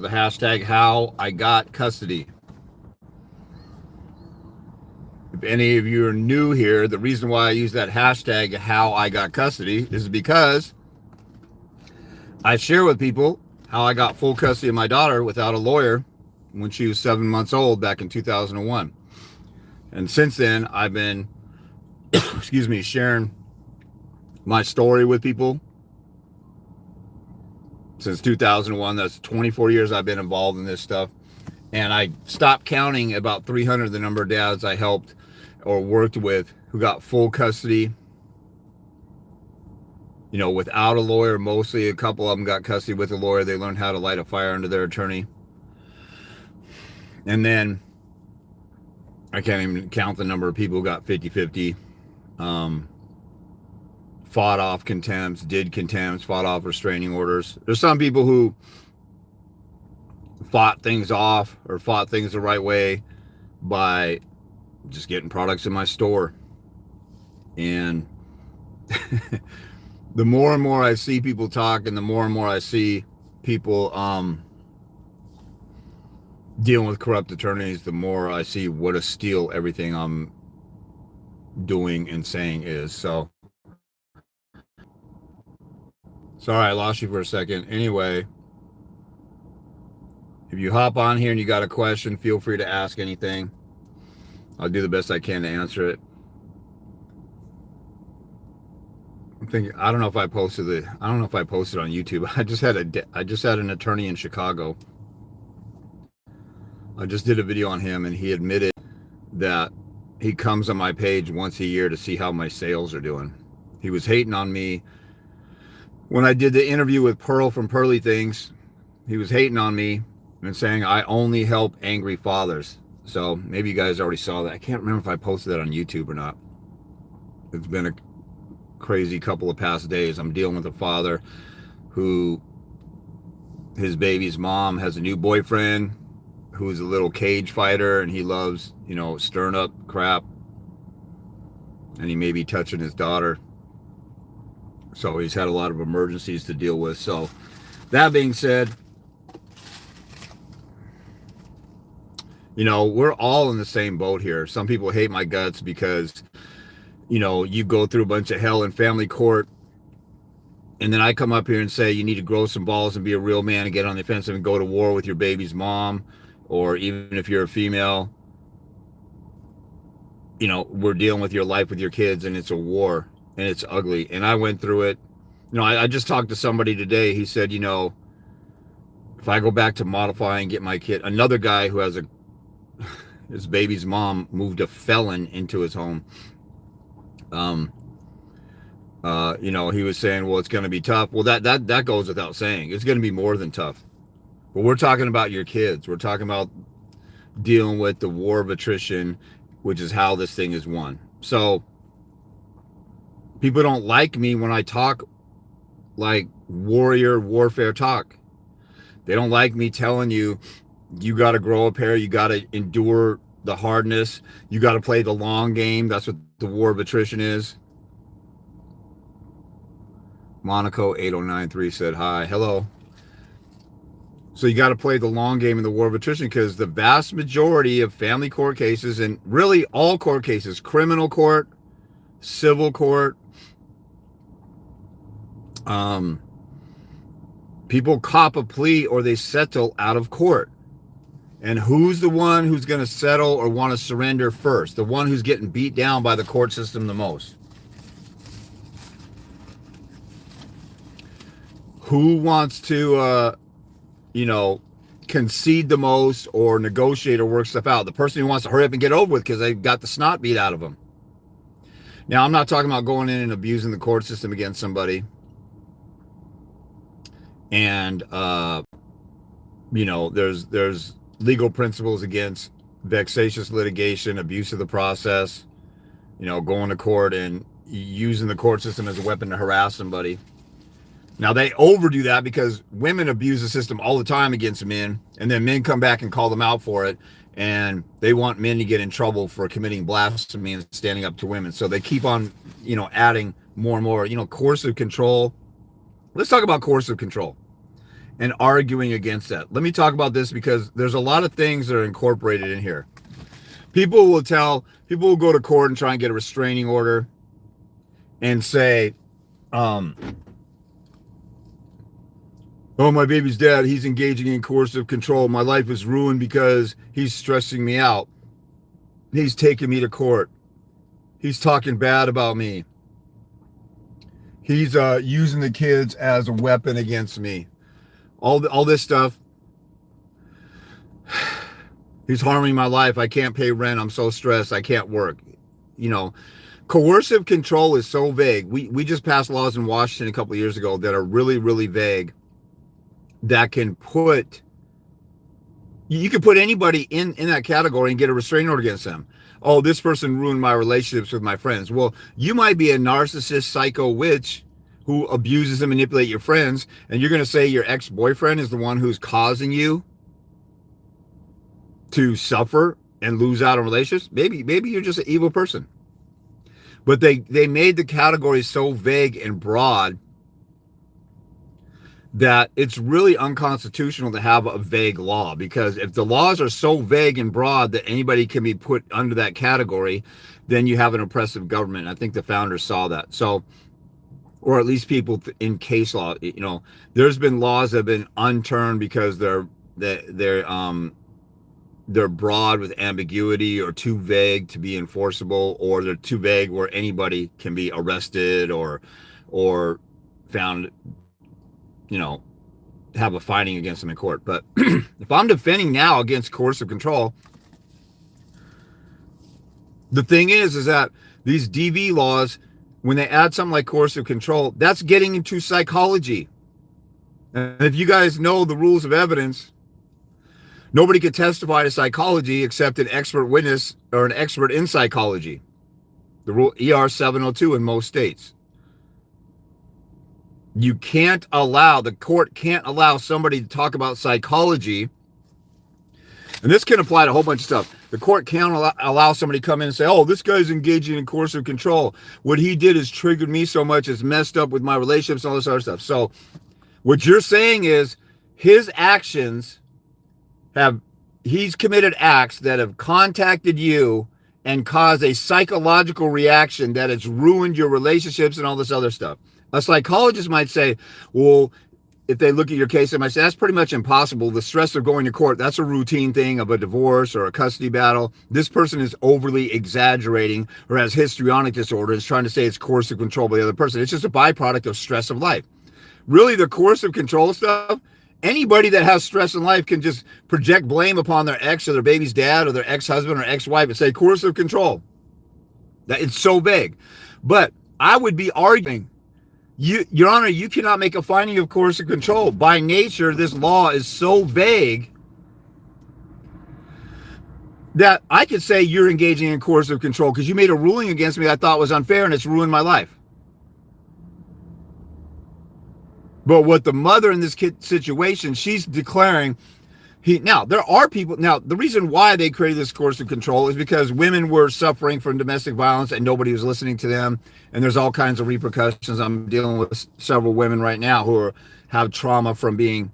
the hashtag how I got custody. If any of you are new here, the reason why I use that hashtag how I got custody is because I share with people how I got full custody of my daughter without a lawyer when she was 7 months old back in 2001. And since then, I've been, sharing my story with people since 2001. That's 24 years I've been involved in this stuff. And I stopped counting about 300 the number of dads I helped or worked with who got full custody, without a lawyer. Mostly a couple of them got custody with a lawyer. They learned how to light a fire under their attorney. And then I can't even count the number of people who got 50-50, fought off contempts, did contempts, fought off restraining orders. There's some people who fought things off or fought things the right way by just getting products in my store. And the more and more I see people talk, and the more and more I see people dealing with corrupt attorneys, the more I see what a steal everything I'm doing and saying is. So sorry I lost you for a second. Anyway, if you hop on here and you got a question, feel free to ask anything. I'll do the best I can to answer it. I'm thinking, I don't know if I posted on YouTube. I just had an attorney in Chicago. I just did a video on him, and he admitted that he comes on my page once a year to see how my sales are doing. He was hating on me when I did the interview with Pearl from Pearly Things. He was hating on me and saying I only help angry fathers. So maybe you guys already saw that. I can't remember if I posted that on YouTube or not. It's been a crazy couple of past days. I'm dealing with a father who, his baby's mom has a new boyfriend who's a little cage fighter, and he loves, stirring up crap, and he may be touching his daughter. So he's had a lot of emergencies to deal with. So that being said, we're all in the same boat here. Some people hate my guts because, you go through a bunch of hell in family court, and then I come up here and say you need to grow some balls and be a real man and get on the offensive and go to war with your baby's mom, or even if you're a female, we're dealing with your life with your kids, and it's a war, and it's ugly. And I went through it. I just talked to somebody today. He said, if I go back to modify and get my kid, another guy who has his baby's mom moved a felon into his home. He was saying, well, it's going to be tough. Well, that goes without saying. It's going to be more than tough. But we're talking about your kids. We're talking about dealing with the war of attrition, which is how this thing is won. So people don't like me when I talk like warfare talk. They don't like me telling you got to grow a pair, you got to endure the hardness, you got to play the long game. That's what the war of attrition is. Monaco 8093 said hi. Hello. So you got to play the long game in the war of attrition, because the vast majority of family court cases, and really all court cases, criminal court, civil court, people cop a plea or they settle out of court. And who's the one who's going to settle or want to surrender first? The one who's getting beat down by the court system the most. Who wants to, concede the most or negotiate or work stuff out? The person who wants to hurry up and get over with because they got the snot beat out of them. Now, I'm not talking about going in and abusing the court system against somebody. And, there's legal principles against vexatious litigation, abuse of the process, going to court and using the court system as a weapon to harass somebody. Now, they overdo that because women abuse the system all the time against men, and then men come back and call them out for it, and they want men to get in trouble for committing blasphemy and standing up to women. So they keep on, adding more and more, coercive control. Let's talk about coercive control. and arguing against that. Let me talk about this because there's a lot of things that are incorporated in here. People will go to court and try and get a restraining order and say, oh, my baby's dad, he's engaging in coercive control. My life is ruined because he's stressing me out. He's taking me to court. He's talking bad about me. He's using the kids as a weapon against me. All this stuff. He's harming my life. I can't pay rent. I'm so stressed. I can't work. You know, coercive control is so vague. We just passed laws in Washington a couple of years ago that are really, really vague. That can put, you can put anybody in that category and get a restraining order against them. Oh, this person ruined my relationships with my friends. Well, you might be a narcissist psycho witch who abuses and manipulates your friends, and you're going to say your ex-boyfriend is the one who's causing you to suffer and lose out on relationships. Maybe you're just an evil person. But they made the categories so vague and broad that it's really unconstitutional to have a vague law, because if the laws are so vague and broad that anybody can be put under that category, then you have an oppressive government. I think the founders saw that. So, or at least people in case law, you know, there's been laws that have been unturned because they're broad with ambiguity or too vague to be enforceable, or they're too vague where anybody can be arrested or found, you know, have a finding against them in court. But if I'm defending now against coercive control, the thing is that these DV laws, when they add something like coercive control, that's getting into psychology. And if you guys know the rules of evidence, nobody could testify to psychology except an expert witness or an expert in psychology. The rule ER 702 in most states. You can't allow, the court can't allow somebody to talk about psychology. And this can apply to a whole bunch of stuff. The court can't allow somebody to come in and say, oh, this guy's engaging in coercive control. What he did has triggered me so much, it's messed up with my relationships and all this other stuff. So what you're saying is his actions he's committed acts that have contacted you and caused a psychological reaction that has ruined your relationships and all this other stuff. A psychologist might say, well, if they look at your case, they might say, that's pretty much impossible. The stress of going to court, that's a routine thing of a divorce or a custody battle. This person is overly exaggerating or has histrionic disorder, is trying to say it's coercive control by the other person. It's just a byproduct of stress of life. Really, the coercive control stuff, anybody that has stress in life can just project blame upon their ex or their baby's dad or their ex-husband or ex-wife and say coercive control. That it's so vague. But I would be arguing, Your Honor, you cannot make a finding of coercive control. By nature, this law is so vague that I could say you're engaging in coercive control because you made a ruling against me I thought was unfair and it's ruined my life. But what the mother in this situation, she's declaring, now there are people, now the reason why they created this coercive control is because women were suffering from domestic violence and nobody was listening to them. And there's all kinds of repercussions. I'm dealing with several women right now who have trauma from being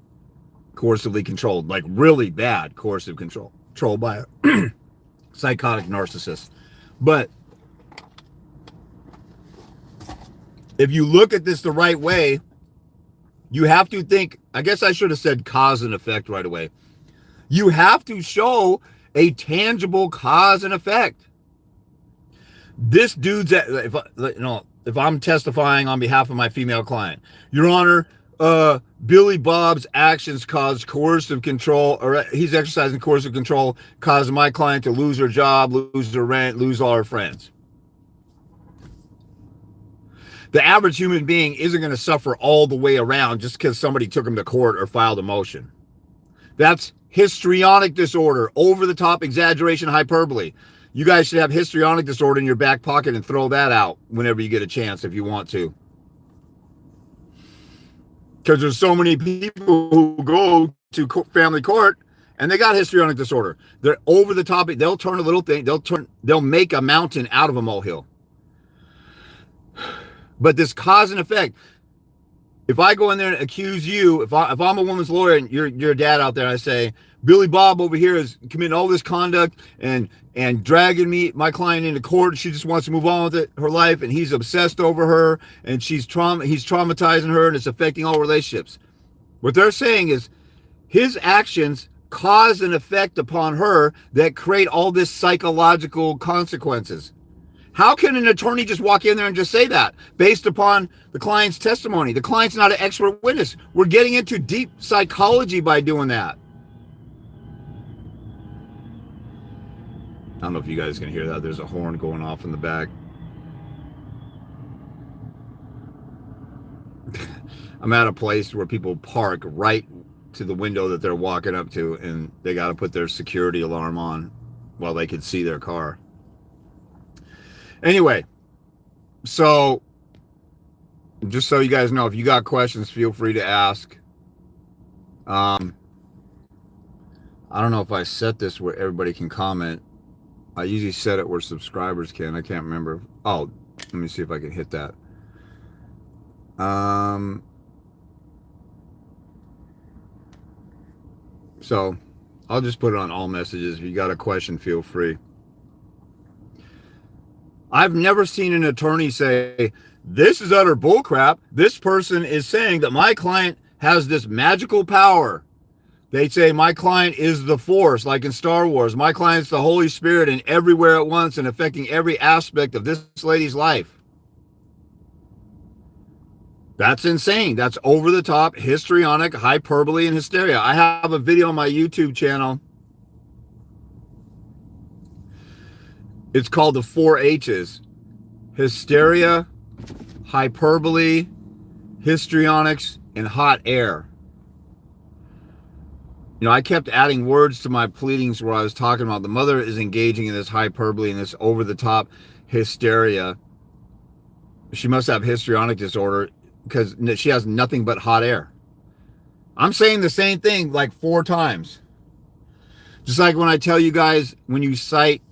coercively controlled, like really bad coercive control by a psychotic narcissist. But if you look at this the right way, you have to think, I guess I should have said cause and effect right away. You have to show a tangible cause and effect. This dude's, if I'm testifying on behalf of my female client, Your Honor, Billy Bob's actions caused coercive control, or he's exercising coercive control, caused my client to lose her job, lose her rent, lose all her friends. The average human being isn't going to suffer all the way around just because somebody took him to court or filed a motion. That's histrionic disorder, over-the-top exaggeration, hyperbole. You guys should have histrionic disorder in your back pocket and throw that out whenever you get a chance if you want to. Because there's so many people who go to family court and they got histrionic disorder. They're over the top. They'll turn a little thing. They'll make a mountain out of a molehill. But this cause and effect, If I go in there and accuse you, if I'm a woman's lawyer and you're a dad out there, and I say Billy Bob over here is committing all this conduct and dragging my client into court. She just wants to move on with her life, and he's obsessed over her, and he's traumatizing her, and it's affecting all relationships. What they're saying is his actions cause an effect upon her that create all this psychological consequences. How can an attorney just walk in there and just say that based upon the client's testimony? The client's not an expert witness. We're getting into deep psychology by doing that. I don't know if you guys can hear that. There's a horn going off in the back. I'm at a place where people park right to the window that they're walking up to, and they got to put their security alarm on while they can see their car. Anyway, so just so you guys know, if you got questions, feel free to ask. I don't know if I set this where everybody can comment. I usually set it where subscribers can. I can't remember. Oh, let me see if I can hit that. So I'll just put it on all messages. If you got a question, feel free. I've never seen an attorney say, this is utter bullcrap. This person is saying that my client has this magical power. They say my client is the Force, like in Star Wars. My client's the Holy Spirit and everywhere at once and affecting every aspect of this lady's life. That's insane. That's over the top, histrionic, hyperbole, and hysteria. I have a video on my YouTube channel. It's called the 4 H's. Hysteria, hyperbole, histrionics, and hot air. You know, I kept adding words to my pleadings where I was talking about the mother is engaging in this hyperbole and this over-the-top hysteria. She must have histrionic disorder because she has nothing but hot air. I'm saying the same thing like 4 times. Just like when I tell you guys, when you cite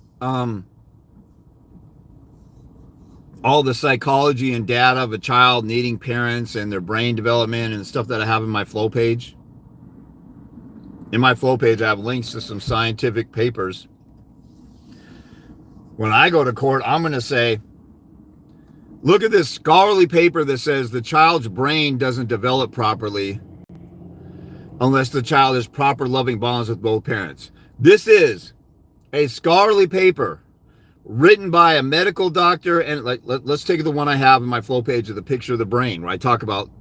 all the psychology and data of a child needing parents and their brain development and stuff that I have in my flow page. In my flow page, I have links to some scientific papers. When I go to court, I'm going to say, look at this scholarly paper that says the child's brain doesn't develop properly unless the child has proper loving bonds with both parents. This is a scholarly paper written by a medical doctor, and let's take the one I have in my flow page of the picture of the brain, where I talk about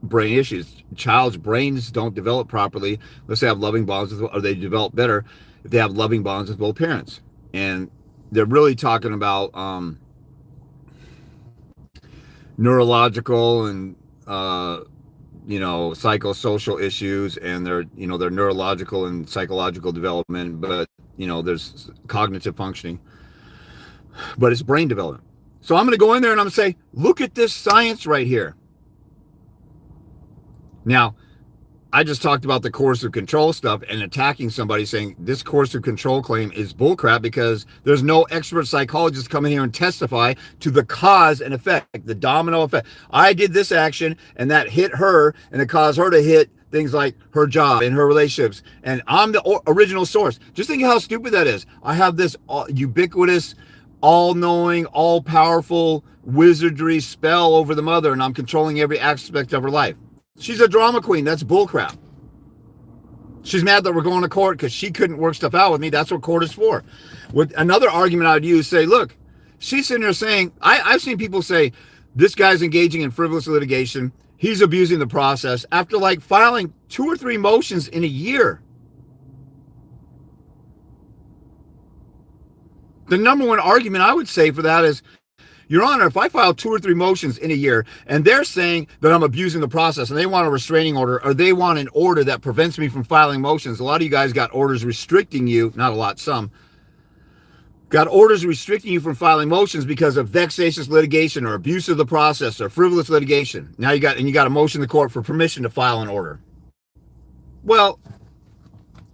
brain issues. Child's brains don't develop properly unless they have loving bonds with, or they develop better if they have loving bonds with both parents. And they're really talking about neurological and psychosocial issues, and their neurological and psychological development, but there's cognitive functioning. But it's brain development. So I'm going to go in there and I'm going to say, look at this science right here. Now, I just talked about the coercive control stuff and attacking somebody saying this coercive control claim is bullcrap because there's no expert psychologist coming here and testify to the cause and effect, the domino effect. I did this action and that hit her and it caused her to hit things like her job and her relationships. And I'm the original source. Just think how stupid that is. I have this ubiquitous, all-knowing, all-powerful wizardry spell over the mother, and I'm controlling every aspect of her life. She's a drama queen. That's bullcrap. She's mad that we're going to court because she couldn't work stuff out with me. That's what court is for. With another argument I'd use, say, look, she's sitting there saying, I've seen people say, this guy's engaging in frivolous litigation. He's abusing the process after like filing 2 or 3 motions in a year. The number one argument I would say for that is, Your Honor, if I file 2 or 3 motions in a year and they're saying that I'm abusing the process and they want a restraining order or they want an order that prevents me from filing motions, a lot of you guys got orders restricting you, not a lot, some, got orders restricting you from filing motions because of vexatious litigation or abuse of the process or frivolous litigation. Now you got a motion to the court for permission to file an order. Well,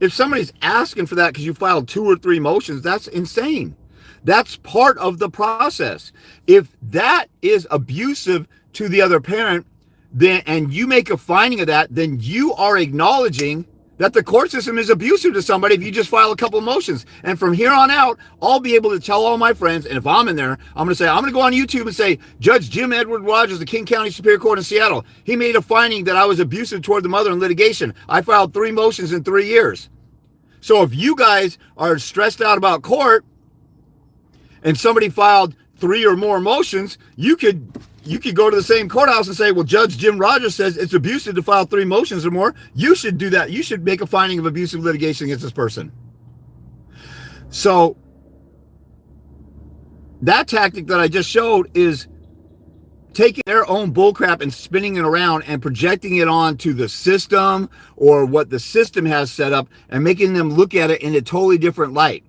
if somebody's asking for that because you filed 2 or 3 motions, that's insane. That's part of the process. If that is abusive to the other parent, then, and you make a finding of that, then you are acknowledging that the court system is abusive to somebody if you just file a couple of motions. And from here on out, I'll be able to tell all my friends, and if I'm in there, I'm going to go on YouTube and say, Judge Jim Edward Rogers, the King County Superior Court in Seattle, he made a finding that I was abusive toward the mother in litigation. I filed 3 motions in 3 years. So if you guys are stressed out about court and somebody filed 3 or more motions, you could go to the same courthouse and say, well, Judge Jim Rogers says it's abusive to file 3 motions or more. You should do that. You should make a finding of abusive litigation against this person. So that tactic that I just showed is taking their own bullcrap and spinning it around and projecting it onto the system or what the system has set up and making them look at it in a totally different light.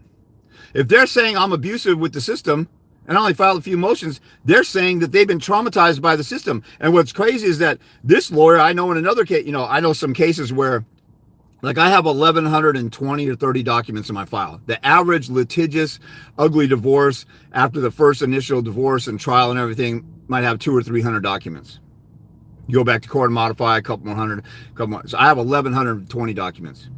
If they're saying I'm abusive with the system, and I only filed a few motions, they're saying that they've been traumatized by the system. And what's crazy is that this lawyer, I know in another case, I know some cases where, like, I have 1,120 or 30 documents in my file. The average litigious, ugly divorce after the first initial divorce and trial and everything might have 200 or 300 documents. You go back to court and modify a couple more hundred, so I have 1,120 documents.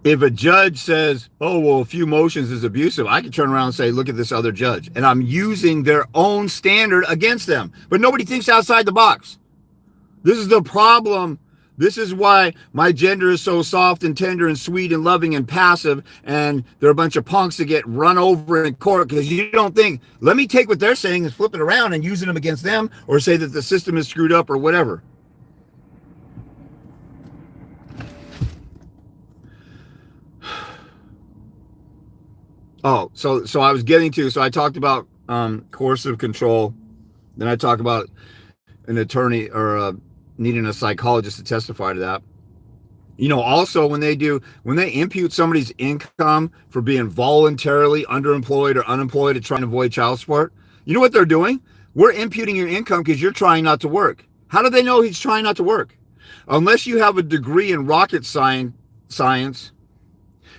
If a judge says, oh, well, a few motions is abusive, I can turn around and say, look at this other judge. And I'm using their own standard against them. But nobody thinks outside the box. This is the problem. This is why my gender is so soft and tender and sweet and loving and passive. And they're a bunch of punks that get run over in court because you don't think, let me take what they're saying and flip it around and using them against them, or say that the system is screwed up or whatever. Oh, so I was getting to, so I talked about coercive control. Then I talked about an attorney or needing a psychologist to testify to that. Also when they impute somebody's income for being voluntarily underemployed or unemployed to try and avoid child support, you know what they're doing? We're imputing your income because you're trying not to work. How do they know he's trying not to work? Unless you have a degree in rocket science,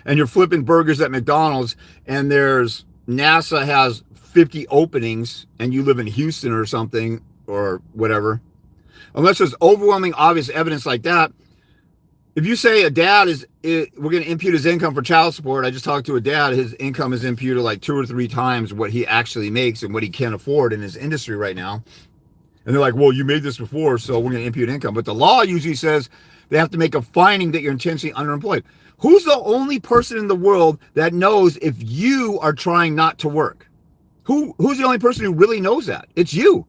and you're flipping burgers at McDonald's, and NASA has 50 openings, and you live in Houston or something, or whatever. Unless there's overwhelming obvious evidence like that. If you say a dad we're going to impute his income for child support. I just talked to a dad, his income is imputed like 2 or 3 times what he actually makes and what he can afford in his industry right now. And they're like, well, you made this before, so we're going to impute income. But the law usually says they have to make a finding that you're intentionally underemployed. Who's the only person in the world that knows if you are trying not to work? Who's the only person who really knows that? It's you.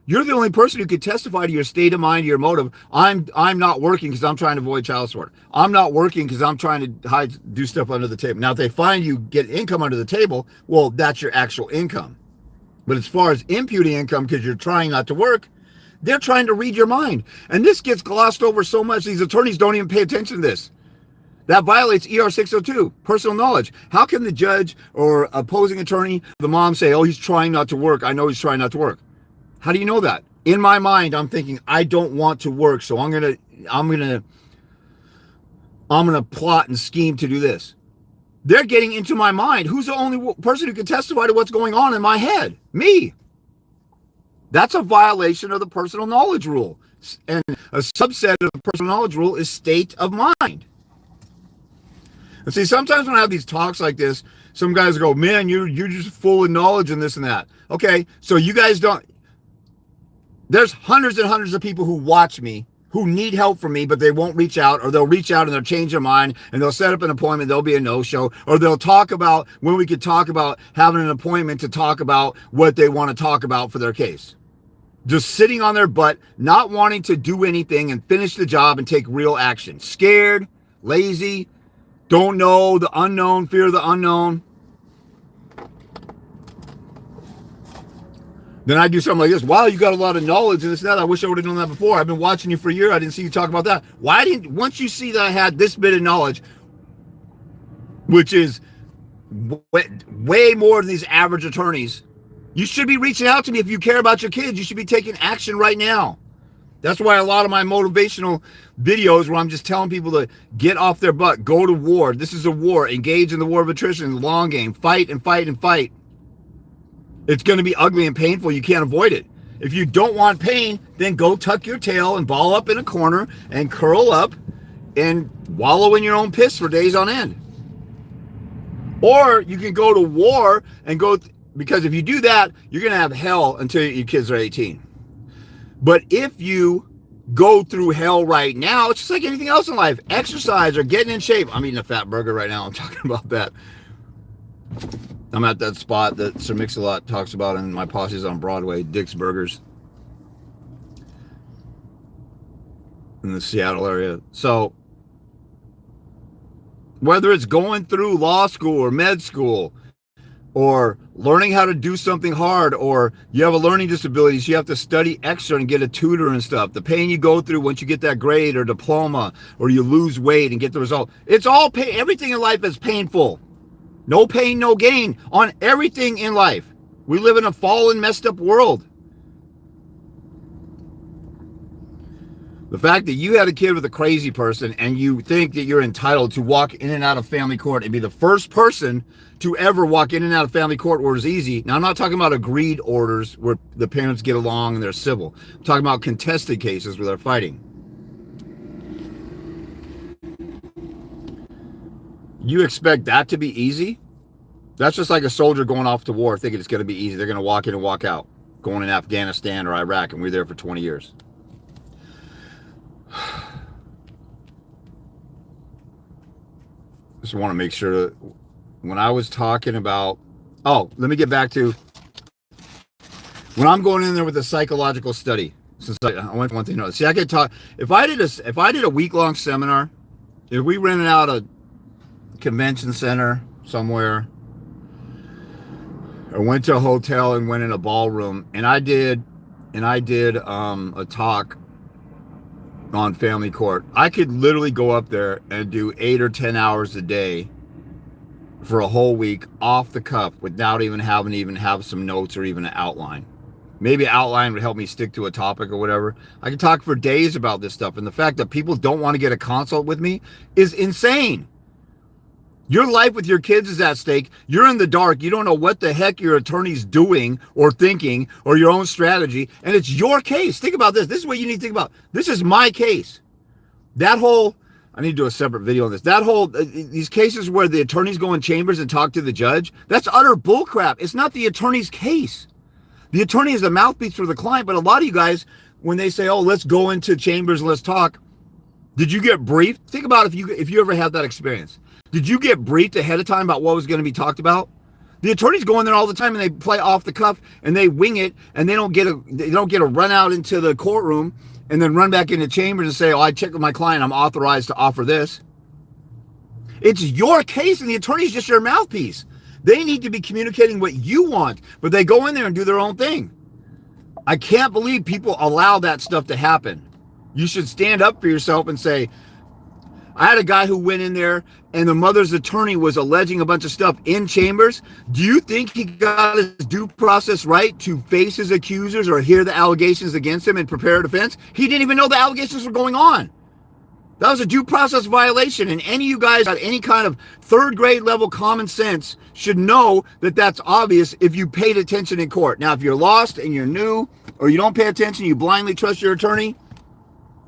You're the only person who could testify to your state of mind, your motive. I'm not working because I'm trying to avoid child support. I'm not working because I'm trying to do stuff under the table. Now, if they find you get income under the table, well, that's your actual income. But as far as imputing income because you're trying not to work, they're trying to read your mind. And this gets glossed over so much. These attorneys don't even pay attention to this. That violates ER 602, personal knowledge. How can the judge or opposing attorney, the mom, say, oh, he's trying not to work. I know he's trying not to work. How do you know that? In my mind, I'm thinking, I don't want to work, so I'm gonna plot and scheme to do this. They're getting into my mind. Who's the only person who can testify to what's going on in my head? Me. That's a violation of the personal knowledge rule. And a subset of the personal knowledge rule is state of mind. And see, sometimes when I have these talks like this, some guys go, man, you're just full of knowledge and this and that. Okay, so you guys don't. There's hundreds and hundreds of people who watch me, who need help from me, but they won't reach out, or they'll reach out and they'll change their mind and they'll set up an appointment. There'll be a no-show, or they'll talk about when we could talk about having an appointment to talk about what they want to talk about for their case. Just sitting on their butt, not wanting to do anything and finish the job and take real action. Scared, lazy, don't know the unknown, fear of the unknown. Then I do something like this. Wow, you got a lot of knowledge and this and that. I wish I would have known that before. I've been watching you for a year. I didn't see you talk about that. Once you see that I had this bit of knowledge, which is way more than these average attorneys, you should be reaching out to me. If you care about your kids, you should be taking action right now. That's why a lot of my motivational videos where I'm just telling people to get off their butt, go to war. This is a war. Engage in the war of attrition, the long game. Fight and fight and fight. It's going to be ugly and painful. You can't avoid it. If you don't want pain, then go tuck your tail and ball up in a corner and curl up and wallow in your own piss for days on end. Or you can go to war and because if you do that, you're going to have hell until your kids are 18. But if you go through hell right now, it's just like anything else in life. Exercise or getting in shape. I'm eating a fat burger right now. I'm talking about that. I'm at that spot that Sir Mix-a-Lot talks about in My Posse's on Broadway, Dick's Burgers, in the Seattle area. So whether it's going through law school or med school, or learning how to do something hard, or you have a learning disability, so you have to study extra and get a tutor and stuff, the pain you go through once you get that grade or diploma, or you lose weight and get the result, it's all pain. Everything in life is painful. No pain, no gain on everything in life. We live in a fallen, messed up world. The fact that you had a kid with a crazy person and you think that you're entitled to walk in and out of family court and be the first person to ever walk in and out of family court orders easy. Now, I'm not talking about agreed orders where the parents get along and they're civil. I'm talking about contested cases where they're fighting. You expect that to be easy? That's just like a soldier going off to war thinking it's going to be easy. They're going to walk in and walk out, going in Afghanistan or Iraq, and we're there for 20 years. Just want to make sure that when I was talking about, let me get back to when I'm going in there with a psychological study. Since I want one thing to know. See, I could talk if I did a week-long seminar, if we rented out a convention center somewhere, or went to a hotel and went in a ballroom, and I did a talk on family court, I could literally go up there and do 8 or 10 hours a day for a whole week off the cuff without even having to have some notes or even an outline. Maybe an outline would help me stick to a topic or whatever. I could talk for days about this stuff, and the fact that people don't want to get a consult with me is insane. Your life with your kids is at stake. You're in the dark. You don't know what the heck your attorney's doing or thinking or your own strategy. And it's your case. Think about this. This is what you need to think about. This is my case. I need to do a separate video on this. These cases where the attorneys go in chambers and talk to the judge, that's utter bullcrap. It's not the attorney's case. The attorney is the mouthpiece for the client. But a lot of you guys, when they say, let's go into chambers and let's talk, did you get briefed? Think about if you ever had that experience. Did you get briefed ahead of time about what was going to be talked about? The attorneys go in there all the time and they play off the cuff and they wing it, and they don't get a run out into the courtroom and then run back into chambers and say, I checked with my client, I'm authorized to offer this. It's your case and the attorney's just your mouthpiece. They need to be communicating what you want, but they go in there and do their own thing. I can't believe people allow that stuff to happen. You should stand up for yourself and say, I had a guy who went in there and the mother's attorney was alleging a bunch of stuff in chambers. Do you think he got his due process right to face his accusers or hear the allegations against him and prepare a defense? He didn't even know the allegations were going on. That was a due process violation, and any of you guys got any kind of third grade level common sense should know that that's obvious if you paid attention in court. Now, if you're lost and you're new or you don't pay attention, you blindly trust your attorney,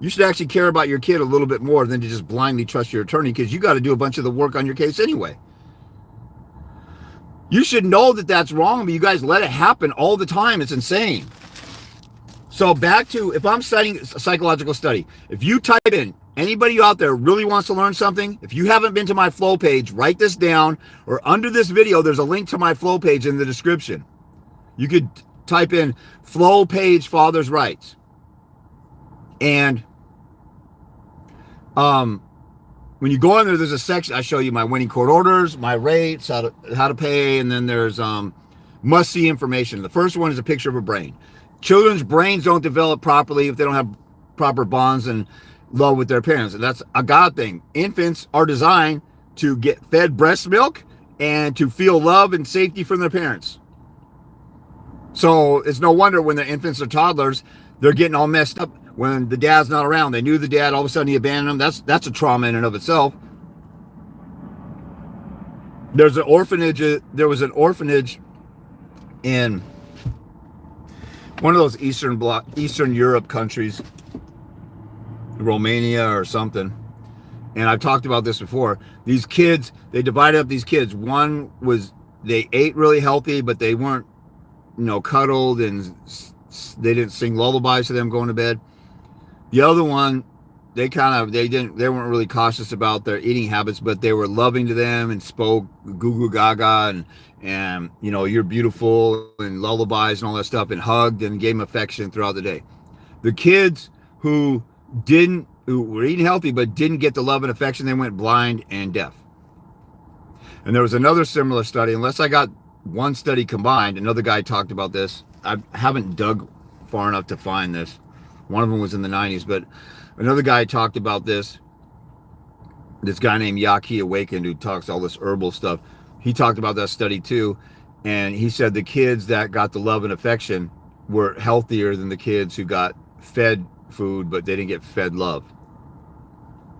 you should actually care about your kid a little bit more than to just blindly trust your attorney, because you got to do a bunch of the work on your case anyway. You should know that that's wrong, but you guys let it happen all the time. It's insane. So back to, if I'm studying a psychological study, if you type in, anybody out there really wants to learn something, if you haven't been to my flow page, write this down, or under this video, there's a link to my flow page in the description. You could type in flow page father's rights. And when you go in there, there's a section. I show you my winning court orders, my rates, how to pay, and then there's must-see information. The first one is a picture of a brain. Children's brains don't develop properly if they don't have proper bonds and love with their parents. And that's a God thing. Infants are designed to get fed breast milk and to feel love and safety from their parents. So it's no wonder when they're infants or toddlers, they're getting all messed up when the dad's not around. They knew the dad, all of a sudden he abandoned them. That's a trauma in and of itself. There was an orphanage in one of those Eastern Europe countries, Romania or something. And I've talked about this before. These kids, they divided up these kids. One was, they ate really healthy, but they weren't, cuddled, and they didn't sing lullabies to them going to bed. The other one, they weren't really cautious about their eating habits, but they were loving to them and spoke goo goo gaga and you're beautiful and lullabies and all that stuff, and hugged and gave them affection throughout the day. The kids who were eating healthy but didn't get the love and affection, they went blind and deaf. And there was another similar study, unless I got one study combined, another guy talked about this. I haven't dug far enough to find this. One of them was in the 90s, but another guy talked about this guy named Yaki Awakened, who talks all this herbal stuff. He talked about that study too, and he said the kids that got the love and affection were healthier than the kids who got fed food but they didn't get fed love.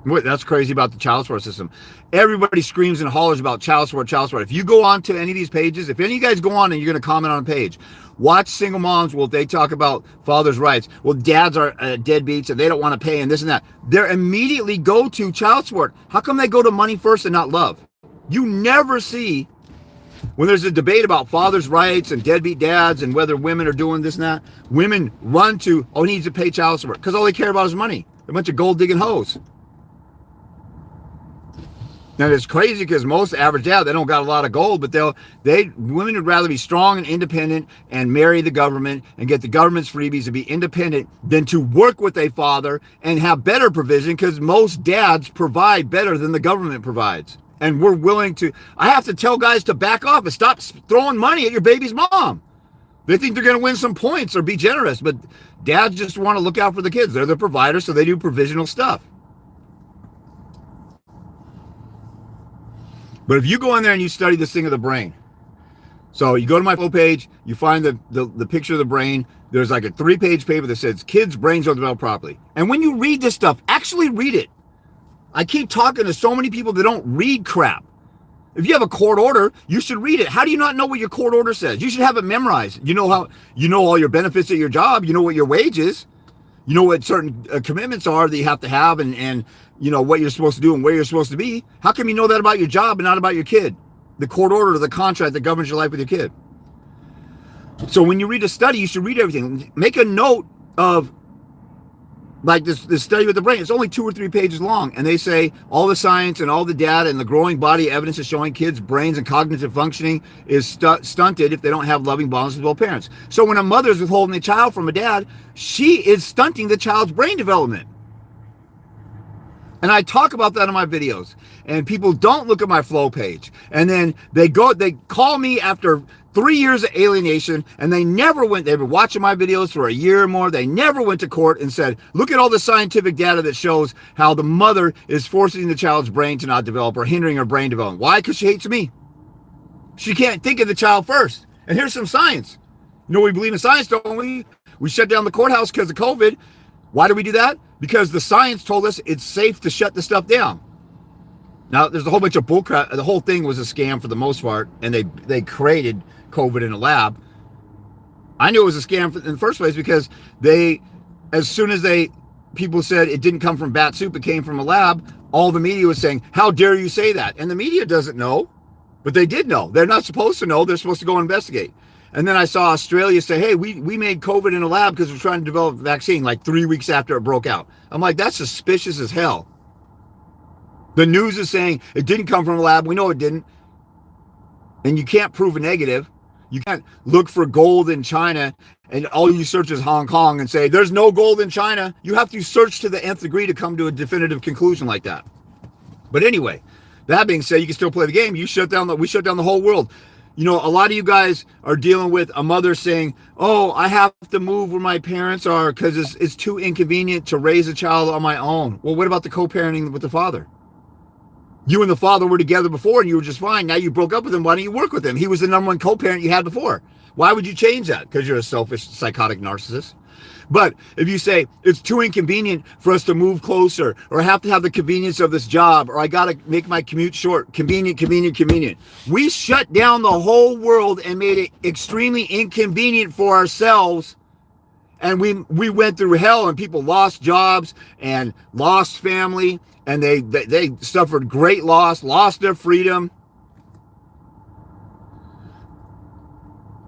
That's crazy about the child support system. Everybody screams and hollers about child support. If you go on to any of these pages, if any of you guys go on and you're going to comment on a page, watch single moms. Well, they talk about fathers' rights. Well, dads are deadbeats and they don't want to pay and this and that. They immediately go to child support. How come they go to money first and not love? You never see, when there's a debate about fathers' rights and deadbeat dads and whether women are doing this and that, women run to, he needs to pay child support, because all they care about is money. They're a bunch of gold-digging hoes. Now, it's crazy because most average dad, they don't got a lot of gold, but women would rather be strong and independent and marry the government and get the government's freebies and be independent than to work with a father and have better provision, because most dads provide better than the government provides. And we're willing to, I have to tell guys to back off and stop throwing money at your baby's mom. They think they're going to win some points or be generous, but dads just want to look out for the kids. They're the providers, so they do provisional stuff. But if you go in there and you study this thing of the brain, so you go to my flow page, you find the picture of the brain. There's like a 3-page paper that says kids' brains don't develop properly. And when you read this stuff, actually read it. I keep talking to so many people that don't read crap. If you have a court order, you should read it. How do you not know what your court order says? You should have it memorized. You know all your benefits at your job. You know what your wage is. You know what certain commitments are that you have to have, and what you're supposed to do and where you're supposed to be. How come you know that about your job and not about your kid? The court order or the contract that governs your life with your kid. So when you read a study, you should read everything. Make a note of, like this study with the brain. It's only 2 or 3 pages long, and they say all the science and all the data and the growing body of evidence is showing kids' brains and cognitive functioning is stunted if they don't have loving bonds with both parents. So when a mother is withholding a child from a dad, she is stunting the child's brain development. And I talk about that in my videos, and people don't look at my flow page. And then they call me after 3 years of alienation, and they've been watching my videos for a year or more. They never went to court and said, look at all the scientific data that shows how the mother is forcing the child's brain to not develop or hindering her brain development. Why? Because she hates me. She can't think of the child first. And here's some science. We believe in science, don't we? We shut down the courthouse because of COVID. Why do we do that? Because the science told us it's safe to shut the stuff down. Now, there's a whole bunch of bullcrap. The whole thing was a scam for the most part, and they created COVID in a lab. I knew it was a scam in the first place because as soon as people said it didn't come from bat soup, it came from a lab, all the media was saying, how dare you say that? And the media doesn't know, but they did know. They're not supposed to know. They're supposed to go investigate. And then I saw Australia say, hey, we made COVID in a lab because we're trying to develop a vaccine like 3 weeks after it broke out. I'm like, that's suspicious as hell. The news is saying it didn't come from a lab. We know it didn't. And you can't prove a negative. You can't look for gold in China and all you search is Hong Kong and say, there's no gold in China. You have to search to the nth degree to come to a definitive conclusion like that. But anyway, that being said, you can still play the game. We shut down the whole world. A lot of you guys are dealing with a mother saying, oh, I have to move where my parents are because it's too inconvenient to raise a child on my own. Well, what about the co-parenting with the father? You and the father were together before and you were just fine. Now you broke up with him. Why don't you work with him? He was the number one co-parent you had before. Why would you change that? Because you're a selfish, psychotic narcissist. But if you say it's too inconvenient for us to move closer, or I have to have the convenience of this job, or I got to make my commute short, convenient. We shut down the whole world and made it extremely inconvenient for ourselves. And we went through hell, and people lost jobs and lost family, and they suffered great loss, lost their freedom.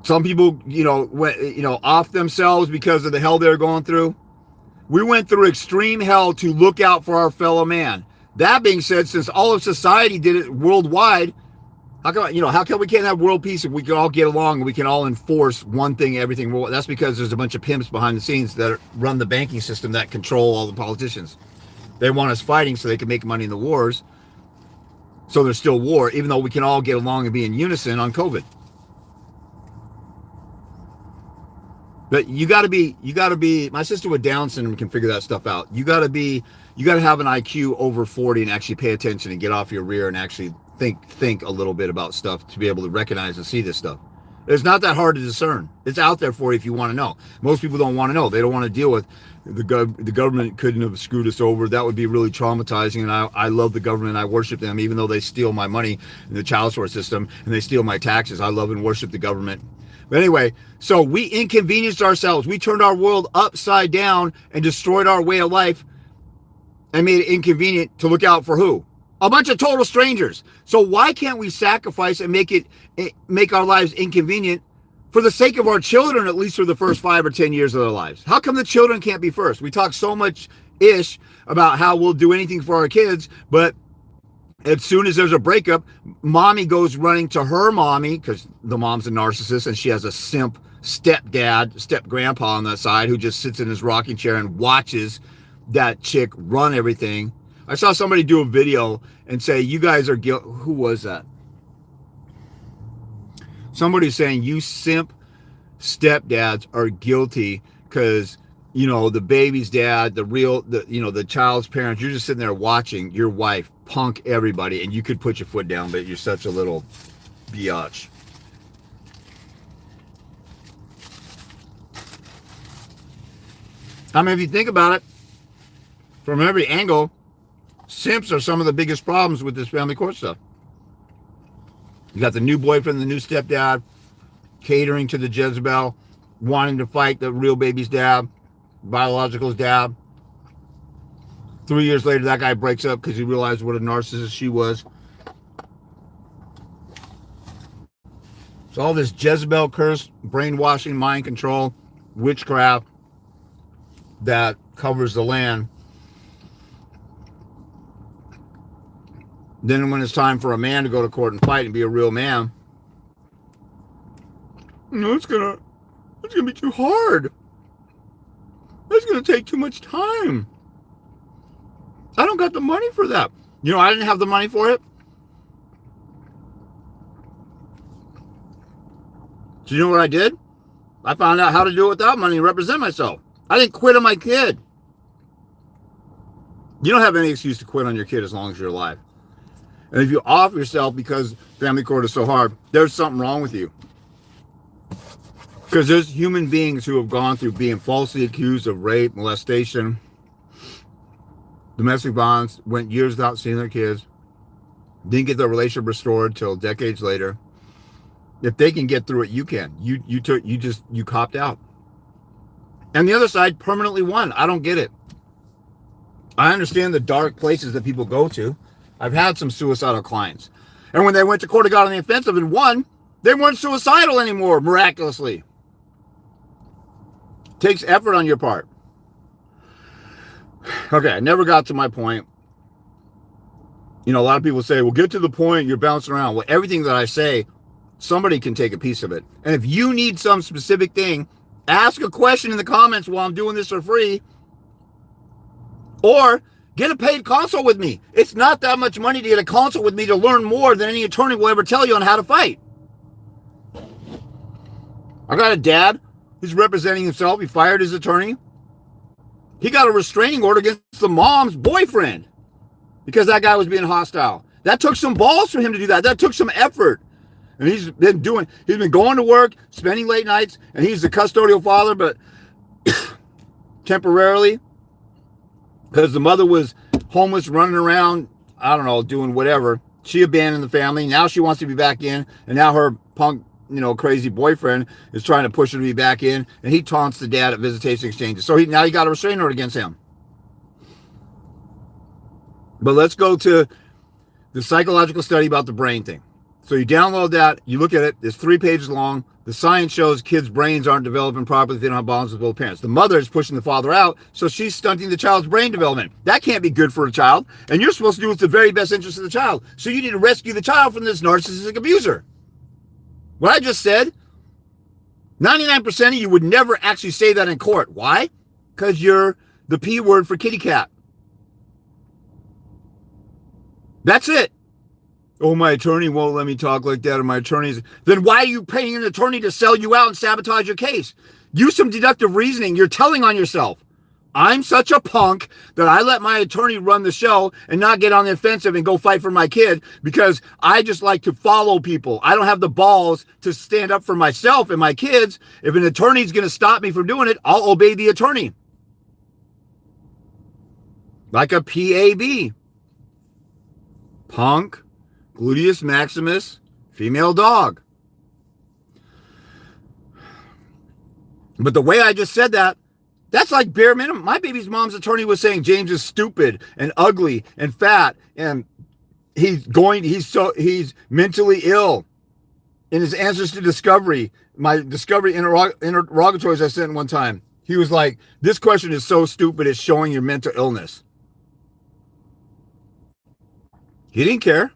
Some people, went, off themselves because of the hell they're going through. We went through extreme hell to look out for our fellow man. That being said, since all of society did it worldwide, how come we can't have world peace if we can all get along and we can all enforce one thing, everything? Well, that's because there's a bunch of pimps behind the scenes that run the banking system that control all the politicians. They want us fighting so they can make money in the wars. So there's still war, even though we can all get along and be in unison on COVID. But you got to be, my sister with Down syndrome can figure that stuff out. You got to have an IQ over 40 and actually pay attention and get off your rear and actually think a little bit about stuff to be able to recognize and see this stuff. It's not that hard to discern. It's out there for you if you want to know. Most people don't want to know. They don't want to deal with the government couldn't have screwed us over. That would be really traumatizing. And I love the government. I worship them, even though they steal my money in the child support system and they steal my taxes. I love and worship the government. But anyway, so we inconvenienced ourselves. We turned our world upside down and destroyed our way of life and made it inconvenient to look out for who? A bunch of total strangers. So why can't we sacrifice and make our lives inconvenient for the sake of our children, at least for the first 5 or 10 years of their lives? How come the children can't be first? We talk so much ish about how we'll do anything for our kids, but as soon as there's a breakup, mommy goes running to her mommy, because the mom's a narcissist and she has a simp step grandpa on that side who just sits in his rocking chair and watches that chick run everything. I saw somebody do a video and say, you guys are guilty. Who was that? Somebody's saying you simp stepdads are guilty because, the baby's dad, the child's parents, you're just sitting there watching your wife punk everybody and you could put your foot down, but you're such a little biatch. I mean, if you think about it, from every angle, simps are some of the biggest problems with this family court stuff. You got the new boyfriend, the new stepdad, catering to the Jezebel, wanting to fight the real baby's dad, biological's dad. 3 years later, that guy breaks up because he realized what a narcissist she was. So all this Jezebel curse, brainwashing, mind control, witchcraft that covers the land. Then when it's time for a man to go to court and fight and be a real man, it's gonna be too hard. It's gonna take too much time. I don't got the money for that. I didn't have the money for it. So you know what I did? I found out how to do it without money and represent myself. I didn't quit on my kid. You don't have any excuse to quit on your kid as long as you're alive. And if you off yourself because family court is so hard, there's something wrong with you. Because there's human beings who have gone through being falsely accused of rape, molestation, domestic violence, went years without seeing their kids, didn't get their relationship restored till decades later. If they can get through it, you can. You copped out. And the other side permanently won. I don't get it. I understand the dark places that people go to. I've had some suicidal clients. And when they went to court and got on the offensive and won, they weren't suicidal anymore, miraculously. Takes effort on your part. Okay, I never got to my point. A lot of people say, well, get to the point, you're bouncing around. Well, everything that I say, somebody can take a piece of it. And if you need some specific thing, ask a question in the comments while I'm doing this for free. Or get a paid consult with me. It's not that much money to get a consult with me to learn more than any attorney will ever tell you on how to fight. I got a dad who's representing himself. He fired his attorney. He got a restraining order against the mom's boyfriend because that guy was being hostile. That took some balls for him to do that. That took some effort. And he's been going to work, spending late nights, and he's the custodial father, but temporarily because the mother was homeless, running around, I don't know, doing whatever. She abandoned the family. Now she wants to be back in, and now her punk, crazy boyfriend is trying to push her to be back in, and he taunts the dad at visitation exchanges. So now he got a restraining order against him. But let's go to the psychological study about the brain thing. So you download that, you look at it, it's 3 pages long. The science shows kids' brains aren't developing properly if they don't have bonds with both parents. The mother is pushing the father out, so she's stunting the child's brain development. That can't be good for a child, and you're supposed to do what's the very best interest of the child. So you need to rescue the child from this narcissistic abuser. What I just said, 99% of you would never actually say that in court. Why? Because you're the P word for kitty cat. That's it. Oh, my attorney won't let me talk like that, or my attorney's... Then why are you paying an attorney to sell you out and sabotage your case? Use some deductive reasoning. You're telling on yourself. I'm such a punk that I let my attorney run the show and not get on the offensive and go fight for my kid because I just like to follow people. I don't have the balls to stand up for myself and my kids. If an attorney's going to stop me from doing it, I'll obey the attorney. Like a PAB. Punk. Gluteus maximus, female dog. But the way I just said that, that's like bare minimum. My baby's mom's attorney was saying James is stupid and ugly and fat and he's mentally ill. In his answers to Discovery, my Discovery interrogatories I sent one time, he was like, this question is so stupid, it's showing your mental illness. He didn't care.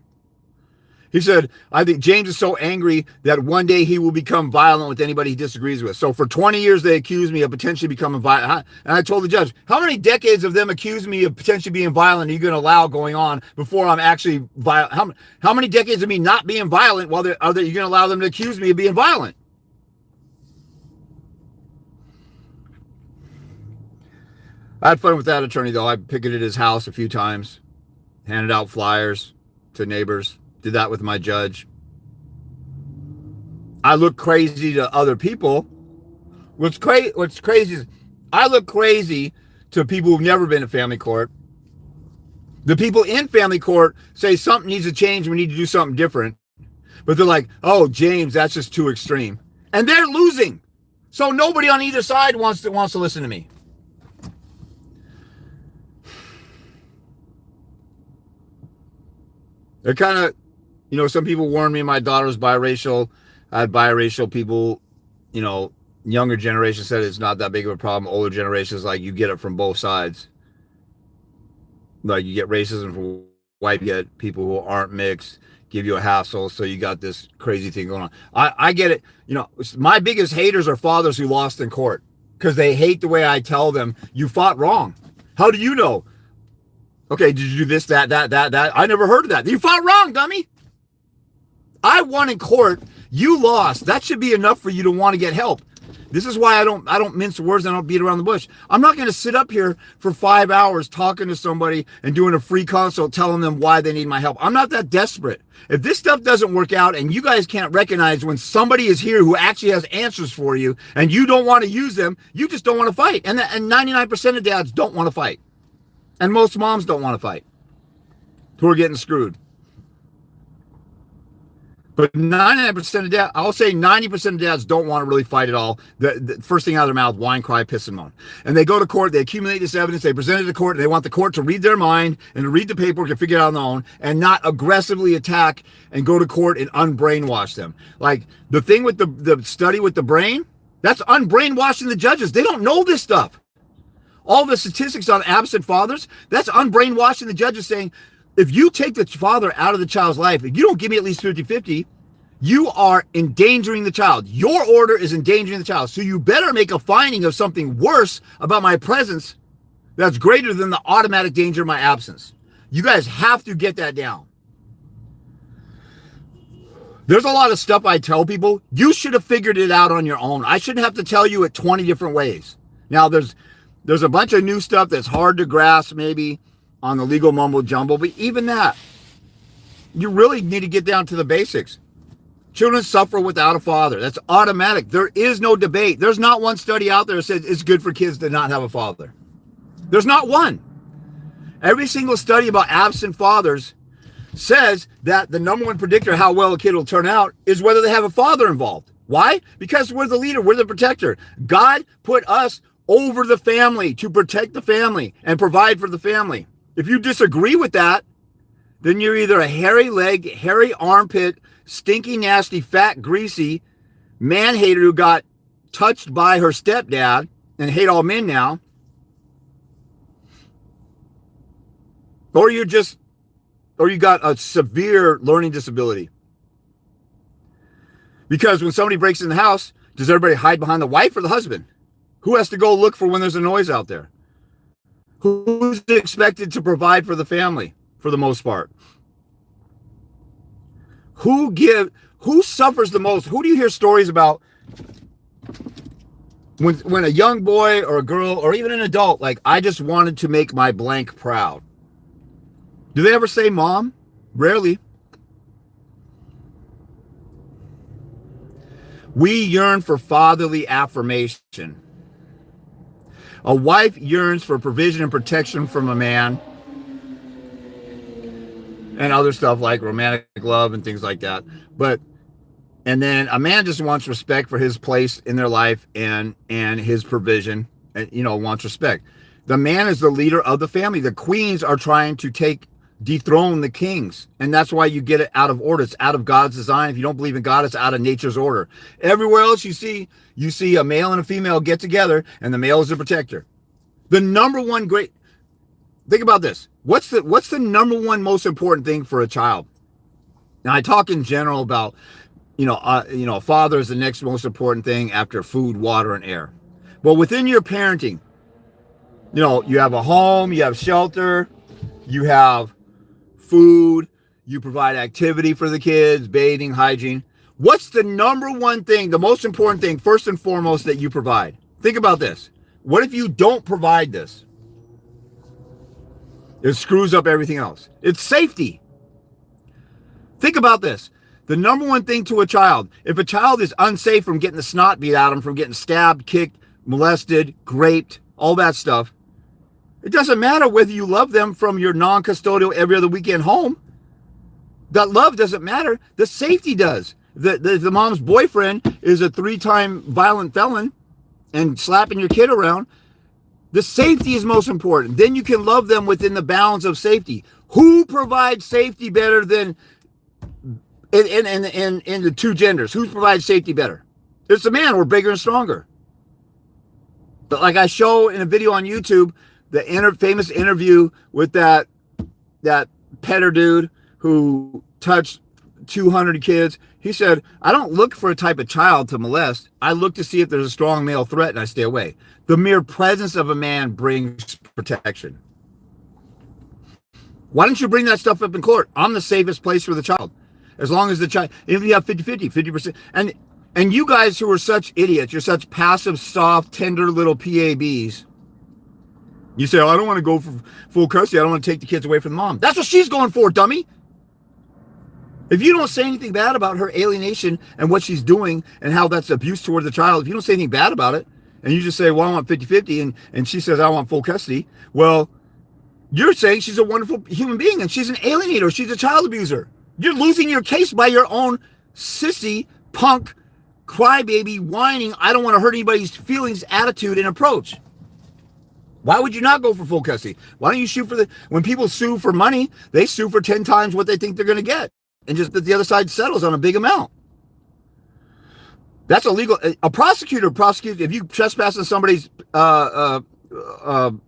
He said, I think James is so angry that one day he will become violent with anybody he disagrees with. So for 20 years, they accused me of potentially becoming violent. And I told the judge, how many decades of them accused me of potentially being violent are you going to allow going on before I'm actually violent? How many decades of me not being violent while you're going to allow them to accuse me of being violent? I had fun with that attorney, though. I picketed his house a few times, handed out flyers to neighbors. Did that with my judge. I look crazy to other people. What's crazy is I look crazy to people who've never been to family court. The people in family court say something needs to change. We need to do something different. But they're like, oh, James, that's just too extreme. And they're losing. So nobody on either side wants to listen to me. They're kind of, some people warned me my daughter's biracial. I had biracial people, younger generation said it's not that big of a problem. Older generations, like, you get it from both sides. Like, you get racism from white, you get people who aren't mixed, give you a hassle, so you got this crazy thing going on. I get it. My biggest haters are fathers who lost in court because they hate the way I tell them, you fought wrong. How do you know? Okay, did you do this, that? I never heard of that. You fought wrong, dummy. I won in court. You lost. That should be enough for you to want to get help. This is why I don't mince words and I don't beat around the bush. I'm not going to sit up here for 5 hours talking to somebody and doing a free consult telling them why they need my help. I'm not that desperate. If this stuff doesn't work out and you guys can't recognize when somebody is here who actually has answers for you and you don't want to use them, you just don't want to fight. And 99% of dads don't want to fight. And most moms don't want to fight who are getting screwed. But 99% of dads, I'll say 90% of dads don't want to really fight at all. The first thing out of their mouth, whine, cry, piss, and moan. And they go to court, they accumulate this evidence, they present it to court, and they want the court to read their mind and to read the paperwork and figure it out on their own and not aggressively attack and go to court and unbrainwash them. Like the thing with the study with the brain, that's unbrainwashing the judges. They don't know this stuff. All the statistics on absent fathers, that's unbrainwashing the judges saying, if you take the father out of the child's life, if you don't give me at least 50-50, you are endangering the child. Your order is endangering the child. So you better make a finding of something worse about my presence that's greater than the automatic danger of my absence. You guys have to get that down. There's a lot of stuff I tell people. You should have figured it out on your own. I shouldn't have to tell you it 20 different ways. Now, there's a bunch of new stuff that's hard to grasp maybe on the legal mumbo jumbo, but even that, you really need to get down to the basics. Children suffer without a father. That's automatic. There is no debate. There's not one study out there that says it's good for kids to not have a father. There's not one. Every single study about absent fathers says that the number one predictor of how well a kid will turn out is whether they have a father involved. Why? Because we're the leader. We're the protector. God put us over the family to protect the family and provide for the family. If you disagree with that, then you're either a hairy leg, hairy armpit, stinky, nasty, fat, greasy man-hater who got touched by her stepdad and hate all men now. Or you got a severe learning disability. Because when somebody breaks in the house, does everybody hide behind the wife or the husband? Who has to go look for when there's a noise out there? Who's expected to provide for the family for the most part? Who suffers the most? Who do you hear stories about when a young boy or a girl or even an adult, like, I just wanted to make my blank proud? Do they ever say mom? Rarely. We yearn for fatherly affirmation. A wife yearns for provision and protection from a man, and other stuff like romantic love and things like that. And then a man just wants respect for his place in their life and his provision, and, wants respect. The man is the leader of the family. The queens are trying to dethrone the kings. And that's why you get it out of order. It's out of God's design. If you don't believe in God, it's out of nature's order. Everywhere else you see a male and a female get together, and the male is the protector. The number one think about this. What's the number one most important thing for a child? Now, I talk in general about, a father is the next most important thing after food, water, and air. But within your parenting, you have a home, you have shelter, you have food, you provide activity for the kids, bathing, hygiene. What's the number one thing, the most important thing, first and foremost, that you provide? Think about this. What if you don't provide this? It screws up everything else. It's safety. Think about this. The number one thing to a child, if a child is unsafe from getting the snot beat out of them, from getting stabbed, kicked, molested, raped, all that stuff, it doesn't matter whether you love them from your non-custodial every other weekend home. That love doesn't matter. The safety does. The mom's boyfriend is a 3-time violent felon and slapping your kid around. The safety is most important. Then you can love them within the bounds of safety. Who provides safety better than in the two genders? Who provides safety better? It's the man. We're bigger and stronger. But like I show in a video on YouTube, the famous interview with that petter dude who touched 200 kids. He said, I don't look for a type of child to molest. I look to see if there's a strong male threat and I stay away. The mere presence of a man brings protection. Why don't you bring that stuff up in court? I'm the safest place for the child. As long as the child, if you have 50-50, 50%. And you guys who are such idiots, you're such passive, soft, tender little PABs. You say, I don't want to go for full custody. I don't want to take the kids away from the mom. That's what she's going for, dummy. If you don't say anything bad about her alienation and what she's doing and how that's abuse towards the child, if you don't say anything bad about it, and you just say, well, I want 50-50, and she says, I want full custody, well, you're saying she's a wonderful human being, and she's an alienator. She's a child abuser. You're losing your case by your own sissy, punk, crybaby, whining, I don't want to hurt anybody's feelings, attitude, and approach. Why would you not go for full custody? Why don't you shoot for when people sue for money, they sue for 10 times what they think they're going to get. And just that the other side settles on a big amount. That's illegal. A prosecutor prosecutes, if you trespass on somebody's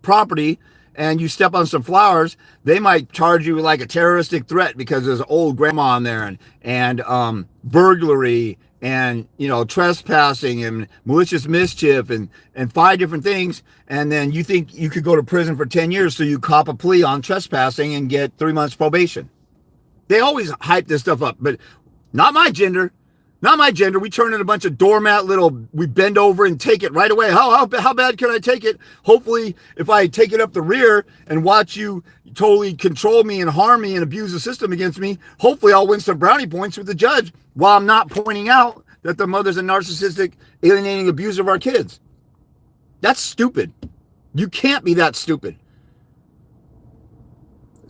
property and you step on some flowers, they might charge you like a terroristic threat because there's an old grandma in there and burglary and, trespassing and malicious mischief and 5 different things. And then you think you could go to prison for 10 years. So you cop a plea on trespassing and get 3 months probation. They always hype this stuff up, but not my gender. Not my gender. We turn in a bunch of doormat we bend over and take it right away. How bad can I take it? Hopefully, if I take it up the rear and watch you totally control me and harm me and abuse the system against me, hopefully I'll win some brownie points with the judge while I'm not pointing out that the mother's a narcissistic, alienating abuser of our kids. That's stupid. You can't be that stupid.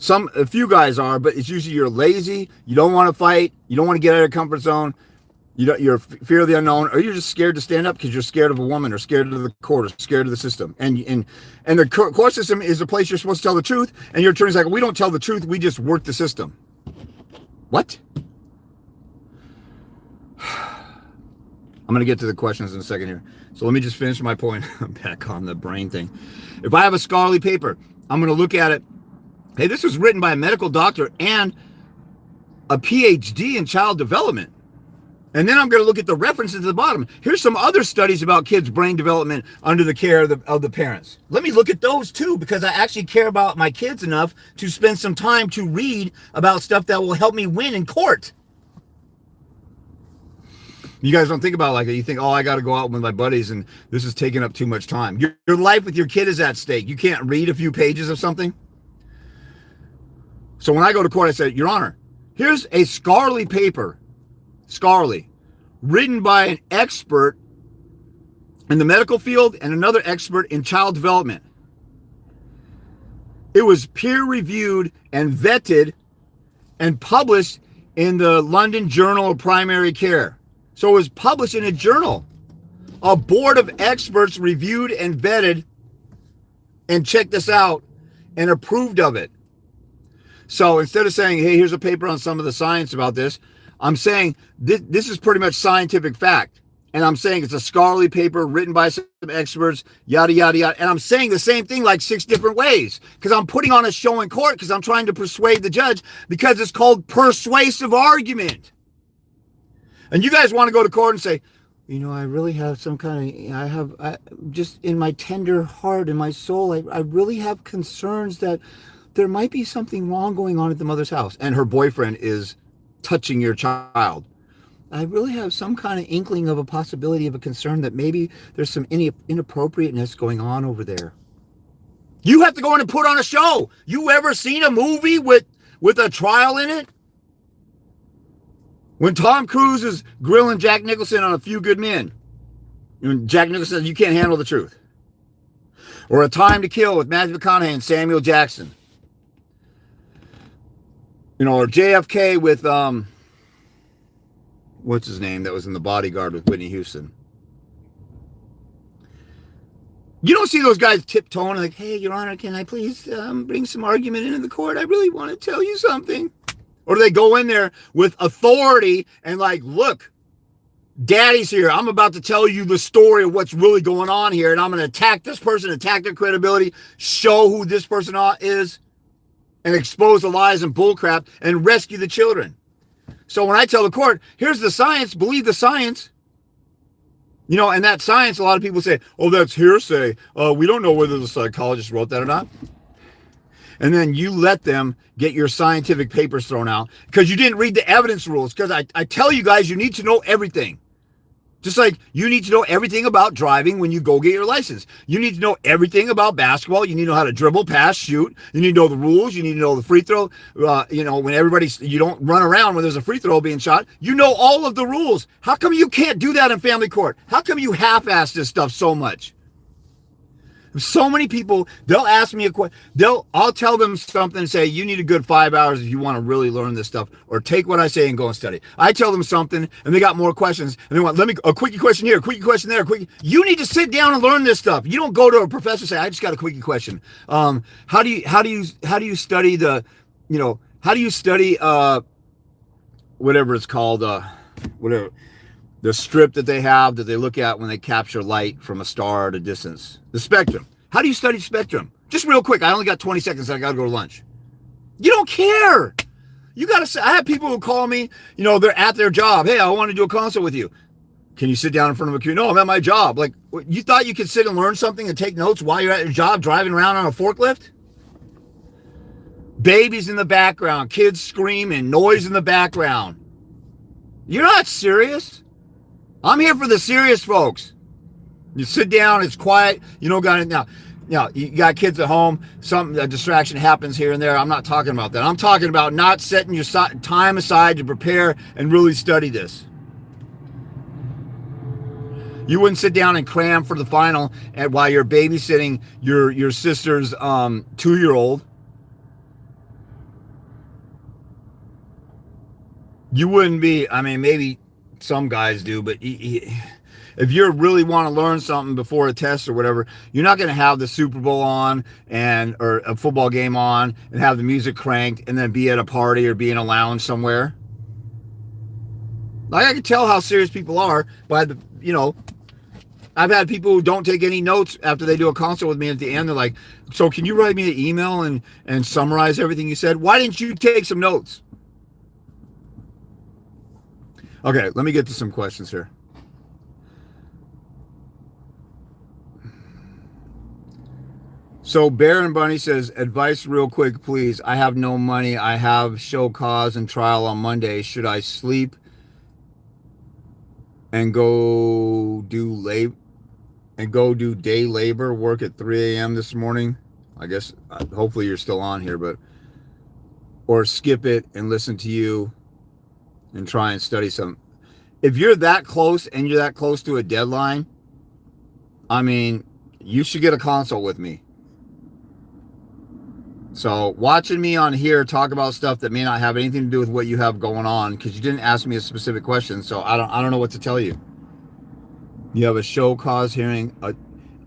A few guys are, but it's usually you're lazy, you don't want to fight, you don't want to get out of your comfort zone, you're fear of the unknown, or you're just scared to stand up because you're scared of a woman or scared of the court or scared of the system. And the court system is the place you're supposed to tell the truth, and your attorney's like, we don't tell the truth, we just work the system. What? I'm going to get to the questions in a second here. So let me just finish my point. I'm back on the brain thing. If I have a scholarly paper, I'm going to look at it. Hey, this was written by a medical doctor and a PhD in child development. And then I'm going to look at the references at the bottom. Here's some other studies about kids' brain development under the care of the parents. Let me look at those too, because I actually care about my kids enough to spend some time to read about stuff that will help me win in court. You guys don't think about it like that. You think, oh, I got to go out with my buddies and this is taking up too much time. Your life with your kid is at stake. You can't read a few pages of something. So when I go to court, I say, Your Honor, here's a scholarly paper, written by an expert in the medical field and another expert in child development. It was peer-reviewed and vetted and published in the London Journal of Primary Care. So it was published in a journal. A board of experts reviewed and vetted and checked this out and approved of it. So instead of saying, hey, here's a paper on some of the science about this, I'm saying this is pretty much scientific fact. And I'm saying it's a scholarly paper written by some experts, yada, yada, yada. And I'm saying the same thing like 6 different ways because I'm putting on a show in court because I'm trying to persuade the judge because it's called persuasive argument. And you guys want to go to court and say, you know, I really have some kind of, I just in my tender heart, in my soul, I really have concerns that there might be something wrong going on at the mother's house. And her boyfriend is touching your child. I really have some kind of inkling of a possibility of a concern that maybe there's some inappropriateness going on over there. You have to go in and put on a show. You ever seen a movie with a trial in it? When Tom Cruise is grilling Jack Nicholson on A Few Good Men, and Jack Nicholson says, you can't handle the truth. Or A Time to Kill with Matthew McConaughey and Samuel Jackson. You know, or JFK with, what's his name that was in The Bodyguard with Whitney Houston. You don't see those guys tiptoeing like, hey, Your Honor, can I please bring some argument into the court? I really want to tell you something. Or do they go in there with authority and like, look, Daddy's here. I'm about to tell you the story of what's really going on here. And I'm going to attack this person, attack their credibility, show who this person is, and expose the lies and bullcrap and rescue the children. So when I tell the court, here's the science, believe the science. You know, and that science, a lot of people say, oh, that's hearsay. We don't know whether the psychologist wrote that or not. And then you let them get your scientific papers thrown out because you didn't read the evidence rules. Because I tell you guys, you need to know everything. Just like you need to know everything about driving when you go get your license. You need to know everything about basketball. You need to know how to dribble, pass, shoot. You need to know the rules. You need to know the free throw. You know, when you don't run around when there's a free throw being shot. You know all of the rules. How come you can't do that in family court? How come you half-ass this stuff so much? So many people, they'll ask me a question. I'll tell them something and say, you need a good 5 hours if you want to really learn this stuff, or take what I say and go and study. I tell them something and they got more questions and they want, a quickie question here, a quickie question there, a quickie. You need to sit down and learn this stuff. You don't go to a professor and say, I just got a quickie question. How do you study whatever it's called, whatever. The strip that they have that they look at when they capture light from a star at a distance. The spectrum. How do you study spectrum? Just real quick. I only got 20 seconds. I got to go to lunch. You don't care. You got to say, I have people who call me, you know, they're at their job. Hey, I want to do a consult with you. Can you sit down in front of a computer? No, I'm at my job. Like, you thought you could sit and learn something and take notes while you're at your job driving around on a forklift? Babies in the background, kids screaming, noise in the background. You're not serious. I'm here for the serious folks. You sit down, it's quiet, you don't got it now. Now, you got kids at home, a distraction happens here and there. I'm not talking about that. I'm talking about not setting your time aside to prepare and really study this. You wouldn't sit down and cram for the final while you're babysitting your sister's 2-year-old. You wouldn't be, I mean, maybe some guys do, but if you really want to learn something before a test or whatever, you're not going to have the Super Bowl on or a football game on and have the music cranked and then be at a party or be in a lounge somewhere. Like, I can tell how serious people are by I've had people who don't take any notes after they do a consult with me. At the end, they're like, so can you write me an email and summarize everything you said? Why didn't you take some notes? Okay, let me get to some questions here. So Baron Bunny says, advice real quick, please. I have no money. I have show cause and trial on Monday. Should I sleep and go do day labor, work at 3 a.m. this morning? I guess, hopefully you're still on here, or skip it and listen to you and try and study some. If you're that close and you're that close to a deadline, I mean, you should get a consult with me. So watching me on here talk about stuff that may not have anything to do with what you have going on, because you didn't ask me a specific question, so I don't know what to tell you. You have a show cause hearing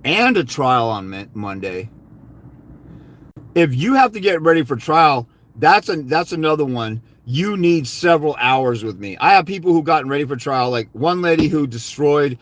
and a trial on Monday. If you have to get ready for trial, that's another one. You need several hours with me. I have people who gotten ready for trial, like one lady who destroyed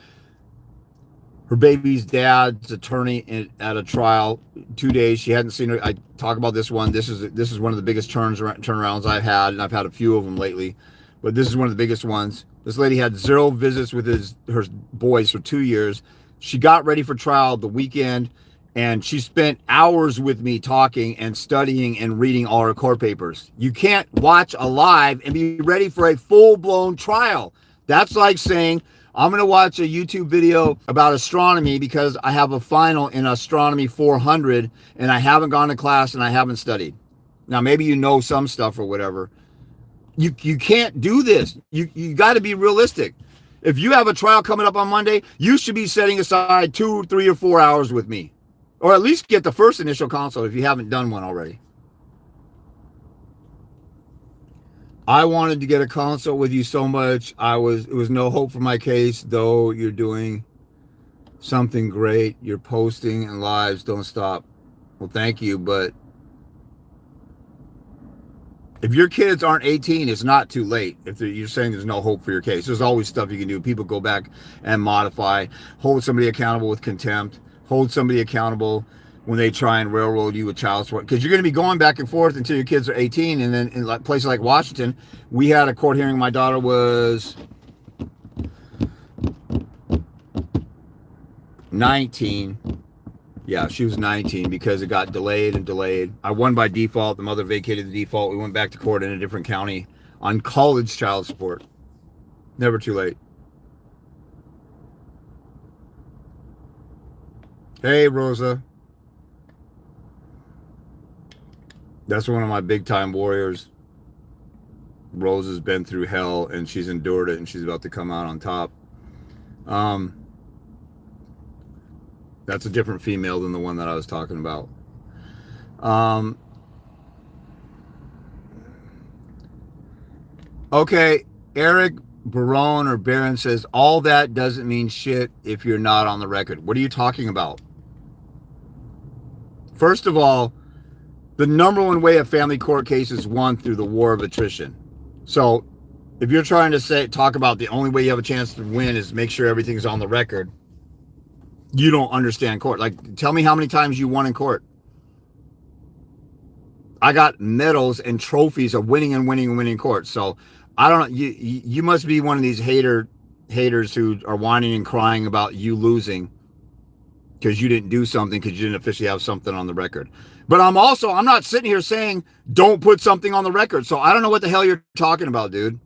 her baby's dad's attorney at a trial. 2 days. She hadn't seen her. I talk about this one. This is one of the biggest turnarounds I've had, and I've had a few of them lately, but this is one of the biggest ones. This lady had 0 visits with her boys for 2 years. She got ready for trial the weekend, and she spent hours with me talking and studying and reading all her court papers. You can't watch a live and be ready for a full-blown trial. That's like saying, I'm going to watch a YouTube video about astronomy because I have a final in Astronomy 400 and I haven't gone to class and I haven't studied. Now, maybe you know some stuff or whatever. You can't do this. You got to be realistic. If you have a trial coming up on Monday, you should be setting aside 2, 3, or 4 hours with me. Or at least get the first initial consult if you haven't done one already. I wanted to get a consult with you so much. It was no hope for my case, though you're doing something great. You're posting and lives don't stop. Well, thank you, but if your kids aren't 18, it's not too late. If you're saying there's no hope for your case, there's always stuff you can do. People go back and modify, hold somebody accountable with contempt, hold somebody accountable when they try and railroad you with child support, because you're going to be going back and forth until your kids are 18. And then in places like Washington, we had a court hearing. My daughter was 19. Yeah, she was 19 because it got delayed and delayed. I won by default. The mother vacated the default. We went back to court in a different county on college child support. Never too late. Hey, Rosa. That's one of my big time warriors. Rose has been through hell and she's endured it and she's about to come out on top. That's a different female than the one that I was talking about. Okay, Eric Barone or Barron says, all that doesn't mean shit if you're not on the record. What are you talking about? First of all, the number one way a family court case is won through the war of attrition. So if you're trying to talk about the only way you have a chance to win is make sure everything's on the record, you don't understand court. Like, tell me how many times you won in court. I got medals and trophies of winning and winning and winning court. So I don't know. You must be one of these haters who are whining and crying about you losing because you didn't do something, because you didn't officially have something on the record. But I'm not sitting here saying don't put something on the record. So I don't know what the hell you're talking about, dude.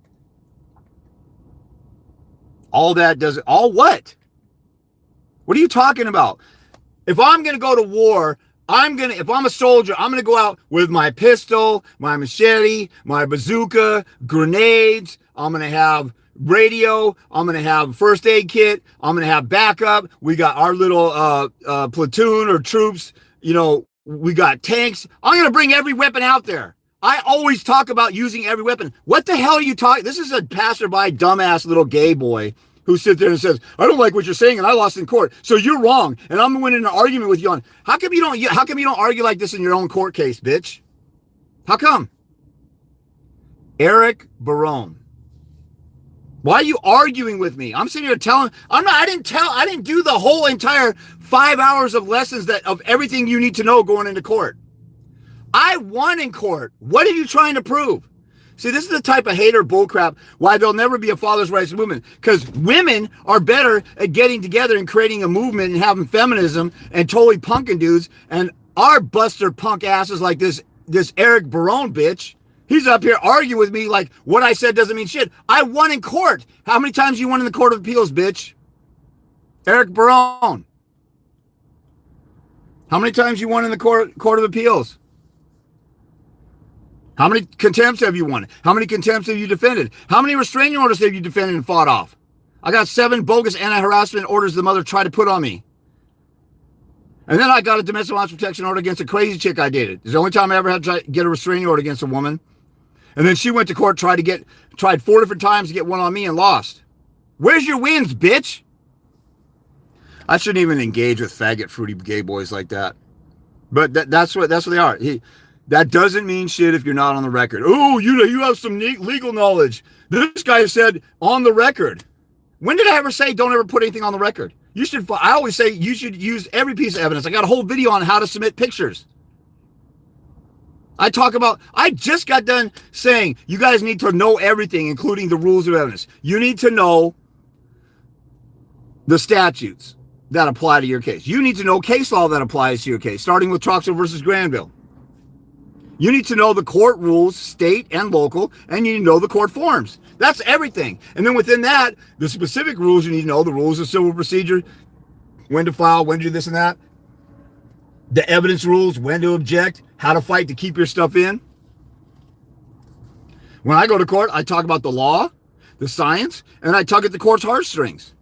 All that does, all what? What are you talking about? If I'm going to go to war, if I'm a soldier, I'm going to go out with my pistol, my machete, my bazooka, grenades. I'm going to have radio. I'm going to have first aid kit. I'm going to have backup. We got our little platoon or troops. You know, we got tanks. I'm going to bring every weapon out there. I always talk about using every weapon. What the hell are you talking? This is a passerby, dumbass little gay boy who sits there and says, I don't like what you're saying and I lost in court. So you're wrong. And I'm winning an argument with you on, how come you don't argue like this in your own court case, bitch? How come? Eric Barone. Why are you arguing with me? I'm sitting here telling, I didn't do the whole entire 5 hours of lessons of everything you need to know going into court. I won in court. What are you trying to prove? See, this is the type of hater bullcrap why there'll never be a father's rights movement. Because women are better at getting together and creating a movement and having feminism and totally punking dudes. And our buster punk asses like this Eric Barone bitch, he's up here arguing with me like what I said doesn't mean shit. I won in court. How many times you won in the Court of Appeals, bitch? Eric Barone. How many times you won in the Court of Appeals? How many contempts have you won? How many contempts have you defended? How many restraining orders have you defended and fought off? I got 7 bogus anti-harassment orders the mother tried to put on me. And then I got a domestic violence protection order against a crazy chick I dated. It's the only time I ever had to get a restraining order against a woman. And then she went to court, tried 4 different times to get one on me and lost. Where's your wins, bitch? I shouldn't even engage with faggot, fruity gay boys like that. But that's what they are. That doesn't mean shit if you're not on the record. Oh, you have some legal knowledge. This guy said on the record. When did I ever say don't ever put anything on the record? I always say you should use every piece of evidence. I got a whole video on how to submit pictures. I just got done saying you guys need to know everything, including the rules of evidence. You need to know the statutes that apply to your case. You need to know case law that applies to your case, starting with Troxel versus Granville. You need to know the court rules, state and local, and you need to know the court forms. That's everything. And then within that, the specific rules, you need to know the rules of civil procedure, when to file, when to do this and that, the evidence rules, when to object, how to fight to keep your stuff in. When I go to court, I talk about the law, the science, and I tug at the court's heartstrings.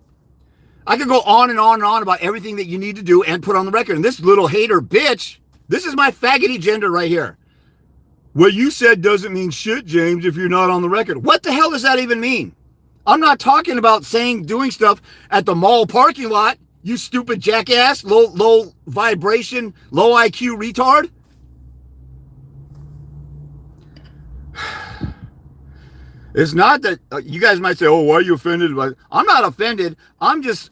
I could go on and on and on about everything that you need to do and put on the record. And this little hater bitch, this is my faggoty gender right here. What you said doesn't mean shit, James, if you're not on the record. What the hell does that even mean? I'm not talking about doing stuff at the mall parking lot, you stupid jackass, low vibration, low IQ retard. It's not that you guys might say, oh, why are you offended? I'm not offended. I'm just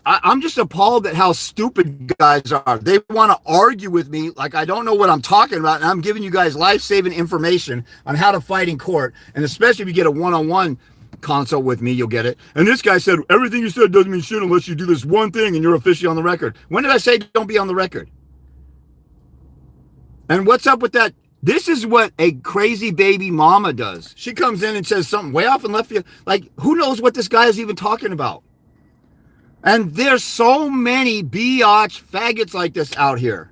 appalled at how stupid guys are. They want to argue with me like I don't know what I'm talking about. And I'm giving you guys life-saving information on how to fight in court. And especially if you get a one-on-one consult with me, you'll get it. And this guy said, everything you said doesn't mean shit unless you do this one thing and you're officially on the record. When did I say don't be on the record? And what's up with that? This is what a crazy baby mama does. She comes in and says something way off in left field. Like, who knows what this guy is even talking about? And there's so many biatch faggots like this out here.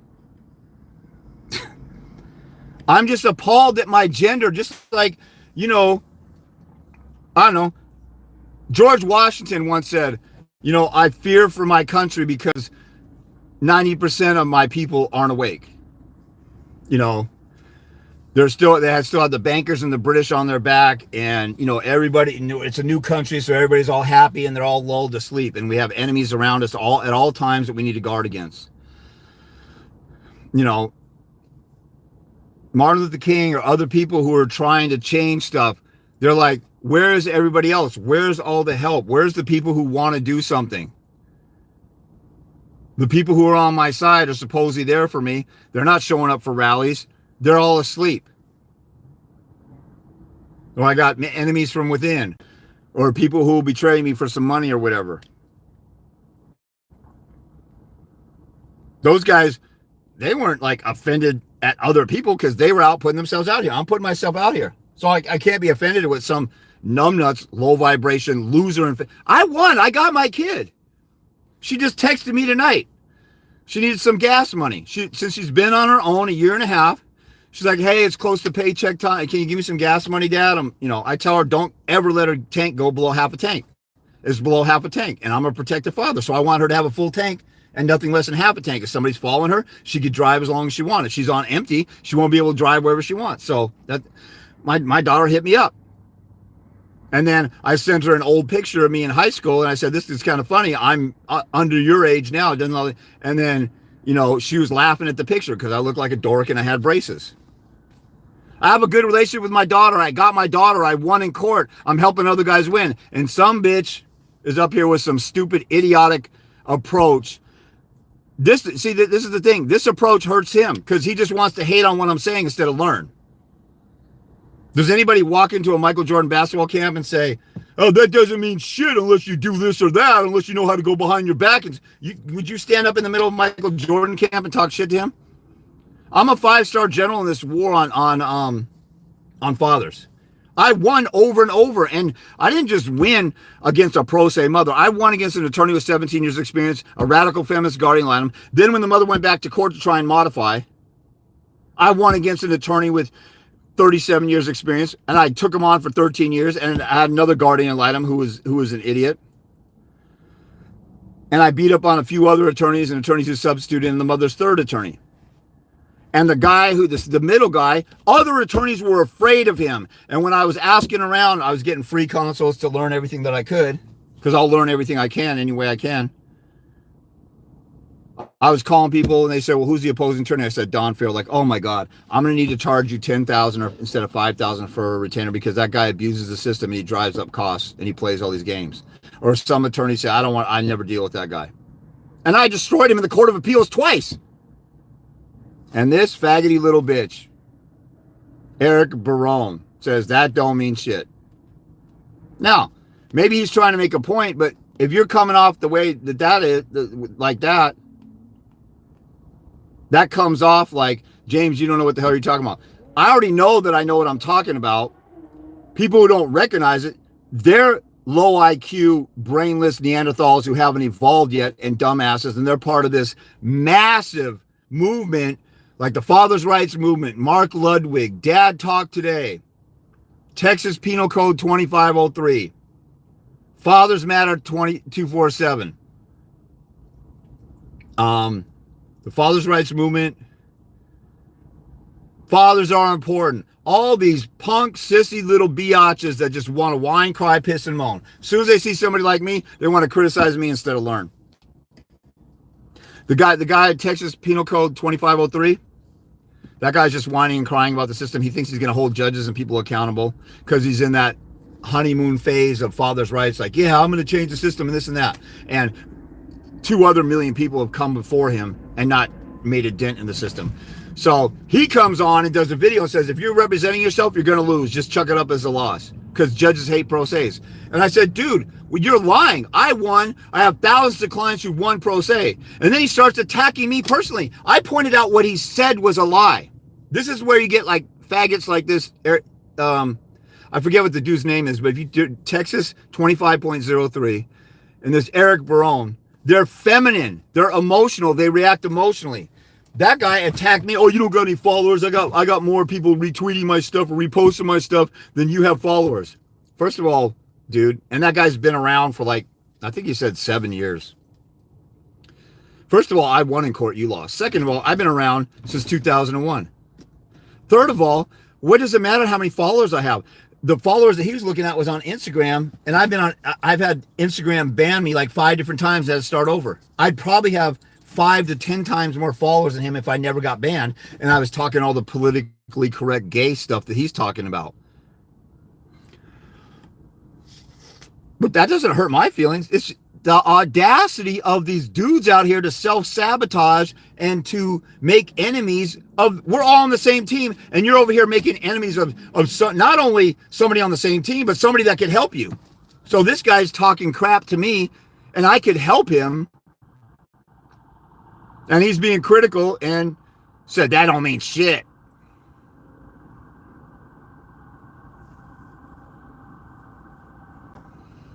I'm just appalled at my gender. Just like, I don't know. George Washington once said, I fear for my country because 90% of my people aren't awake. They still have the bankers and the British on their back, and everybody. It's a new country, so everybody's all happy and they're all lulled to sleep, and we have enemies around us at all times that we need to guard against. Martin Luther King or other people who are trying to change stuff, they're like, where is everybody else? Where's all the help? Where's the people who want to do something? The people who are on my side are supposedly there for me. They're not showing up for rallies. They're all asleep. Or I got enemies from within, or people who will betray me for some money or whatever. Those guys, they weren't like offended at other people because they were out putting themselves out here. I'm putting myself out here. So I can't be offended with some numbnuts, low vibration, loser. And I won. I got my kid. She just texted me tonight. She needed some gas money. Since she's been on her own a year and a half, she's like, hey, it's close to paycheck time. Can you give me some gas money, Dad? I tell her, don't ever let her tank go below half a tank. It's below half a tank. And I'm a protective father. So I want her to have a full tank and nothing less than half a tank. If somebody's following her, she could drive as long as she wants. If she's on empty, she won't be able to drive wherever she wants. So that my daughter hit me up. And then I sent her an old picture of me in high school, and I said, this is kind of funny. I'm under your age now. And then, she was laughing at the picture because I looked like a dork and I had braces. I have a good relationship with my daughter. I got my daughter. I won in court. I'm helping other guys win. And some bitch is up here with some stupid, idiotic approach. This is the thing. This approach hurts him because he just wants to hate on what I'm saying instead of learn. Does anybody walk into a Michael Jordan basketball camp and say, oh, that doesn't mean shit unless you do this or that, unless you know how to go behind your back? Would you stand up in the middle of Michael Jordan camp and talk shit to him? I'm a 5-star general in this war on fathers. I won over and over, and I didn't just win against a pro se mother. I won against an attorney with 17 years experience, a radical feminist guardian ad litem. Then when the mother went back to court to try and modify, I won against an attorney with 37 years experience, and I took him on for 13 years, and I had another guardian ad litem who was an idiot. And I beat up on a few other attorneys and attorneys who substituted in the mother's third attorney. And the guy the middle guy, other attorneys were afraid of him. And when I was asking around, I was getting free consults to learn everything that I could, because I'll learn everything I can any way I can. I was calling people and they said, well, who's the opposing attorney? I said, Don Farrell. Like, oh my God, I'm going to need to charge you $10,000 instead of $5,000 for a retainer because that guy abuses the system and he drives up costs and he plays all these games. Or some attorney said, I never deal with that guy. And I destroyed him in the Court of Appeals twice. And this faggoty little bitch, Eric Barone, says that don't mean shit. Now, maybe he's trying to make a point, but if you're coming off the way that is, like that comes off like, James, you don't know what the hell you're talking about. I already know that I know what I'm talking about. People who don't recognize it, they're low IQ, brainless Neanderthals who haven't evolved yet and dumbasses, and they're part of this massive movement like the Father's Rights Movement, Mark Ludwig, Dad Talk Today, Texas Penal Code 2503, Fathers Matter 247, the Father's Rights Movement, fathers are important. All these punk, sissy little biatches that just want to whine, cry, piss, and moan. As soon as they see somebody like me, they want to criticize me instead of learn. The guy at Texas Penal Code 2503, that guy's just whining and crying about the system. He thinks he's going to hold judges and people accountable because he's in that honeymoon phase of father's rights. Like, yeah, I'm going to change the system and this and that. And 2 other million people have come before him and not made a dent in the system. So he comes on and does a video and says, if you're representing yourself, you're going to lose. Just chuck it up as a loss because judges hate pro ses. And I said, dude, you're lying. I won. I have thousands of clients who won pro se. And then he starts attacking me personally. I pointed out what he said was a lie. This is where you get like faggots like this. I forget what the dude's name is, but if you do Texas 25.03 and this Eric Barone, they're feminine. They're emotional. They react emotionally. That guy attacked me. Oh, you don't got any followers. I got more people retweeting my stuff or reposting my stuff than you have followers. First of all, dude, and that guy's been around for like, I think he said 7 years. First of all, I won in court, you lost. Second of all, I've been around since 2001. Third of all, what does it matter how many followers I have? The followers that he was looking at was on Instagram, and I've had Instagram ban me like 5 different times. Had to start over. I'd probably have 5 to 10 times more followers than him if I never got banned, and I was talking all the politically correct gay stuff that he's talking about. But that doesn't hurt my feelings. It's the audacity of these dudes out here to self-sabotage and to make enemies of, we're all on the same team, and you're over here making enemies of not only somebody on the same team, but somebody that could help you. So this guy's talking crap to me, and I could help him, and he's being critical and said, that don't mean shit.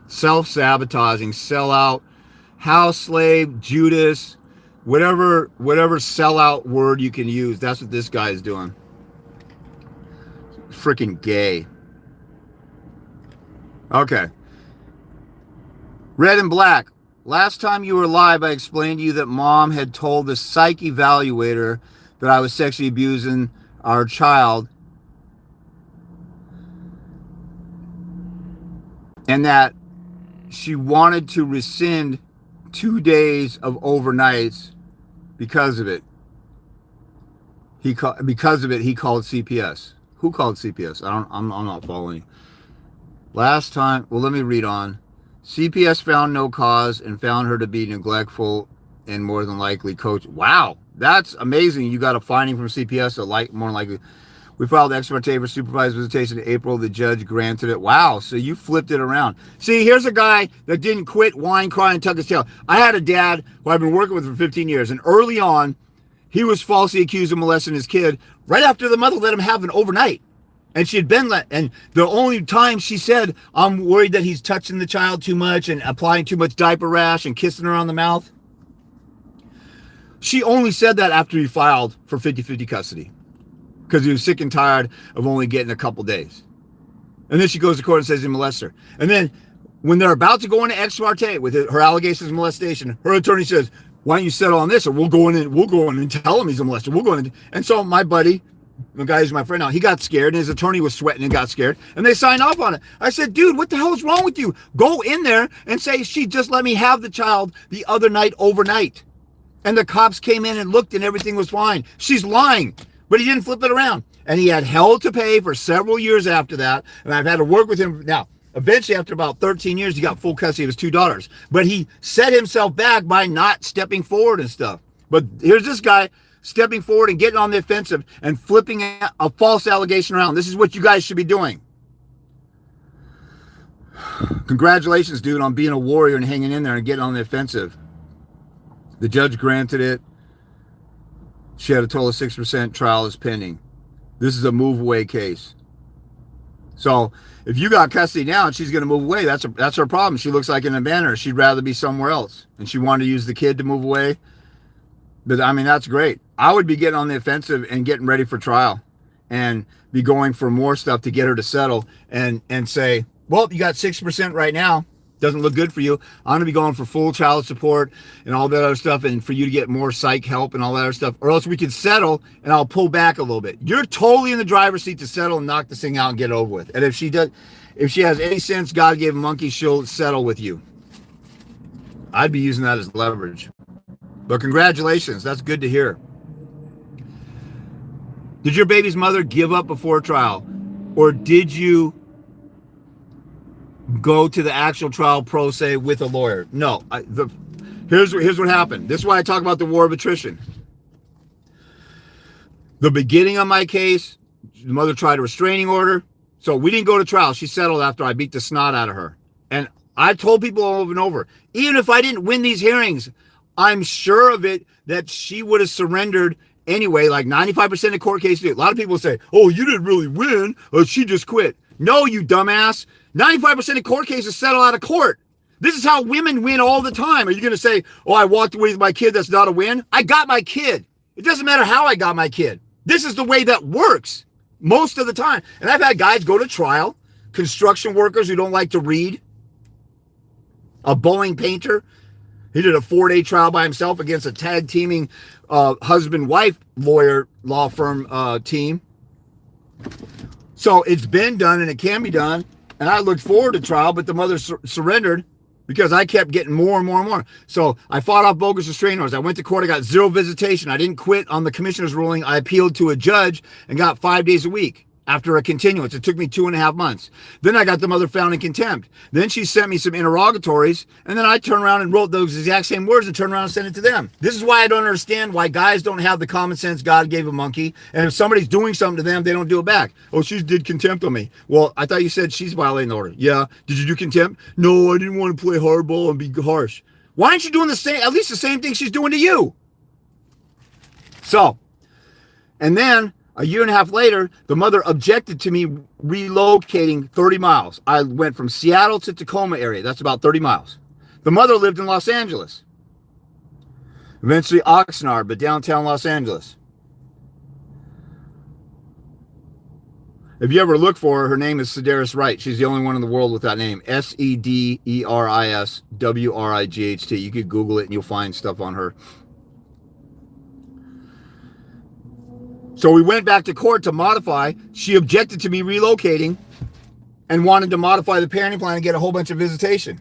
self-sabotaging, sellout, house slave, Judas, whatever sellout word you can use. That's what this guy is doing. Freaking gay. Okay. Red and black. Last time you were live, I explained to you that mom had told the psych evaluator that I was sexually abusing our child, and that she wanted to rescind 2 days of overnights because of it. He called CPS. Who called CPS? I'm not following. Last time, well, let me read on. CPS found no cause and found her to be neglectful and more than likely coach. Wow, that's amazing. You got a finding from CPS that more than likely. We filed ex parte for supervised visitation in April. The judge granted it. Wow, so you flipped it around. See, here's a guy that didn't quit, whine, cry, and tuck his tail. I had a dad who I've been working with for 15 years, and early on, he was falsely accused of molesting his kid right after the mother let him have an overnight. And she had been and the only time she said, I'm worried that he's touching the child too much and applying too much diaper rash and kissing her on the mouth. She only said that after he filed for 50-50 custody because he was sick and tired of only getting a couple days. And then she goes to court and says he molested her. And then when they're about to go into ex parte with her allegations of molestation, her attorney says, why don't you settle on this, or we'll go in and tell him he's a molester. We'll go in. And so my buddy, the guy who's my friend now, he got scared, and his attorney was sweating and got scared, and they signed off on it. I said, dude, what the hell is wrong with you? Go in there and say, she just let me have the child the other night overnight. And the cops came in and looked, and everything was fine. She's lying. But he didn't flip it around. And he had hell to pay for several years after that. And I've had to work with him. Now, eventually, after about 13 years, he got full custody of his 2 daughters. But he set himself back by not stepping forward and stuff. But here's this guy stepping forward and getting on the offensive and flipping a false allegation around. This is what you guys should be doing. Congratulations, dude, on being a warrior and hanging in there and getting on the offensive. The judge granted it. She had a total of 6%. Trial is pending. This is a move away case. So if you got custody now and she's going to move away, that's her problem. She looks like an abandoner. She'd rather be somewhere else. And she wanted to use the kid to move away. But I mean, that's great. I would be getting on the offensive and getting ready for trial and be going for more stuff to get her to settle and say, well, you got 6% right now. Doesn't look good for you. I'm going to be going for full child support and all that other stuff, and for you to get more psych help and all that other stuff, or else we can settle and I'll pull back a little bit. You're totally in the driver's seat to settle and knock this thing out and get it over with. And if she has any sense, God gave a monkey, she'll settle with you. I'd be using that as leverage. But congratulations, that's good to hear. Did your baby's mother give up before trial, or did you go to the actual trial pro se with a lawyer? No. Here's what happened. This is why I talk about the war of attrition. The beginning of my case, the mother tried a restraining order. So we didn't go to trial. She settled after I beat the snot out of her. And I told people over and over, even if I didn't win these hearings, I'm sure of it that she would have surrendered anyway. Like 95% of court cases do. A lot of people say, oh, you didn't really win, or she just quit. No, you dumbass. 95% of court cases settle out of court. This is how women win all the time. Are you going to say, oh, I walked away with my kid, that's not a win? I got my kid. It doesn't matter how I got my kid. This is the way that works most of the time. And I've had guys go to trial, construction workers who don't like to read, a Boeing painter. He did a 4-day trial by himself against a tag teaming husband-wife lawyer law firm team. So it's been done and it can be done. And I looked forward to trial, but the mother surrendered because I kept getting more and more and more. So I fought off bogus restraining orders. I went to court. I got 0 visitation. I didn't quit on the commissioner's ruling. I appealed to a judge and got 5 days a week after a continuance. It took me 2.5 months. Then I got the mother found in contempt. Then she sent me some interrogatories, and then I turned around and wrote those exact same words and turned around and sent it to them. This is why I don't understand why guys don't have the common sense God gave a monkey, and if somebody's doing something to them, they don't do it back. Oh, she did contempt on me. Well, I thought you said she's violating the order. Yeah. Did you do contempt? No, I didn't want to play hardball and be harsh. Why aren't you doing the same, at least the same thing she's doing to you? So, and then A year and a half later, the mother objected to me relocating 30 miles. I went from Seattle to Tacoma area. That's about 30 miles. The mother lived in Los Angeles. Eventually Oxnard, but downtown Los Angeles. If you ever look for her, her name is Sedaris Wright. She's the only one in the world with that name. Sederiswright. You could Google it and you'll find stuff on her. So we went back to court to modify. She objected to me relocating and wanted to modify the parenting plan and get a whole bunch of visitation.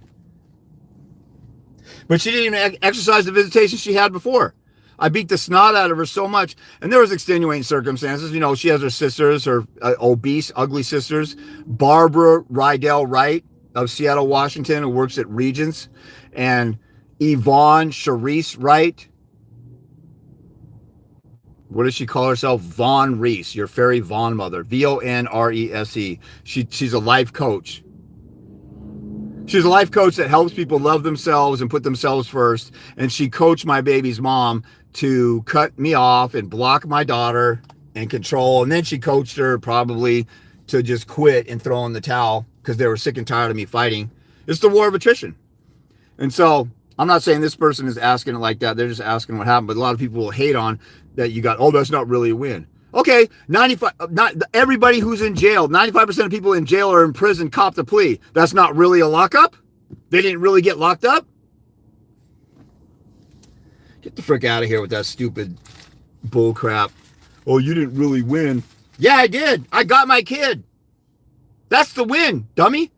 But she didn't even exercise the visitation she had before. I beat the snot out of her so much. And there was extenuating circumstances. You know, she has her sisters, her obese, ugly sisters. Barbara Rydell Wright of Seattle, Washington, who works at Regents. And Yvonne Charisse Wright. What does she call herself? Vaughn Reese, your fairy Vaughn mother. Vonrese. She's a life coach. She's a life coach that helps people love themselves and put themselves first. And she coached my baby's mom to cut me off and block my daughter and control. And then she coached her probably to just quit and throw in the towel because they were sick and tired of me fighting. It's the war of attrition. And so I'm not saying this person is asking it like that. They're just asking what happened. But a lot of people will hate on that. You got, oh, that's not really a win. Okay, not everybody who's in jail, 95% of people in jail or in prison copped a plea. That's not really a lockup? They didn't really get locked up? Get the frick out of here with that stupid bull crap. Oh, you didn't really win. Yeah, I did. I got my kid. That's the win, dummy.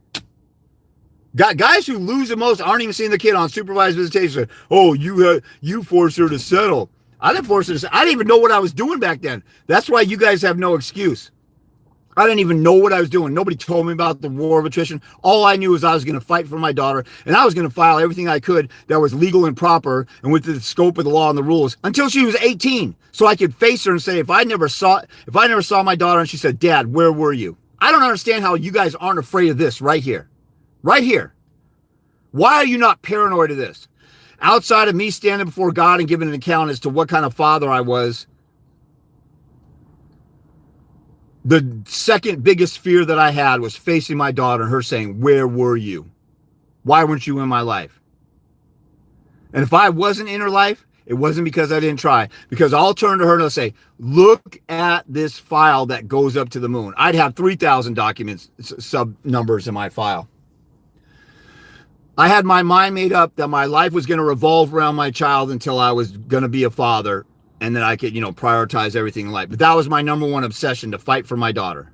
Guys who lose the most aren't even seeing the kid on supervised visitation. Oh, you forced her to settle. I didn't force her to settle. I didn't even know what I was doing back then. That's why you guys have no excuse. I didn't even know what I was doing. Nobody told me about the war of attrition. All I knew was I was going to fight for my daughter, and I was going to file everything I could that was legal and proper and within the scope of the law and the rules until she was 18, so I could face her and say, if I never saw my daughter and she said, Dad, where were you? I don't understand how you guys aren't afraid of this right here. Right here. Why are you not paranoid of this? Outside of me standing before God and giving an account as to what kind of father I was, the second biggest fear that I had was facing my daughter and her saying, where were you? Why weren't you in my life? And if I wasn't in her life, it wasn't because I didn't try. Because I'll turn to her and I'll say, look at this file that goes up to the moon. I'd have 3,000 documents, sub numbers in my file. I had my mind made up that my life was going to revolve around my child until I was going to be a father. And then I could, prioritize everything in life. But that was my number one obsession, to fight for my daughter.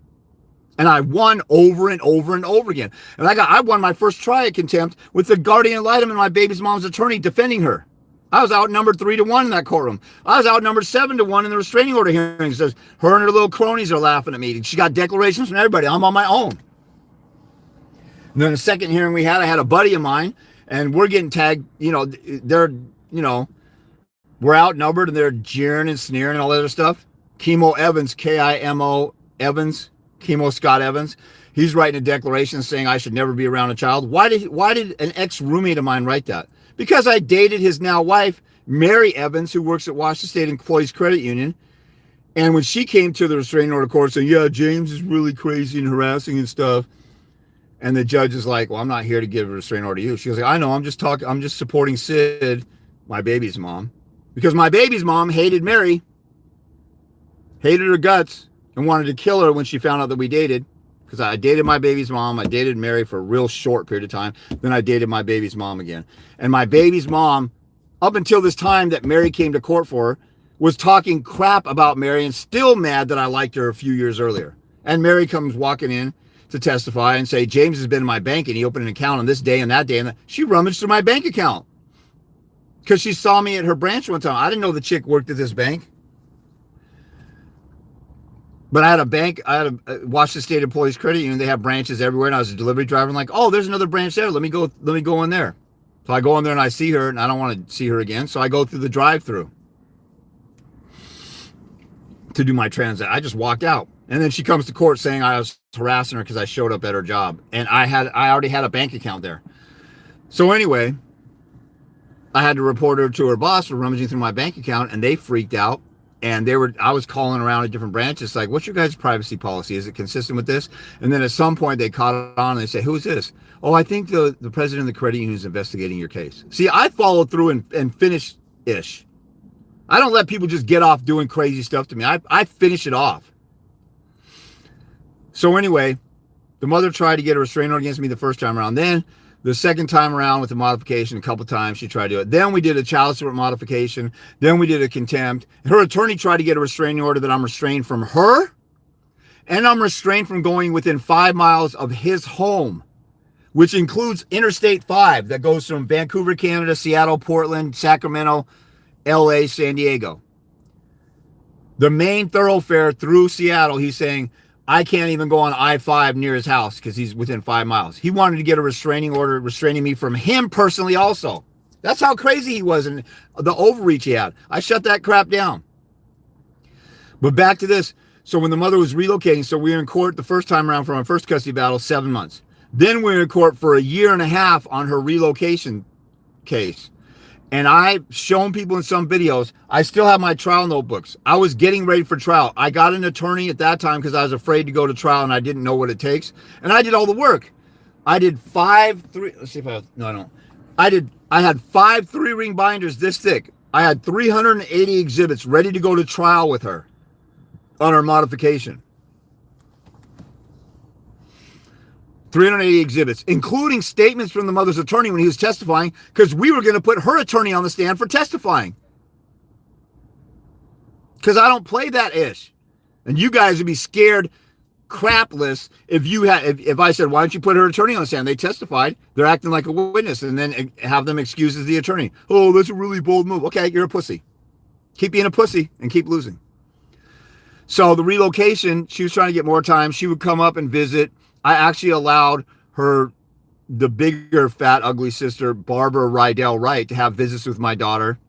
And I won over and over and over again. And I won my first try at contempt with the guardian ad litem and my baby's mom's attorney defending her. I was outnumbered 3-1 in that courtroom. I was outnumbered 7-1 in the restraining order hearings. Her and her little cronies are laughing at me. She got declarations from everybody. I'm on my own. And then the second hearing we had, I had a buddy of mine, and we're getting tagged. We're outnumbered, and they're jeering and sneering and all that other stuff. Chemo Evans, K-I-M-O Evans, Chemo Scott Evans. He's writing a declaration saying I should never be around a child. Why did an ex-roommate of mine write that? Because I dated his now wife, Mary Evans, who works at Washington State Employees Credit Union. And when she came to the restraining order court saying, yeah, James is really crazy and harassing and stuff. And the judge is like, well, I'm not here to give a restraining order to you. She was like, I know, I'm just supporting Sid, my baby's mom. Because my baby's mom hated Mary, hated her guts, and wanted to kill her when she found out that we dated. Because I dated my baby's mom. I dated Mary for a real short period of time. Then I dated my baby's mom again. And my baby's mom, up until this time that Mary came to court for her, was talking crap about Mary and still mad that I liked her a few years earlier. And Mary comes walking in to testify and say, James has been in my bank and he opened an account on this day and that day. And she rummaged through my bank account because she saw me at her branch one time. I didn't know the chick worked at this bank. But I had a Washington State Employees Credit Union. They have branches everywhere. And I was a delivery driver. I'm like, oh, there's another branch there. Let me go in there. So I go in there and I see her and I don't want to see her again. So I go through the drive-through to do my transaction. I just walked out. And then she comes to court saying I was harassing her because I showed up at her job. And I already had a bank account there. So anyway, I had to report her to her boss for rummaging through my bank account, and they freaked out. And I was calling around at different branches, like, what's your guys' privacy policy? Is it consistent with this? And then at some point they caught it on and they say, who's this? Oh, I think the president of the credit union is investigating your case. See, I follow through and finish ish. I don't let people just get off doing crazy stuff to me. I finish it off. So anyway, the mother tried to get a restraining order against me the first time around. Then the second time around with the modification, a couple times she tried to do it. Then we did a child support modification. Then we did a contempt. Her attorney tried to get a restraining order that I'm restrained from her. And I'm restrained from going within 5 miles of his home, which includes Interstate 5 that goes from Vancouver, Canada, Seattle, Portland, Sacramento, LA, San Diego. The main thoroughfare through Seattle, he's saying, I can't even go on I-5 near his house because he's within 5 miles. He wanted to get a restraining order restraining me from him personally also. That's how crazy he was and the overreach he had. I shut that crap down. But back to this. So when the mother was relocating, so we were in court the first time around for my first custody battle, 7 months. Then we were in court for 1.5 years on her relocation case. And I've shown people in some videos, I still have my trial notebooks. I was getting ready for trial. I got an attorney at that time because I was afraid to go to trial and I didn't know what it takes. And I did all the work. I did I had 5 3-ring binders this thick. I had 380 exhibits ready to go to trial with her on her modification. 380 exhibits, including statements from the mother's attorney when he was testifying, because we were going to put her attorney on the stand for testifying. Because I don't play that ish. And you guys would be scared crapless if I said, why don't you put her attorney on the stand? They testified. They're acting like a witness and then have them excuse as the attorney. Oh, that's a really bold move. Okay, you're a pussy. Keep being a pussy and keep losing. So the relocation, she was trying to get more time. She would come up and visit. I actually allowed the bigger, fat, ugly sister, Barbara Rydell Wright, to have visits with my daughter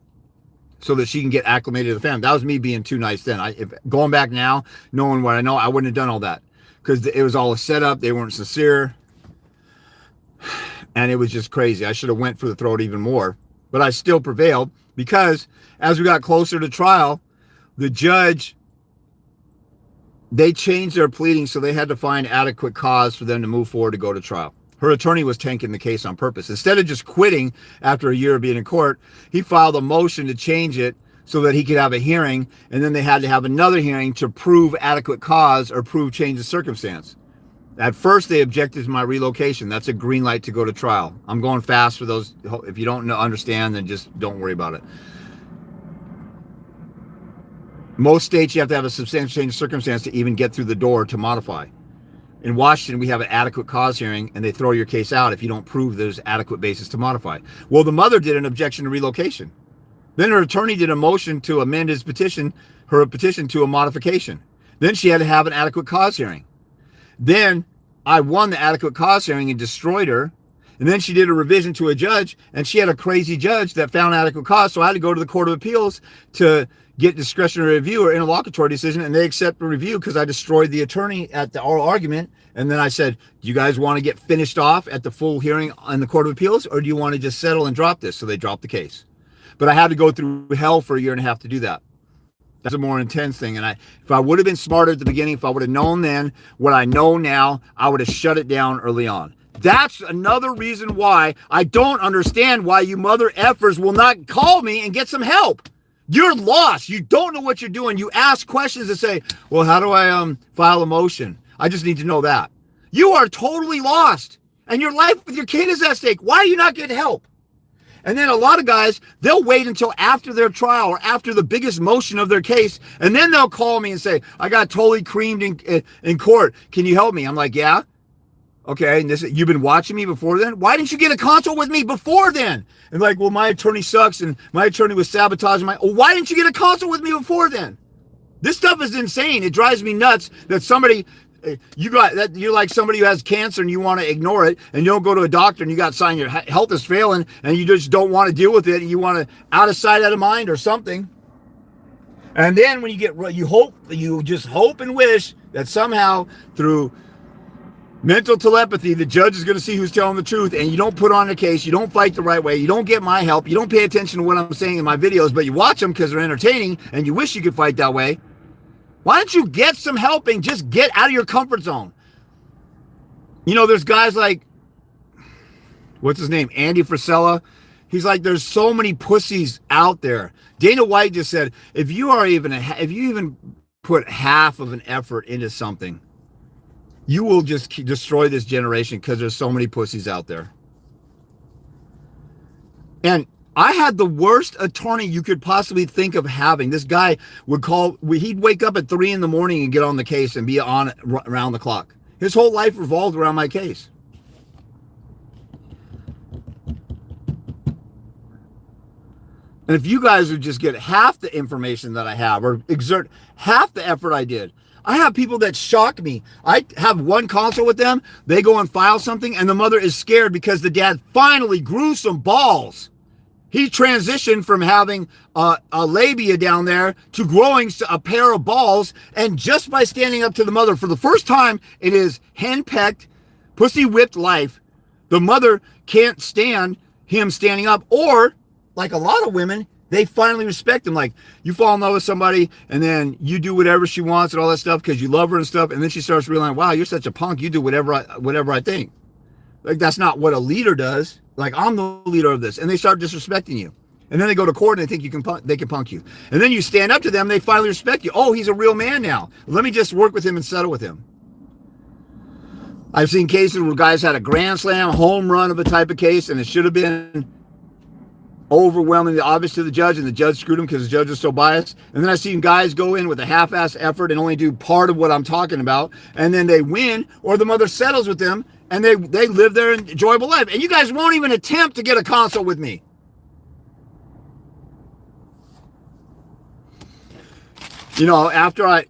so that she can get acclimated to the family. That was me being too nice then. Going back now, knowing what I know, I wouldn't have done all that because it was all a setup. They weren't sincere. And it was just crazy. I should have went for the throat even more. But I still prevailed because as we got closer to trial, the judge... they changed their pleading, so they had to find adequate cause for them to move forward to go to trial. Her attorney was tanking the case on purpose. Instead of just quitting after 1 year of being in court, he filed a motion to change it so that he could have a hearing, and then they had to have another hearing to prove adequate cause or prove change of circumstance. At first, they objected to my relocation. That's a green light to go to trial. I'm going fast for those. If you don't understand, then just don't worry about it. Most states, you have to have a substantial change of circumstance to even get through the door to modify. In Washington, we have an adequate cause hearing, and they throw your case out if you don't prove there's adequate basis to modify. Well, the mother did an objection to relocation. Then her attorney did a motion to amend her petition to a modification. Then she had to have an adequate cause hearing. Then I won the adequate cause hearing and destroyed her. And then she did a revision to a judge, and she had a crazy judge that found adequate cause. So I had to go to the Court of Appeals to get discretionary review or interlocutory decision, and they accept the review because I destroyed the attorney at the oral argument. And then I said, do you guys want to get finished off at the full hearing on the Court of Appeals, or do you want to just settle and drop this? So they dropped the case. But I had to go through hell for 1.5 years to do that. That's a more intense thing. And if I would have been smarter at the beginning, if I would have known then what I know now, I would have shut it down early on. That's another reason why I don't understand why you mother effers will not call me and get some help. You're lost. You don't know what you're doing. You ask questions and say, well, how do I file a motion? I just need to know that. You are totally lost. And your life with your kid is at stake. Why are you not getting help? And then a lot of guys, they'll wait until after their trial or after the biggest motion of their case, and then they'll call me and say, I got totally creamed in court. Can you help me? I'm like, yeah. Okay, and you've been watching me before then? Why didn't you get a consult with me before then? And like, well, my attorney sucks and my attorney was sabotaging why didn't you get a consult with me before then? This stuff is insane. It drives me nuts that you're like somebody who has cancer and you want to ignore it and you don't go to a doctor and you got sign your health is failing and you just don't want to deal with it and you want to out of sight, out of mind or something. And then when you just hope and wish that somehow through Mental telepathy, the judge is going to see who's telling the truth, and you don't put on a case, you don't fight the right way, you don't get my help, you don't pay attention to what I'm saying in my videos, but you watch them because they're entertaining, and you wish you could fight that way. Why don't you get some help and just get out of your comfort zone? You know, there's guys like, what's his name, Andy Frisella. He's like, there's so many pussies out there. Dana White just said, if you even put half of an effort into something, you will just destroy this generation because there's so many pussies out there. And I had the worst attorney you could possibly think of having. This guy he'd wake up at 3 a.m. and get on the case and be on around the clock. His whole life revolved around my case. And if you guys would just get half the information that I have, or exert half the effort I did. I have people that shock me. I have one consult with them. They go and file something, and the mother is scared because the dad finally grew some balls. He transitioned from having a labia down there to growing a pair of balls, and just by standing up to the mother for the first time in his henpecked, pussy-whipped life, the mother can't stand him standing up, or, like a lot of women, they finally respect him. Like, you fall in love with somebody, and then you do whatever she wants and all that stuff because you love her and stuff, and then she starts realizing, wow, you're such a punk, you do whatever I think. Like, that's not what a leader does. Like, I'm the leader of this. And they start disrespecting you. And then they go to court and they think they can punk you. And then you stand up to them, they finally respect you. Oh, he's a real man now. Let me just work with him and settle with him. I've seen cases where guys had a grand slam, home run of a type of case, and it should have been overwhelmingly obvious to the judge, and the judge screwed him because the judge is so biased. And then I've seen guys go in with a half-ass effort and only do part of what I'm talking about, and then they win, or the mother settles with them, and they live their enjoyable life. And you guys won't even attempt to get a consult with me. You know, after I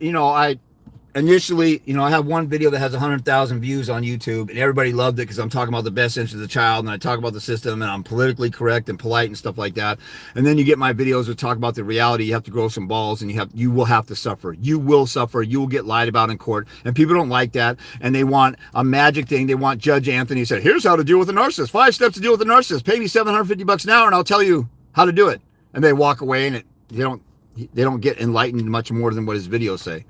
initially, I have one video that has 100,000 views on YouTube, and everybody loved it because I'm talking about the best interest of the child, and I talk about the system, and I'm politically correct and polite and stuff like that. And then you get my videos that talk about the reality. You have to grow some balls, and you will have to suffer. You will suffer. You will get lied about in court, and people don't like that, and they want a magic thing. They want Judge Anthony said, here's how to deal with a narcissist. 5 steps to deal with a narcissist. Pay me $750 an hour, and I'll tell you how to do it. And they walk away, and they don't get enlightened much more than what his videos say.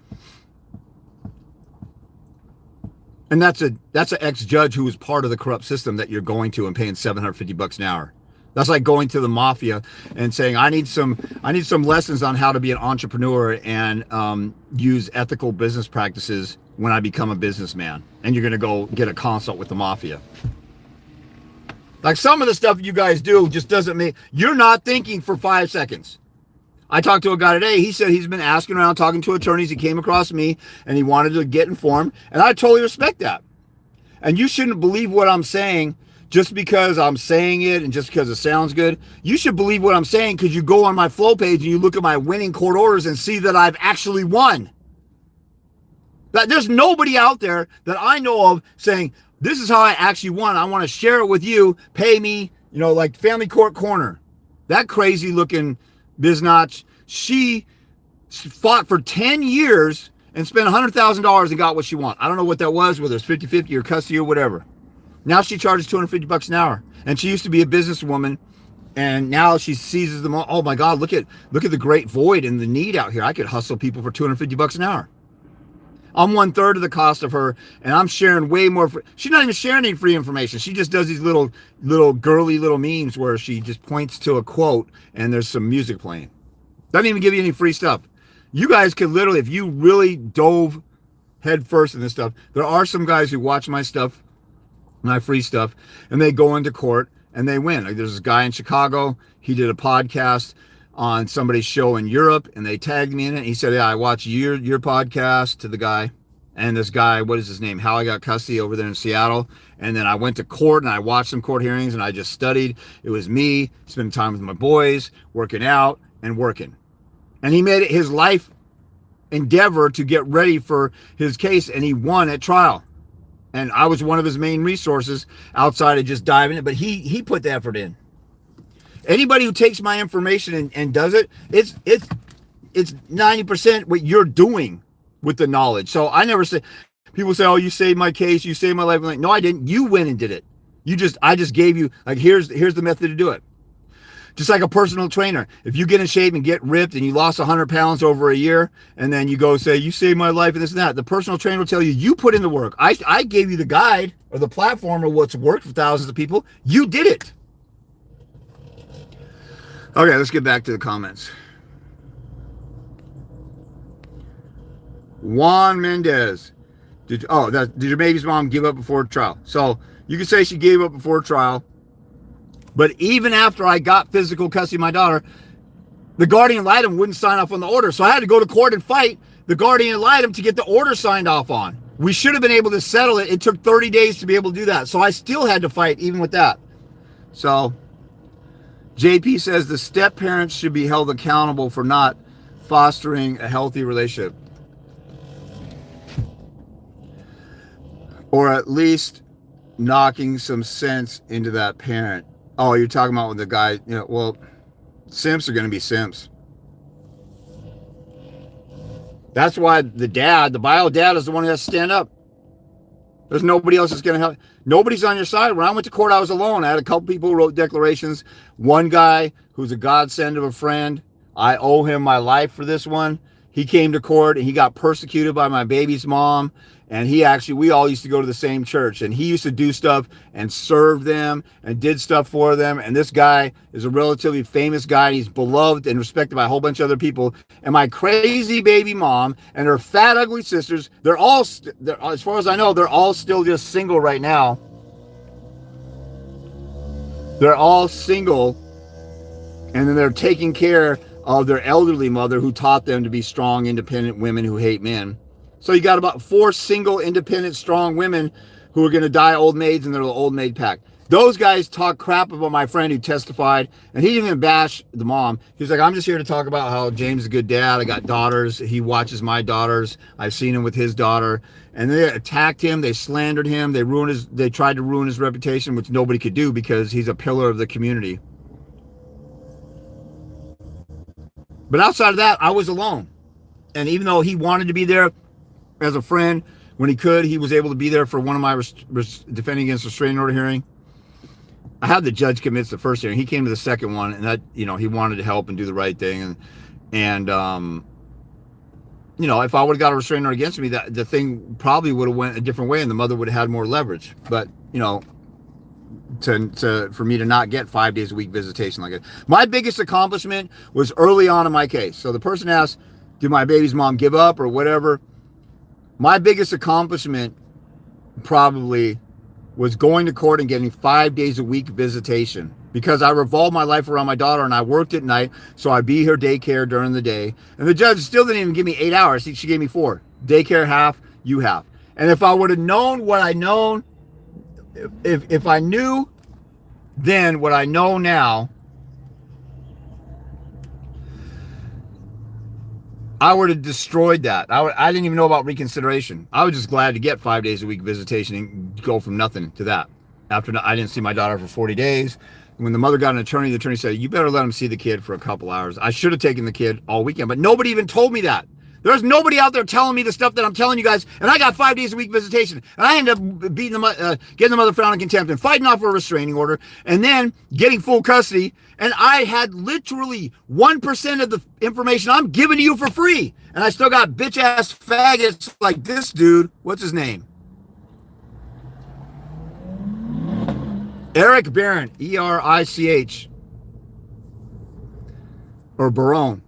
And that's an ex-judge who was part of the corrupt system that you're going to and paying $750 an hour. That's like going to the mafia and saying, I need some lessons on how to be an entrepreneur and use ethical business practices when I become a businessman. And you're going to go get a consult with the mafia. Like, some of the stuff you guys do just doesn't make, you're not thinking for 5 seconds. I talked to a guy today. He said he's been asking around, talking to attorneys. He came across me and he wanted to get informed. And I totally respect that. And you shouldn't believe what I'm saying just because I'm saying it and just because it sounds good. You should believe what I'm saying because you go on my flow page and you look at my winning court orders and see that I've actually won. That there's nobody out there that I know of saying, this is how I actually won. I want to share it with you. Pay me, like Family Court Corner. That crazy looking biznatch, she fought for 10 years and spent $100,000 and got what she wanted. I don't know what that was, whether it's 50-50 or custody or whatever. Now she charges $250 an hour. And she used to be a businesswoman, and now she seizes them all. Oh my God, look at the great void and the need out here. I could hustle people for $250 an hour. I'm 1/3 of the cost of her, and I'm sharing way more. She's not even sharing any free information. She just does these little girly little memes where she just points to a quote and there's some music playing. Doesn't even give you any free stuff. You guys could literally, if you really dove head first in this stuff, there are some guys who watch my stuff, my free stuff, and they go into court and they win. Like, there's this guy in Chicago. He did a podcast on somebody's show in Europe, and they tagged me in it. He said, yeah, I watched your podcast, to the guy. And this guy, what is his name? How I Got Custody over there in Seattle. And then I went to court and I watched some court hearings and I just studied. It was me spending time with my boys, working out and working. And he made it his life endeavor to get ready for his case, and he won at trial. And I was one of his main resources outside of just diving in, but he put the effort in. Anybody who takes my information and does it, it's 90% what you're doing with the knowledge. So I never say, People say, oh, you saved my case, you saved my life. I'm like, no, I didn't. You went and did it. I just gave you, like, here's the method to do it. Just like a personal trainer. If you get in shape and get ripped and you lost 100 pounds over a year, and then you go say, you saved my life and this and that, the personal trainer will tell you, you put in the work. I gave you the guide or the platform of what's worked for thousands of people. You did it. Okay, let's get back to the comments. Juan Mendez. Did your baby's mom give up before trial? So you could say she gave up before trial. But even after I got physical custody of my daughter, the guardian ad litem wouldn't sign off on the order. So I had to go to court and fight the guardian ad litem to get the order signed off on. We should have been able to settle it. It took 30 days to be able to do that. So I still had to fight even with that. So JP says the step parents should be held accountable for not fostering a healthy relationship. Or at least knocking some sense into that parent. Oh, you're talking about with the guy, well, simps are going to be simps. That's why the bio dad is the one who has to stand up. There's nobody else that's going to help. Nobody's on your side. When I went to court, I was alone. I had a couple people who wrote declarations. One guy who's a godsend of a friend. I owe him my life for this one. He came to court and he got persecuted by my baby's mom. And we all used to go to the same church, and he used to do stuff and serve them and did stuff for them. And this guy is a relatively famous guy. He's beloved and respected by a whole bunch of other people. And my crazy baby mom and her fat, ugly sisters, they're all, as far as I know, they're all still just single right now. They're all single. And then they're taking care of their elderly mother who taught them to be strong, independent women who hate men. So you got about 4 single, independent, strong women who are going to die old maids in their little old maid pack. Those guys talk crap about my friend who testified, and he didn't even bash the mom. He's like, I'm just here to talk about how James is a good dad. I got daughters. He watches my daughters. I've seen him with his daughter. And they attacked him. They slandered him. They tried to ruin his reputation, which nobody could do because he's a pillar of the community. But outside of that, I was alone. And even though he wanted to be there as a friend, when he could, he was able to be there for one of my defending against restraining order hearing. I had the judge commits the first hearing. He came to the second one, and that, he wanted to help and do the right thing. And if I would have got a restraining order against me, that the thing probably would have went a different way, and the mother would have had more leverage. But for me to not get 5 days a week visitation like it. My biggest accomplishment was early on in my case. So the person asked, did my baby's mom give up or whatever? My biggest accomplishment probably was going to court and getting 5 days a week visitation, because I revolved my life around my daughter and I worked at night. So I'd be her daycare during the day. And the judge still didn't even give me 8 hours. She gave me 4. Daycare half, you half. And if I would have known what I known, if I knew then what I know now, I would have destroyed that. I didn't even know about reconsideration. I was just glad to get 5 days a week visitation and go from nothing to that. After I didn't see my daughter for 40 days. When the mother got an attorney, the attorney said, you better let him see the kid for a couple hours. I should have taken the kid all weekend, but nobody even told me that. There's nobody out there telling me the stuff that I'm telling you guys, and I got 5 days a week visitation, and I ended up getting the mother found in contempt and fighting off a restraining order, and then getting full custody, and I had literally 1% of the information I'm giving to you for free, and I still got bitch-ass faggots like this dude. What's his name? Eric Barron, E-R-I-C-H, or Barone,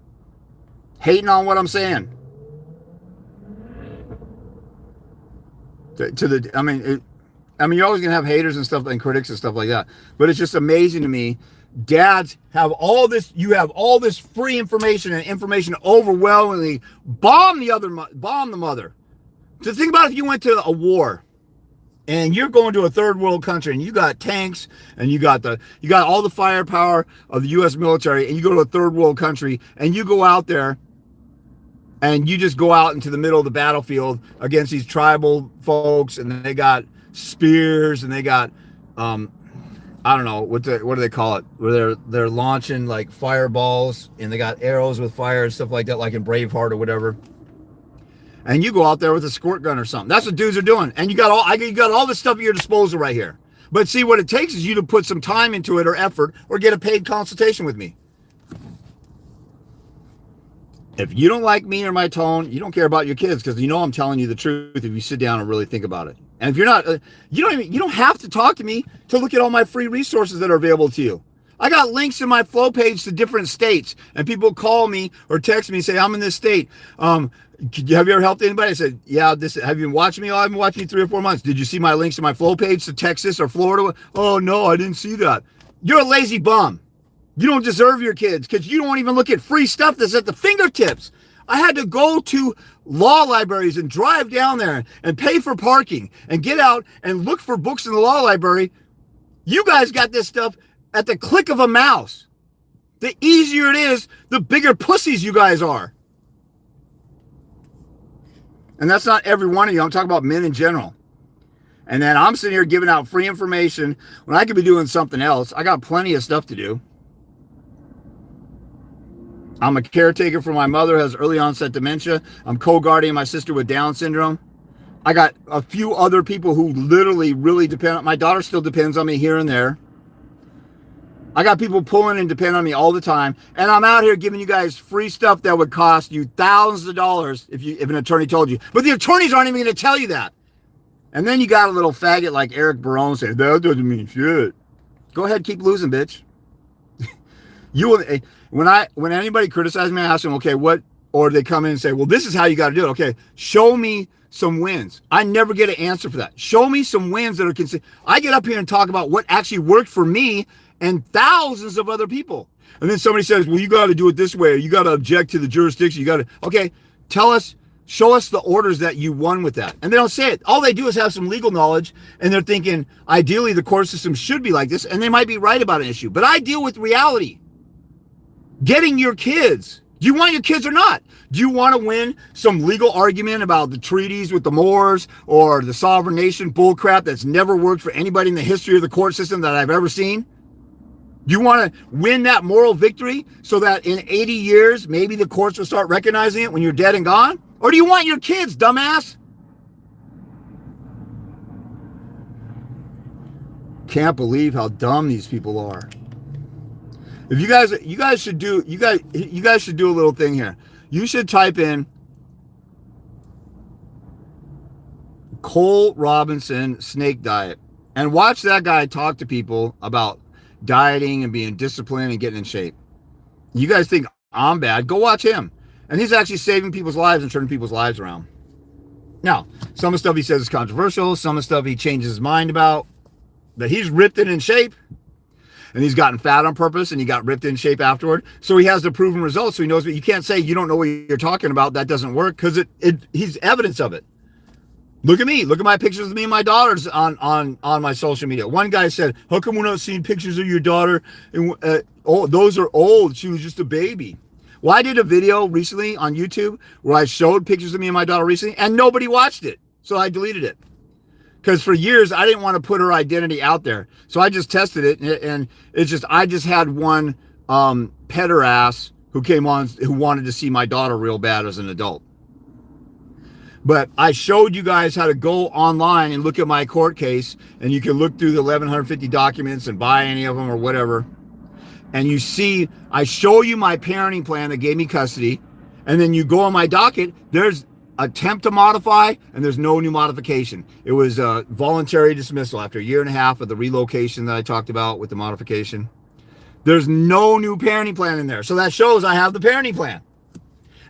hating on what I'm saying. I mean, you're always gonna have haters and stuff and critics and stuff like that, but it's just amazing to me. Dads have all this. You have all this free information, and information overwhelmingly bomb the mother. Just think about if you went to a war, and you're going to a third world country, and you got tanks, and you got all the firepower of the U.S. military, and you go to a third world country, and you go out there. And you just go out into the middle of the battlefield against these tribal folks, and they got spears, and they got, I don't know, what do they call it? Where they're launching like fireballs, and they got arrows with fire and stuff like that, like in Braveheart or whatever. and you go out there with a squirt gun or something. That's what dudes are doing. And you got all this stuff at your disposal right here. But see, what it takes is you to put some time into it or effort or get a paid consultation with me. If you don't like me or my tone, you don't care about your kids, because you know I'm telling you the truth if you sit down and really think about it. And if you're not, you don't have to talk to me to look at all my free resources that are available to you. I got links in my flow page to different states, and people call me or text me and say, I'm in this state. Have you ever helped anybody? I said, yeah, have you been watching me? Oh, I've been watching you 3 or 4 months. Did you see my links to my flow page to Texas or Florida? Oh, no, I didn't see that. You're a lazy bum. You don't deserve your kids because you don't even look at free stuff that's at the fingertips. I had to go to law libraries and drive down there and pay for parking and get out and look for books in the law library. You guys got this stuff at the click of a mouse. The easier it is, the bigger pussies you guys are. And that's not every one of you. I'm talking about men in general. And then I'm sitting here giving out free information when I could be doing something else. I got plenty of stuff to do. I'm a caretaker for my mother who has early onset dementia. I'm co-guarding my sister with Down syndrome. I got a few other people who literally really depend on my daughter. Still depends on me here and there. I got people pulling and depend on me all the time. And I'm out here giving you guys free stuff that would cost you thousands of dollars if an attorney told you. But the attorneys aren't even going to tell you that. And then you got a little faggot like Eric Barone saying, that doesn't mean shit. Go ahead, keep losing, bitch. You will. When anybody criticizes me, I ask them, okay, what? Or they come in and say, well, this is how you got to do it. Okay, show me some wins. I never get an answer for that. Show me some wins that are considered. I get up here and talk about what actually worked for me and thousands of other people. And then somebody says, well, you got to do it this way. You got to object to the jurisdiction. You got to, okay, tell us, show us the orders that you won with that. And they don't say it. All they do is have some legal knowledge, and they're thinking, ideally, the court system should be like this, and they might be right about an issue. But I deal with reality. Getting your kids. Do you want your kids or not? Do you want to win some legal argument about the treaties with the Moors or the sovereign nation bullcrap that's never worked for anybody in the history of the court system that I've ever seen? Do you want to win that moral victory so that in 80 years, maybe the courts will start recognizing it when you're dead and gone? Or do you want your kids, dumbass? Can't believe how dumb these people are. If you guys should do a little thing here. You should type in Cole Robinson snake diet and watch that guy talk to people about dieting and being disciplined and getting in shape. You guys think I'm bad? Go watch him. And he's actually saving people's lives and turning people's lives around. Now, some of the stuff he says is controversial. Some of the stuff he changes his mind about. But he's ripped and in shape. And he's gotten fat on purpose, and he got ripped in shape afterward. So he has the proven results. So he knows, but you can't say you don't know what you're talking about. That doesn't work, because he's evidence of it. Look at me. Look at my pictures of me and my daughters on my social media. One guy said, how come we're not seeing pictures of your daughter? And, oh, those are old. She was just a baby. Well, I did a video recently on YouTube where I showed pictures of me and my daughter recently, and nobody watched it. So I deleted it. Because for years, I didn't want to put her identity out there. So I just tested it, and it's just, I just had one petter ass who came on, who wanted to see my daughter real bad as an adult. But I showed you guys how to go online and look at my court case, and you can look through the 1,150 documents and buy any of them or whatever. And you see, I show you my parenting plan that gave me custody, and then you go on my docket, there's attempt to modify, and there's no new modification. It was a voluntary dismissal after a year and a half of the relocation that I talked about with the modification. There's no new parenting plan in there. So that shows I have the parenting plan.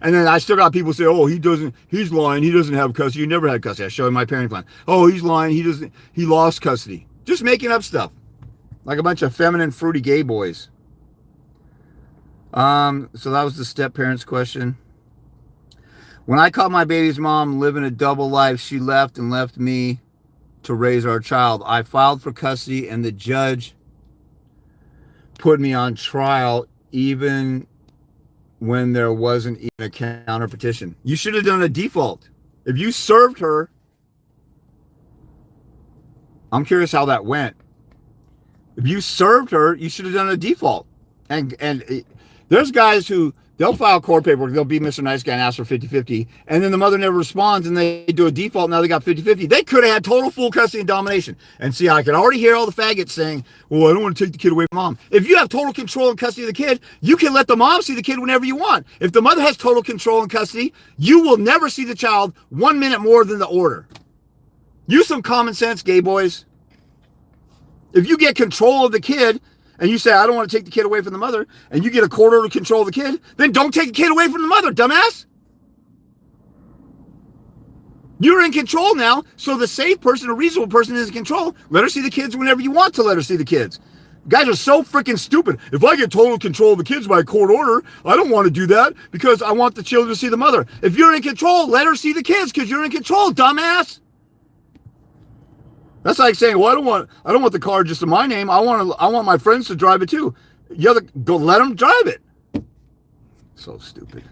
And then I still got people say, oh, he's lying. He doesn't have custody. You never had custody. I show him my parenting plan. Oh, he's lying. He lost custody. Just making up stuff. Like a bunch of feminine, fruity gay boys. So that was the step parents question. When I caught my baby's mom living a double life, she left and left me to raise our child. I filed for custody, and the judge put me on trial even when there wasn't even a counter petition. You should have done a default. If you served her, I'm curious how that went. If you served her, you should have done a default. And there's guys who They'll file court paperwork. They'll be Mr. Nice Guy and ask for 50-50. And then the mother never responds and they do a default. Now they got 50-50. They could have had total full custody and domination. And see, I can already hear all the faggots saying, well, I don't want to take the kid away from mom. If you have total control and custody of the kid, you can let the mom see the kid whenever you want. If the mother has total control and custody, you will never see the child 1 minute more than the order. Use some common sense, gay boys. If you get control of the kid, and you say, I don't want to take the kid away from the mother, and you get a court order to control the kid, then don't take the kid away from the mother, dumbass. You're in control now, so the safe person, a reasonable person is in control. Let her see the kids whenever you want to let her see the kids. Guys are so freaking stupid. If I get total control of the kids by court order, I don't want to do that because I want the children to see the mother. If you're in control, let her see the kids because you're in control, dumbass. That's like saying, well, I don't want the car just in my name. I want my friends to drive it too. Go let them drive it. So stupid.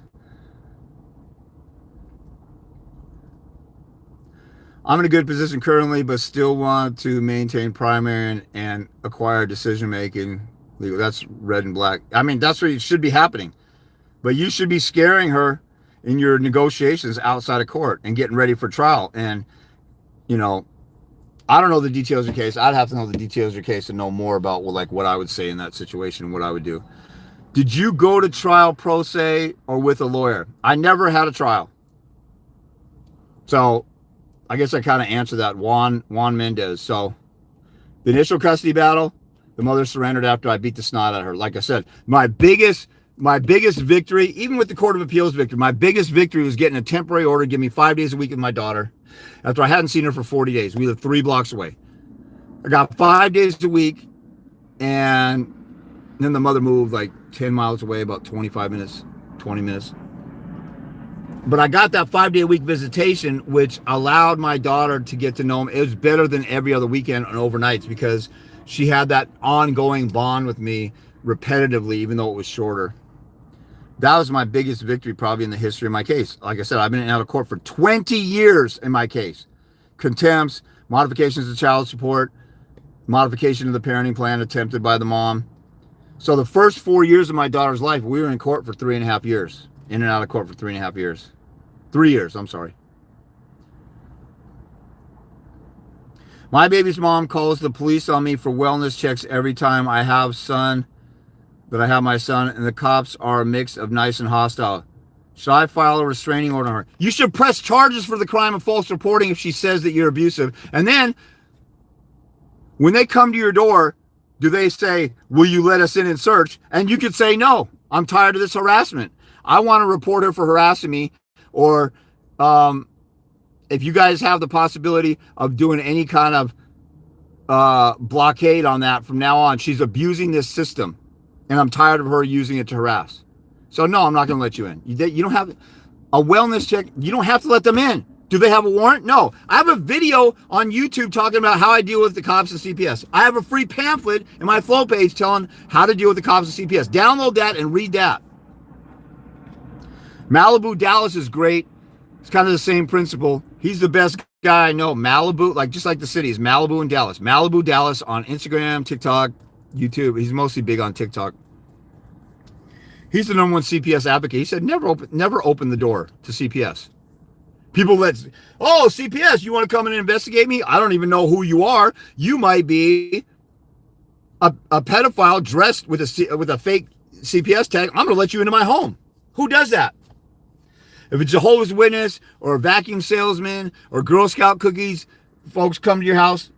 I'm in a good position currently, but still want to maintain primary and acquire decision making. That's red and black. I mean, that's what should be happening. But you should be scaring her in your negotiations outside of court and getting ready for trial. And, you know, I don't know the details of your case. I'd have to know the details of your case to know more about what I would say in that situation, what I would do. Did you go to trial pro se or with a lawyer? I never had a trial. So I guess I kind of answered that. Juan Mendez. So the initial custody battle, the mother surrendered after I beat the snot out of her. Like I said, my biggest victory, even with the Court of Appeals victory, my biggest victory was getting a temporary order to give me 5 days a week with my daughter after I hadn't seen her for 40 days. We live 3 blocks away. I got 5 days a week, and then the mother moved like 10 miles away, about 25 minutes, 20 minutes. But I got that 5-day-a-week visitation, which allowed my daughter to get to know him. It was better than every other weekend and overnights because she had that ongoing bond with me repetitively, even though it was shorter. That was my biggest victory probably in the history of my case. Like I said, I've been in and out of court for 20 years in my case. Contempts, modifications of child support, modification of the parenting plan attempted by the mom. So the first 4 years of my daughter's life, we were in court for 3.5 years. In and out of court for 3.5 years. 3 years, I'm sorry. My baby's mom calls the police on me for wellness checks every time I have my son, and the cops are a mix of nice and hostile. Should I file a restraining order on her? You should press charges for the crime of false reporting if she says that you're abusive. And then, when they come to your door, do they say, will you let us in and search? And you could say, no, I'm tired of this harassment. I want to report her for harassing me. Or if you guys have the possibility of doing any kind of blockade on that from now on, she's abusing this system. And I'm tired of her using it to harass. So no, I'm not going to let you in. You don't have a wellness check. You don't have to let them in. Do they have a warrant? No. I have a video on YouTube talking about how I deal with the cops and CPS. I have a free pamphlet in my flow page telling how to deal with the cops and CPS. Download that and read that. Malibu Dallas is great. It's kind of the same principle. He's the best guy I know. Malibu, just like the cities, Malibu and Dallas. Malibu Dallas on Instagram, TikTok, YouTube. He's mostly big on TikTok. He's the #1 CPS advocate. He said, never open the door to CPS. People CPS, you want to come in and investigate me? I don't even know who you are. You might be a pedophile dressed with a fake CPS tag. I'm going to let you into my home. Who does that? If it's Jehovah's Witness or a vacuum salesman or Girl Scout cookies, folks come to your house,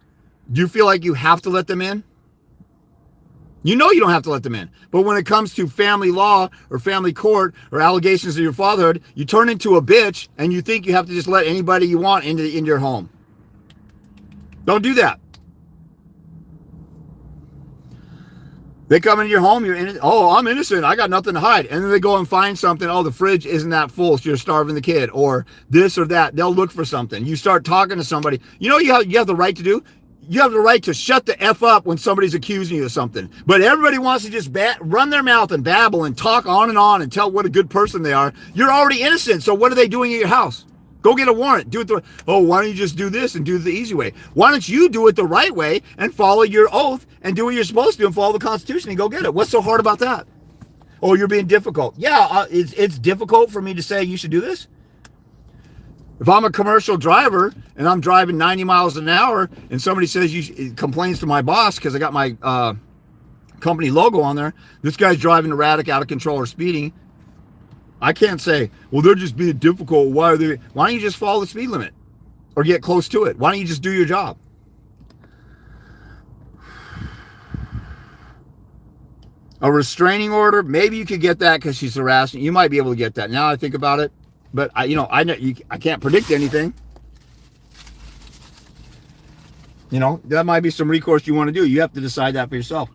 do you feel like you have to let them in? You know you don't have to let them in. But when it comes to family law or family court or allegations of your fatherhood, you turn into a bitch and you think you have to just let anybody you want into your home. Don't do that. They come into your home, you're innocent. Oh, I'm innocent. I got nothing to hide. And then they go and find something. Oh, the fridge isn't that full, so you're starving the kid. Or this or that. They'll look for something. You start talking to somebody. You know what you have the right to do? You have the right to shut the F up when somebody's accusing you of something. But everybody wants to just run their mouth and babble and talk on and tell what a good person they are. You're already innocent, so what are they doing at your house? Go get a warrant. Do it why don't you just do this and do it the easy way? Why don't you do it the right way and follow your oath and do what you're supposed to do and follow the Constitution and go get it? What's so hard about that? Oh, you're being difficult. Yeah, it's difficult for me to say you should do this. If I'm a commercial driver and I'm driving 90 miles an hour and somebody says complains to my boss because I got my company logo on there, this guy's driving erratic, out of control, or speeding, I can't say, well, they're just being difficult. Why don't you just follow the speed limit or get close to it? Why don't you just do your job? A restraining order, maybe you could get that because she's harassing. You might be able to get that. Now I think about it. But I can't predict anything. That might be some recourse you want to do. You have to decide that for yourself.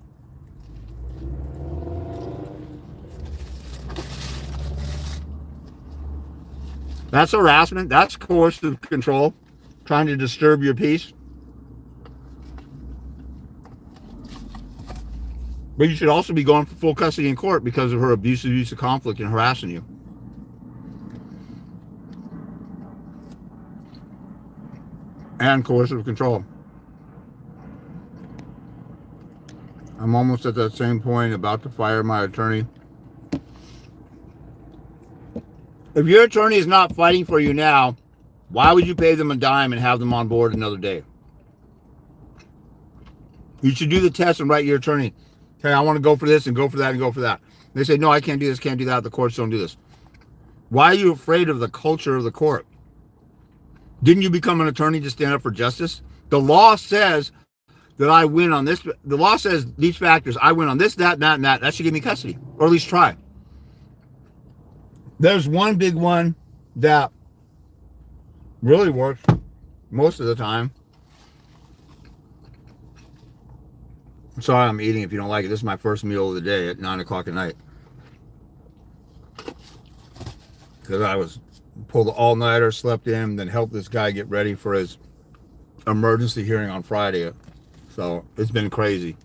That's harassment. That's coercive control, trying to disturb your peace. But you should also be going for full custody in court because of her abusive use of conflict and harassing you. And coercive control. I'm almost at that same point, about to fire my attorney. If your attorney is not fighting for you now, why would you pay them a dime and have them on board another day? You should do the test and write your attorney, hey, I want to go for this and go for that and go for that. They say, no, I can't do this, can't do that. The courts don't do this. Why are you afraid of the culture of the court? Didn't you become an attorney to stand up for justice? The law says that I win on this. The law says these factors. I win on this, that, and that. That should give me custody, or at least try. There's one big one that really works most of the time. I'm sorry I'm eating if you don't like it. This is my first meal of the day at 9 o'clock at night. Because I pulled the all-nighter, slept in, then helped this guy get ready for his emergency hearing on Friday. So it's been crazy.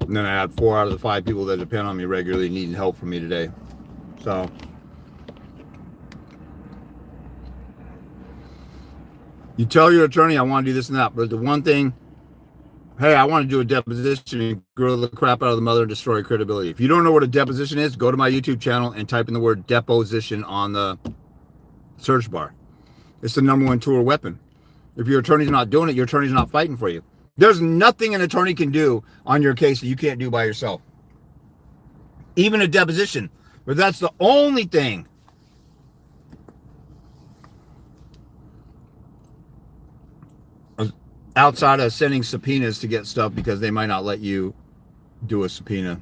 And then I had 4 out of the 5 people that depend on me regularly needing help from me today. So you tell your attorney, I want to do this and that. But the one thing, hey, I want to do a deposition and grill the crap out of the mother and destroy credibility. If you don't know what a deposition is, go to my YouTube channel and type in the word deposition on the search bar. It's the #1 tool or weapon. If your attorney's not doing it, your attorney's not fighting for you. There's nothing an attorney can do on your case that you can't do by yourself. Even a deposition. But that's the only thing. Outside of sending subpoenas to get stuff because they might not let you do a subpoena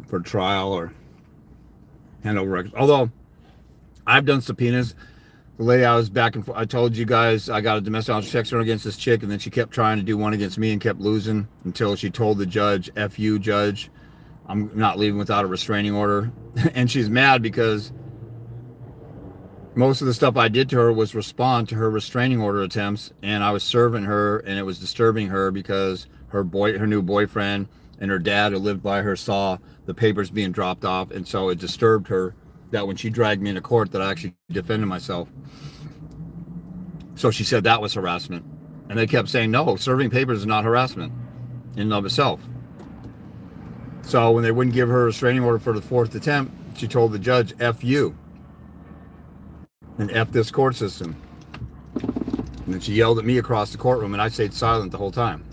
for trial or hand over records. Although I've done subpoenas. The lady I was back and forth, I told you guys I got a domestic violence sex warrant against this chick, and then she kept trying to do one against me and kept losing until she told the judge, F you, judge, I'm not leaving without a restraining order. And she's mad because most of the stuff I did to her was respond to her restraining order attempts, and I was serving her, and it was disturbing her because her new boyfriend and her dad who lived by her saw the papers being dropped off, and so it disturbed her that when she dragged me into court that I actually defended myself. So she said that was harassment. And they kept saying, no, serving papers is not harassment in and of itself. So when they wouldn't give her a restraining order for the 4th attempt, she told the judge, F you. And F this court system. And then she yelled at me across the courtroom, and I stayed silent the whole time.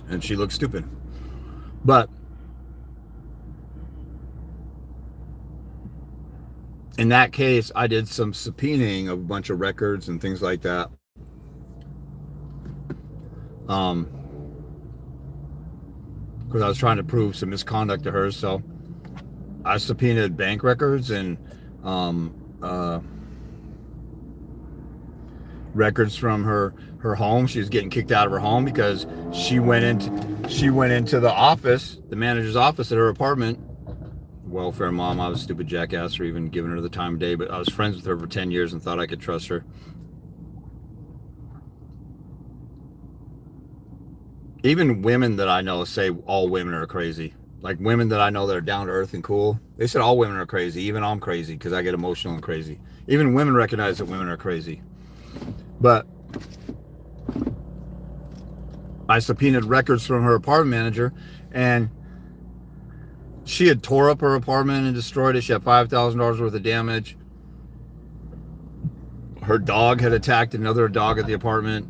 And she looked stupid. But in that case, I did some subpoenaing of a bunch of records and things like that. Because I was trying to prove some misconduct to her. So I subpoenaed bank records and records from her home. She was getting kicked out of her home because she went into the office, the manager's office at her apartment. Welfare mom, I was a stupid jackass for even giving her the time of day, but I was friends with her for 10 years and thought I could trust her. Even women that I know say all women are crazy. Like women that I know that are down to earth and cool, they said all women are crazy. Even I'm crazy because I get emotional and crazy. Even women recognize that women are crazy. But I subpoenaed records from her apartment manager, and she had tore up her apartment and destroyed it. She had $5,000 worth of damage. Her dog had attacked another dog at the apartment.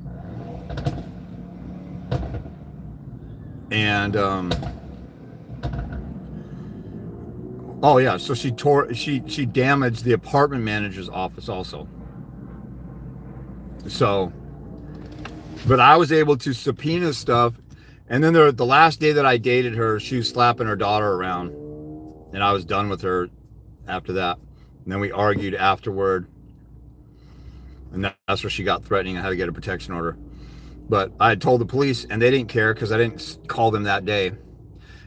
And oh yeah, so she damaged the apartment manager's office also. So, but I was able to subpoena stuff. And then the last day that I dated her, she was slapping her daughter around, and I was done with her after that. And then we argued afterward, and that's where she got threatening. I had to get a protection order. But I had told the police, and they didn't care because I didn't call them that day.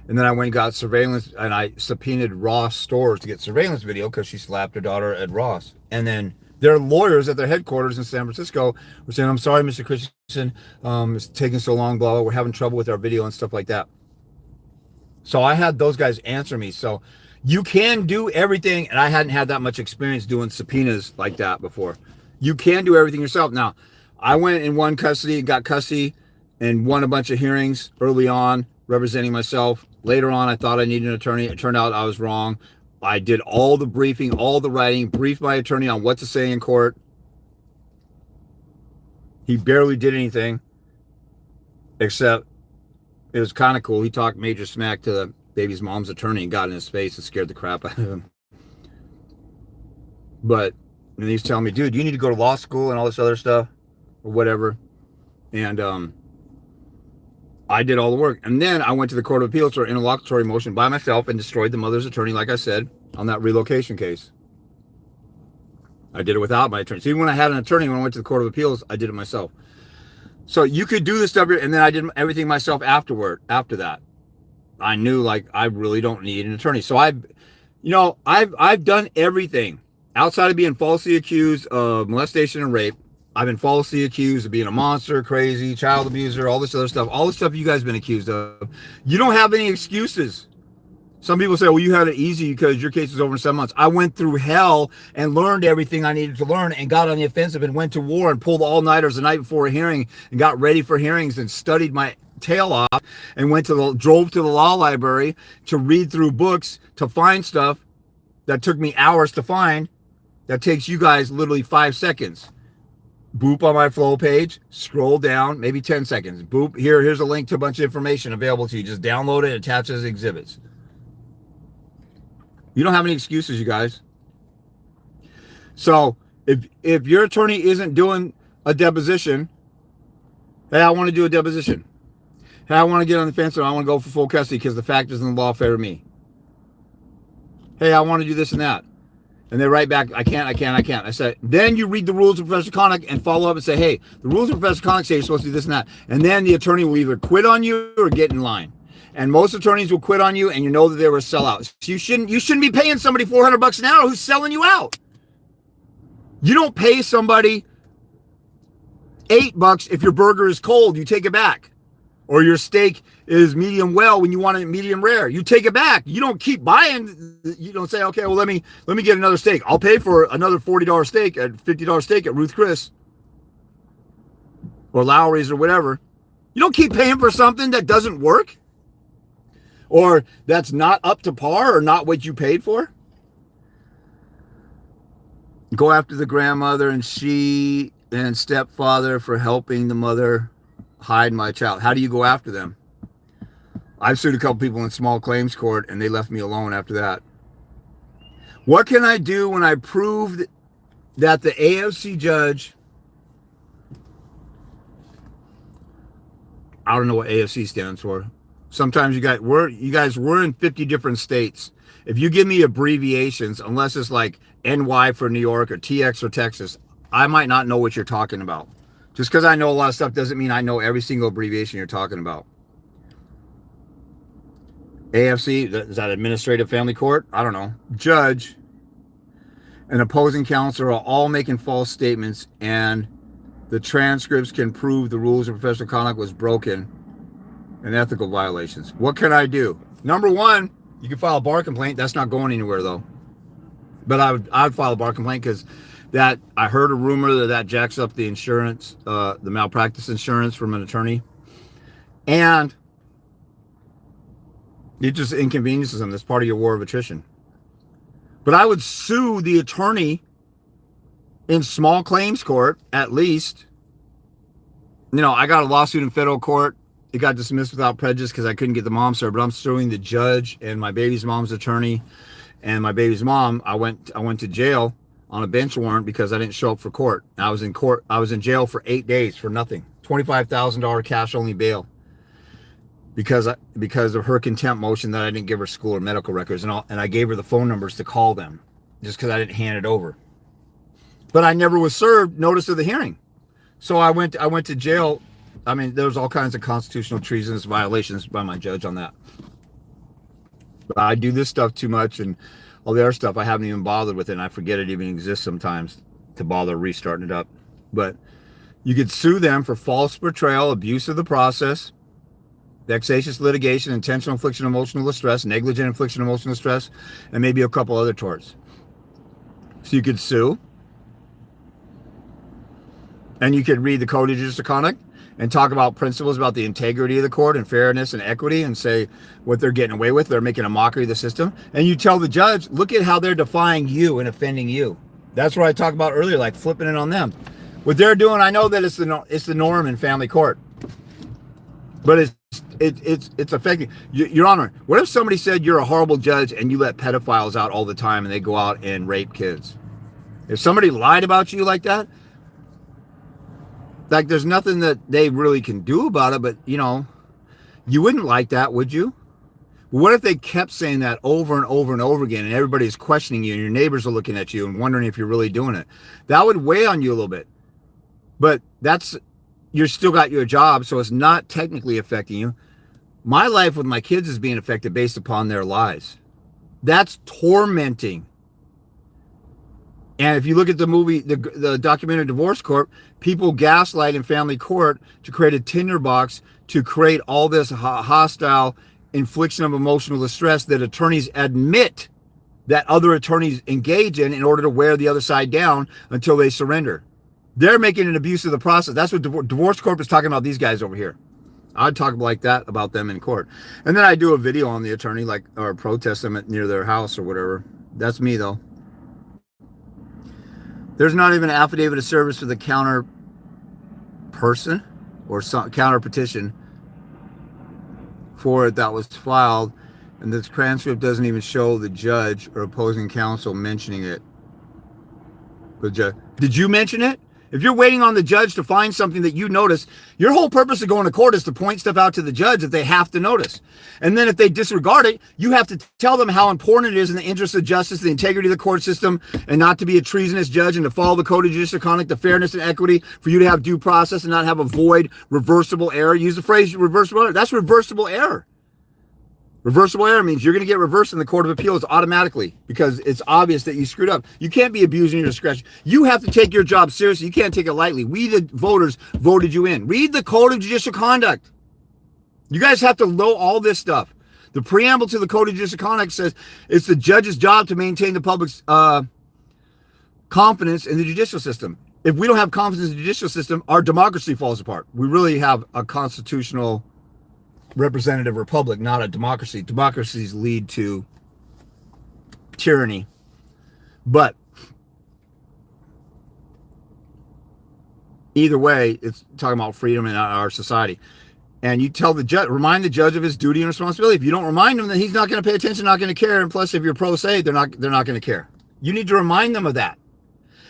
And then I went and got surveillance, and I subpoenaed Ross Stores to get surveillance video because she slapped her daughter at Ross. And then their lawyers at their headquarters in San Francisco were saying, "I'm sorry, Mr. Christensen, it's taking so long, blah, blah, we're having trouble with our video," and stuff like that. So I had those guys answer me. So you can do everything, and I hadn't had that much experience doing subpoenas like that before. You can do everything yourself. Now, I went and won custody, got custody, and won a bunch of hearings early on, representing myself. Later on, I thought I needed an attorney. It turned out I was wrong. I did all the briefing, all the writing, briefed my attorney on what to say in court. He barely did anything, except it was kind of cool. He talked major smack to the baby's mom's attorney and got in his face and scared the crap out of him. But and he's telling me, "Dude, you need to go to law school and all this other stuff or whatever." And I did all the work. And then I went to the Court of Appeals for interlocutory motion by myself and destroyed the mother's attorney, like I said, on that relocation case. I did it without my attorney. So even when I had an attorney, when I went to the Court of Appeals, I did it myself. So you could do this stuff, and then I did everything myself afterward. After that, I knew, like, I really don't need an attorney. So I've done everything outside of being falsely accused of molestation and rape. I've been falsely accused of being a monster, crazy, child abuser, all this other stuff. All the stuff you guys have been accused of. You don't have any excuses. Some people say, "Well, you had it easy because your case was over in 7 months." I went through hell and learned everything I needed to learn and got on the offensive and went to war and pulled all-nighters the night before a hearing and got ready for hearings and studied my tail off and drove to the law library to read through books to find stuff that took me hours to find that takes you guys literally 5 seconds. Boop on my flow page, scroll down, maybe 10 seconds. Boop, here's a link to a bunch of information available to you. Just download it and attach it as exhibits. You don't have any excuses, you guys. So if your attorney isn't doing a deposition, "Hey, I want to do a deposition. Hey, I want to get on the fence and I want to go for full custody because the factors in the law favor me. Hey, I want to do this and that." And they write back, I can't. I said, then you read the rules of professional conduct and follow up and say, "Hey, the rules of professional conduct say you're supposed to do this and that." And then the attorney will either quit on you or get in line. And most attorneys will quit on you, and you know that they were sellouts. So you shouldn't be paying somebody $400 an hour who's selling you out. You don't pay somebody $8 if your burger is cold, you take it back. Or your steak is medium well when you want it medium rare. You take it back. You don't keep buying. You don't say, "Okay, well, let me get another steak. I'll pay for another $40 steak at $50 steak at Ruth Chris or Lowry's or whatever." You don't keep paying for something that doesn't work or that's not up to par or not what you paid for. Go after the grandmother and stepfather for helping the mother hide my child. How do you go after them? I've sued a couple people in small claims court and they left me alone after that. What can I do when I proved that the AFC judge, I don't know what AFC stands for. Sometimes you guys were in 50 different states. If you give me abbreviations, unless it's like NY for New York or TX for Texas, I might not know what you're talking about. Just because I know a lot of stuff doesn't mean I know every single abbreviation you're talking about. AFC, is that Administrative Family Court? I don't know. Judge and opposing counsel are all making false statements, and the transcripts can prove the rules of professional conduct was broken and ethical violations. What can I do? Number one, you can file a bar complaint. That's not going anywhere, though. But I would file a bar complaint because that I heard a rumor that jacks up the insurance, the malpractice insurance from an attorney, and it just inconveniences them. That's part of your war of attrition. But I would sue the attorney in small claims court, at least. You know, I got a lawsuit in federal court. It got dismissed without prejudice because I couldn't get the mom served, but I'm suing the judge and my baby's mom's attorney and my baby's mom. I went to jail on a bench warrant because I didn't show up for court. I was in jail for 8 days for nothing. $25,000 cash only bail. Because of her contempt motion that I didn't give her school or medical records, and I gave her the phone numbers to call them just because I didn't hand it over. But I never was served notice of the hearing. So I went to jail. I mean, there was all kinds of constitutional treasonous violations by my judge on that. But I do this stuff too much, and all the other stuff I haven't even bothered with it, and I forget it even exists sometimes to bother restarting it up. But you could sue them for false portrayal, abuse of the process, vexatious litigation, intentional infliction of emotional distress, negligent infliction of emotional distress, and maybe a couple other torts. So you could sue, and you could read the Code of Judicial Conduct and talk about principles about the integrity of the court and fairness and equity, and say what they're getting away with. They're making a mockery of the system. And you tell the judge, look at how they're defying you and offending you. That's what I talked about earlier, like flipping it on them. What they're doing, I know that it's the norm in family court, but it's affecting. Your Honor, what if somebody said you're a horrible judge and you let pedophiles out all the time and they go out and rape kids? If somebody lied about you like that, like there's nothing that they really can do about it, but you know, you wouldn't like that, would you? What if they kept saying that over and over and over again, and everybody's questioning you and your neighbors are looking at you and wondering if you're really doing it? That would weigh on you a little bit. But you're still got your job, so it's not technically affecting you. My life with my kids is being affected based upon their lies. That's tormenting. And if you look at the movie, the documentary Divorce Court, people gaslight in family court to create a tinderbox, to create all this hostile infliction of emotional distress that attorneys admit that other attorneys engage in order to wear the other side down until they surrender. They're making an abuse of the process. That's what Divorce Court is talking about, these guys over here. I'd talk like that about them in court. And then I do a video on the attorney, like, or protest them near their house or whatever. That's me, though. There's not even an affidavit of service for the counter person or counter petition for it that was filed. And this transcript doesn't even show the judge or opposing counsel mentioning it. The judge, did you mention it? If you're waiting on the judge to find something that you notice, your whole purpose of going to court is to point stuff out to the judge that they have to notice. And then if they disregard it, you have to tell them how important it is in the interest of justice, the integrity of the court system, and not to be a treasonous judge, and to follow the Code of Judicial Conduct, the fairness and equity, for you to have due process and not have a void reversible error. Use the phrase reversible error. That's reversible error. Reversible error means you're going to get reversed in the Court of Appeals automatically because it's obvious that you screwed up. You can't be abusing your discretion. You have to take your job seriously. You can't take it lightly. We, the voters, voted you in. Read the Code of Judicial Conduct. You guys have to know all this stuff. The preamble to the Code of Judicial Conduct says it's the judge's job to maintain the public's confidence in the judicial system. If we don't have confidence in the judicial system, our democracy falls apart. We really have a constitutional representative republic, not a democracy. Democracies lead to tyranny. But either way, it's talking about freedom in our society. And you tell the judge, remind the judge of his duty and responsibility. If you don't remind him, then he's not going to pay attention, not going to care. And plus, if you're pro se, they're not going to care. You need to remind them of that.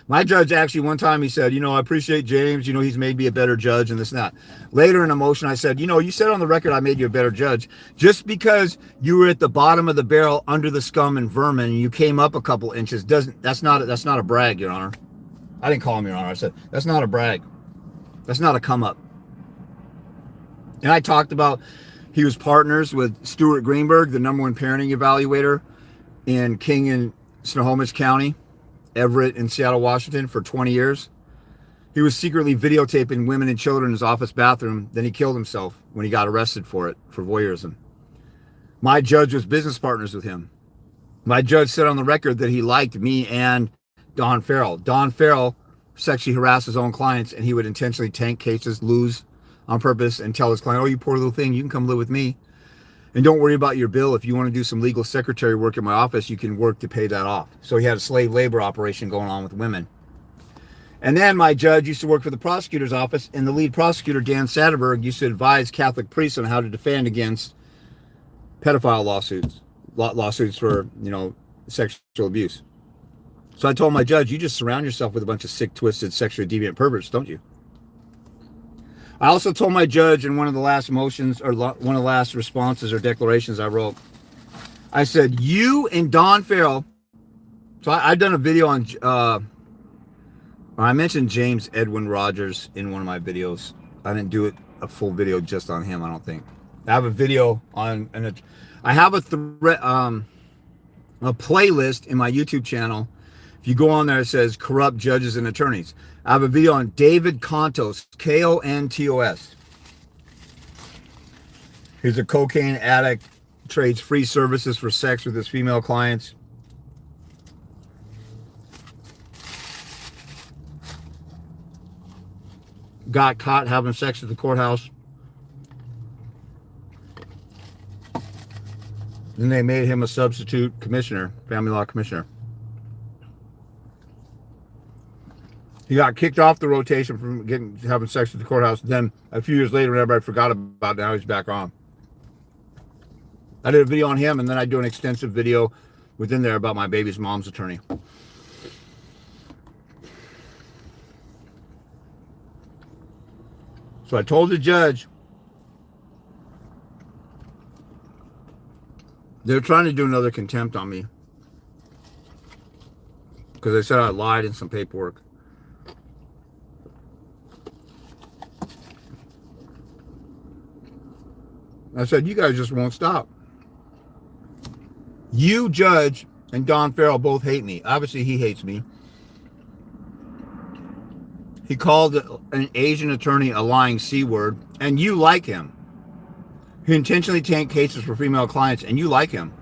My judge actually one time, he said, I appreciate James, he's made me a better judge and this and that. Later in a motion, I said, you said on the record I made you a better judge. Just because you were at the bottom of the barrel under the scum and vermin and you came up a couple inches, that's not a brag, Your Honor. I didn't call him Your Honor. I said, that's not a brag. That's not a come up. And I talked about he was partners with Stuart Greenberg, the #1 parenting evaluator in King and Snohomish County, Everett in Seattle, Washington, for 20 years. He was secretly videotaping women and children in his office bathroom. Then he killed himself when he got arrested for it, for voyeurism. My judge was business partners with him. My judge said on the record that he liked me and Don Farrell. Don Farrell sexually harassed his own clients, and he would intentionally tank cases, lose on purpose, and tell his client, oh, you poor little thing, you can come live with me. And don't worry about your bill. If you want to do some legal secretary work in my office, you can work to pay that off. So he had a slave labor operation going on with women. And then my judge used to work for the prosecutor's office, and the lead prosecutor, Dan Satterberg, used to advise Catholic priests on how to defend against pedophile lawsuits for, sexual abuse. So I told my judge, you just surround yourself with a bunch of sick, twisted, sexually deviant perverts, don't you? I also told my judge in one of the last motions, or one of the last responses or declarations I wrote, I said, you and Don Farrell, so I've done a video on, I mentioned James Edwin Rogers in one of my videos. I didn't do a full video just on him, I don't think. I have a video on, I have a playlist in my YouTube channel. If you go on there, it says corrupt judges and attorneys. I have a video on David Contos, Kontos. He's a cocaine addict, trades free services for sex with his female clients. Got caught having sex at the courthouse. Then they made him a substitute commissioner, family law commissioner. He got kicked off the rotation from having sex at the courthouse. Then a few years later, when everybody forgot about it, now he's back on. I did a video on him, and then I do an extensive video within there about my baby's mom's attorney. So I told the judge, they're trying to do another contempt on me because they said I lied in some paperwork. I said, you guys just won't stop. You, Judge, and Don Farrell both hate me. Obviously, he hates me. He called an Asian attorney a lying C-word, and you like him. He intentionally tanked cases for female clients, and you like him.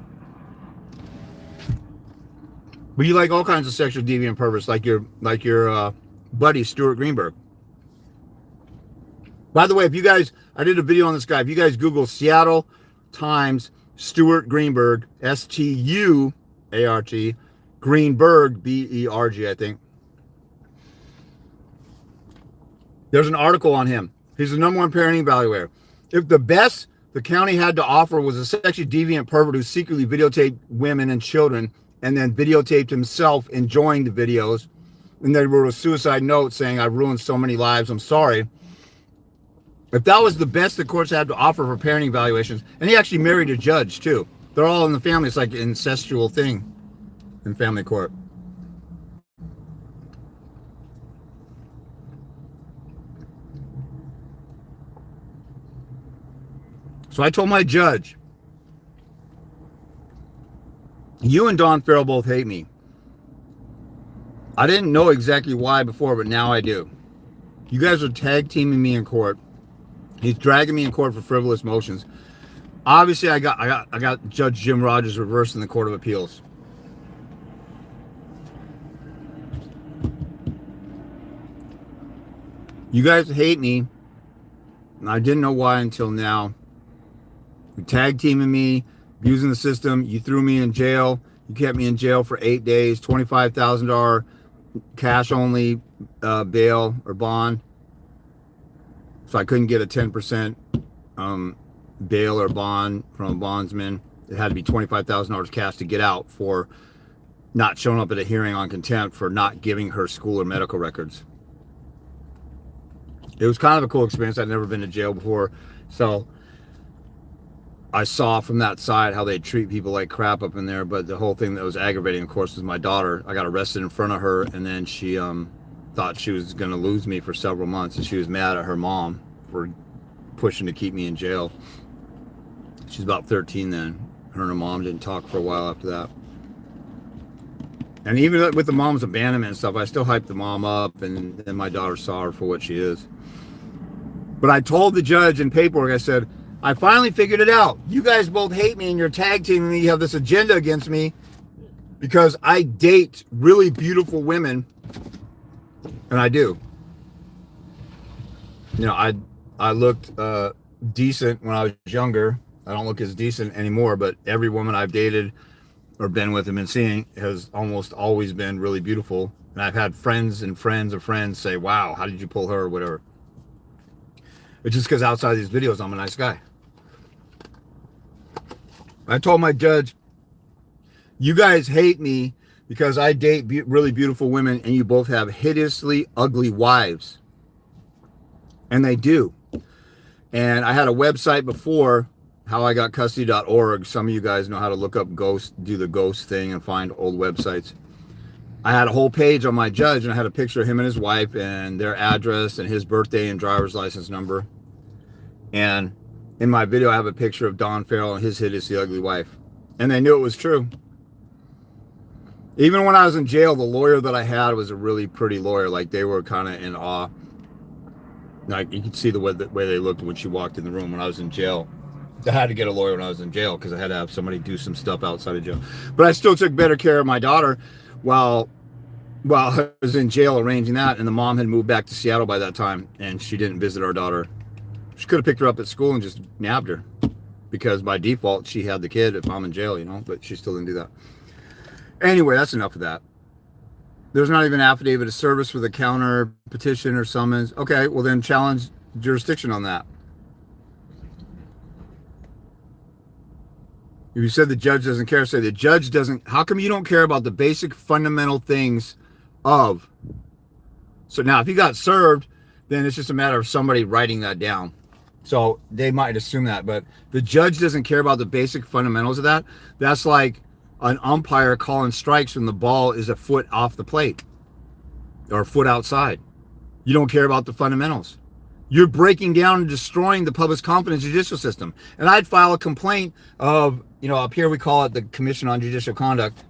But you like all kinds of sexual deviant perverts, like your buddy, Stuart Greenberg. By the way, if you guys, I did a video on this guy. If you guys Google Seattle Times Stuart Greenberg, S-T-U-A-R-T, Greenberg, B-E-R-G, I think. There's an article on him. He's the #1 parenting evaluator. If the best the county had to offer was a sexually deviant pervert who secretly videotaped women and children and then videotaped himself enjoying the videos, and then wrote a suicide note saying, I've ruined so many lives, I'm sorry. If that was the best the courts had to offer for parenting evaluations, and he actually married a judge too. They're all in the family. It's like an incestual thing in family court. So I told my judge, you and Don Farrell both hate me. I didn't know exactly why before, but now I do. You guys are tag teaming me in court. He's dragging me in court for frivolous motions. Obviously, I got Judge Jim Rogers reversed in the Court of Appeals. You guys hate me, and I didn't know why until now. You tag teaming me, abusing the system. You threw me in jail. You kept me in jail for 8 days, $25,000 cash only bail or bond. So I couldn't get a 10% bail or bond from a bondsman. It had to be $25,000 cash to get out for not showing up at a hearing on contempt for not giving her school or medical records. It was kind of a cool experience. I'd never been to jail before. So I saw from that side how they treat people like crap up in there. But the whole thing that was aggravating, of course, was my daughter. I got arrested in front of her, and then she thought she was going to lose me for several months, and she was mad at her mom for pushing to keep me in jail. She's about 13 then. Her and her mom didn't talk for a while after that. And even with the mom's abandonment and stuff, I still hyped the mom up, and then my daughter saw her for what she is. But I told the judge in paperwork, I said, I finally figured it out. You guys both hate me, and you're tag teaming me. You have this agenda against me. because I date really beautiful women, and I do. You know, I looked decent when I was younger. I don't look as decent anymore, but every woman I've dated or been with and been seeing has almost always been really beautiful. And I've had friends and friends of friends say, wow, how did you pull her or whatever. It's just because outside these videos, I'm a nice guy. I told my judge, you guys hate me because I date really beautiful women and you both have hideously ugly wives. And they do. And I had a website before, howigotcustody.org. Some of you guys know how to look up ghost, do the ghost thing and find old websites. I had a whole page on my judge, and I had a picture of him and his wife and their address and his birthday and driver's license number. And in my video, I have a picture of Don Farrell and his hideously ugly wife. And they knew it was true. Even when I was in jail, the lawyer that I had was a really pretty lawyer. Like, they were kind of in awe. Like, you could see the way they looked when she walked in the room when I was in jail. I had to get a lawyer when I was in jail because I had to have somebody do some stuff outside of jail. But I still took better care of my daughter while I was in jail arranging that, and the mom had moved back to Seattle by that time, and she didn't visit our daughter. She could have picked her up at school and just nabbed her, because by default she had the kid if I'm in jail, you know, but she still didn't do that. Anyway, that's enough of that. There's not even an affidavit of service for the counter petition or summons. Okay, well then challenge jurisdiction on that. If you said the judge doesn't care, say the judge doesn't. How come you don't care about the basic fundamental things of? So now if you got served, then it's just a matter of somebody writing that down. So they might assume that, but the judge doesn't care about the basic fundamentals of that. That's like an umpire calling strikes when the ball is a foot off the plate or a foot outside. You don't care about the fundamentals. You're breaking down and destroying the public's confidence in the judicial system. And I'd file a complaint of, you know, up here we call it the Commission on Judicial Conduct,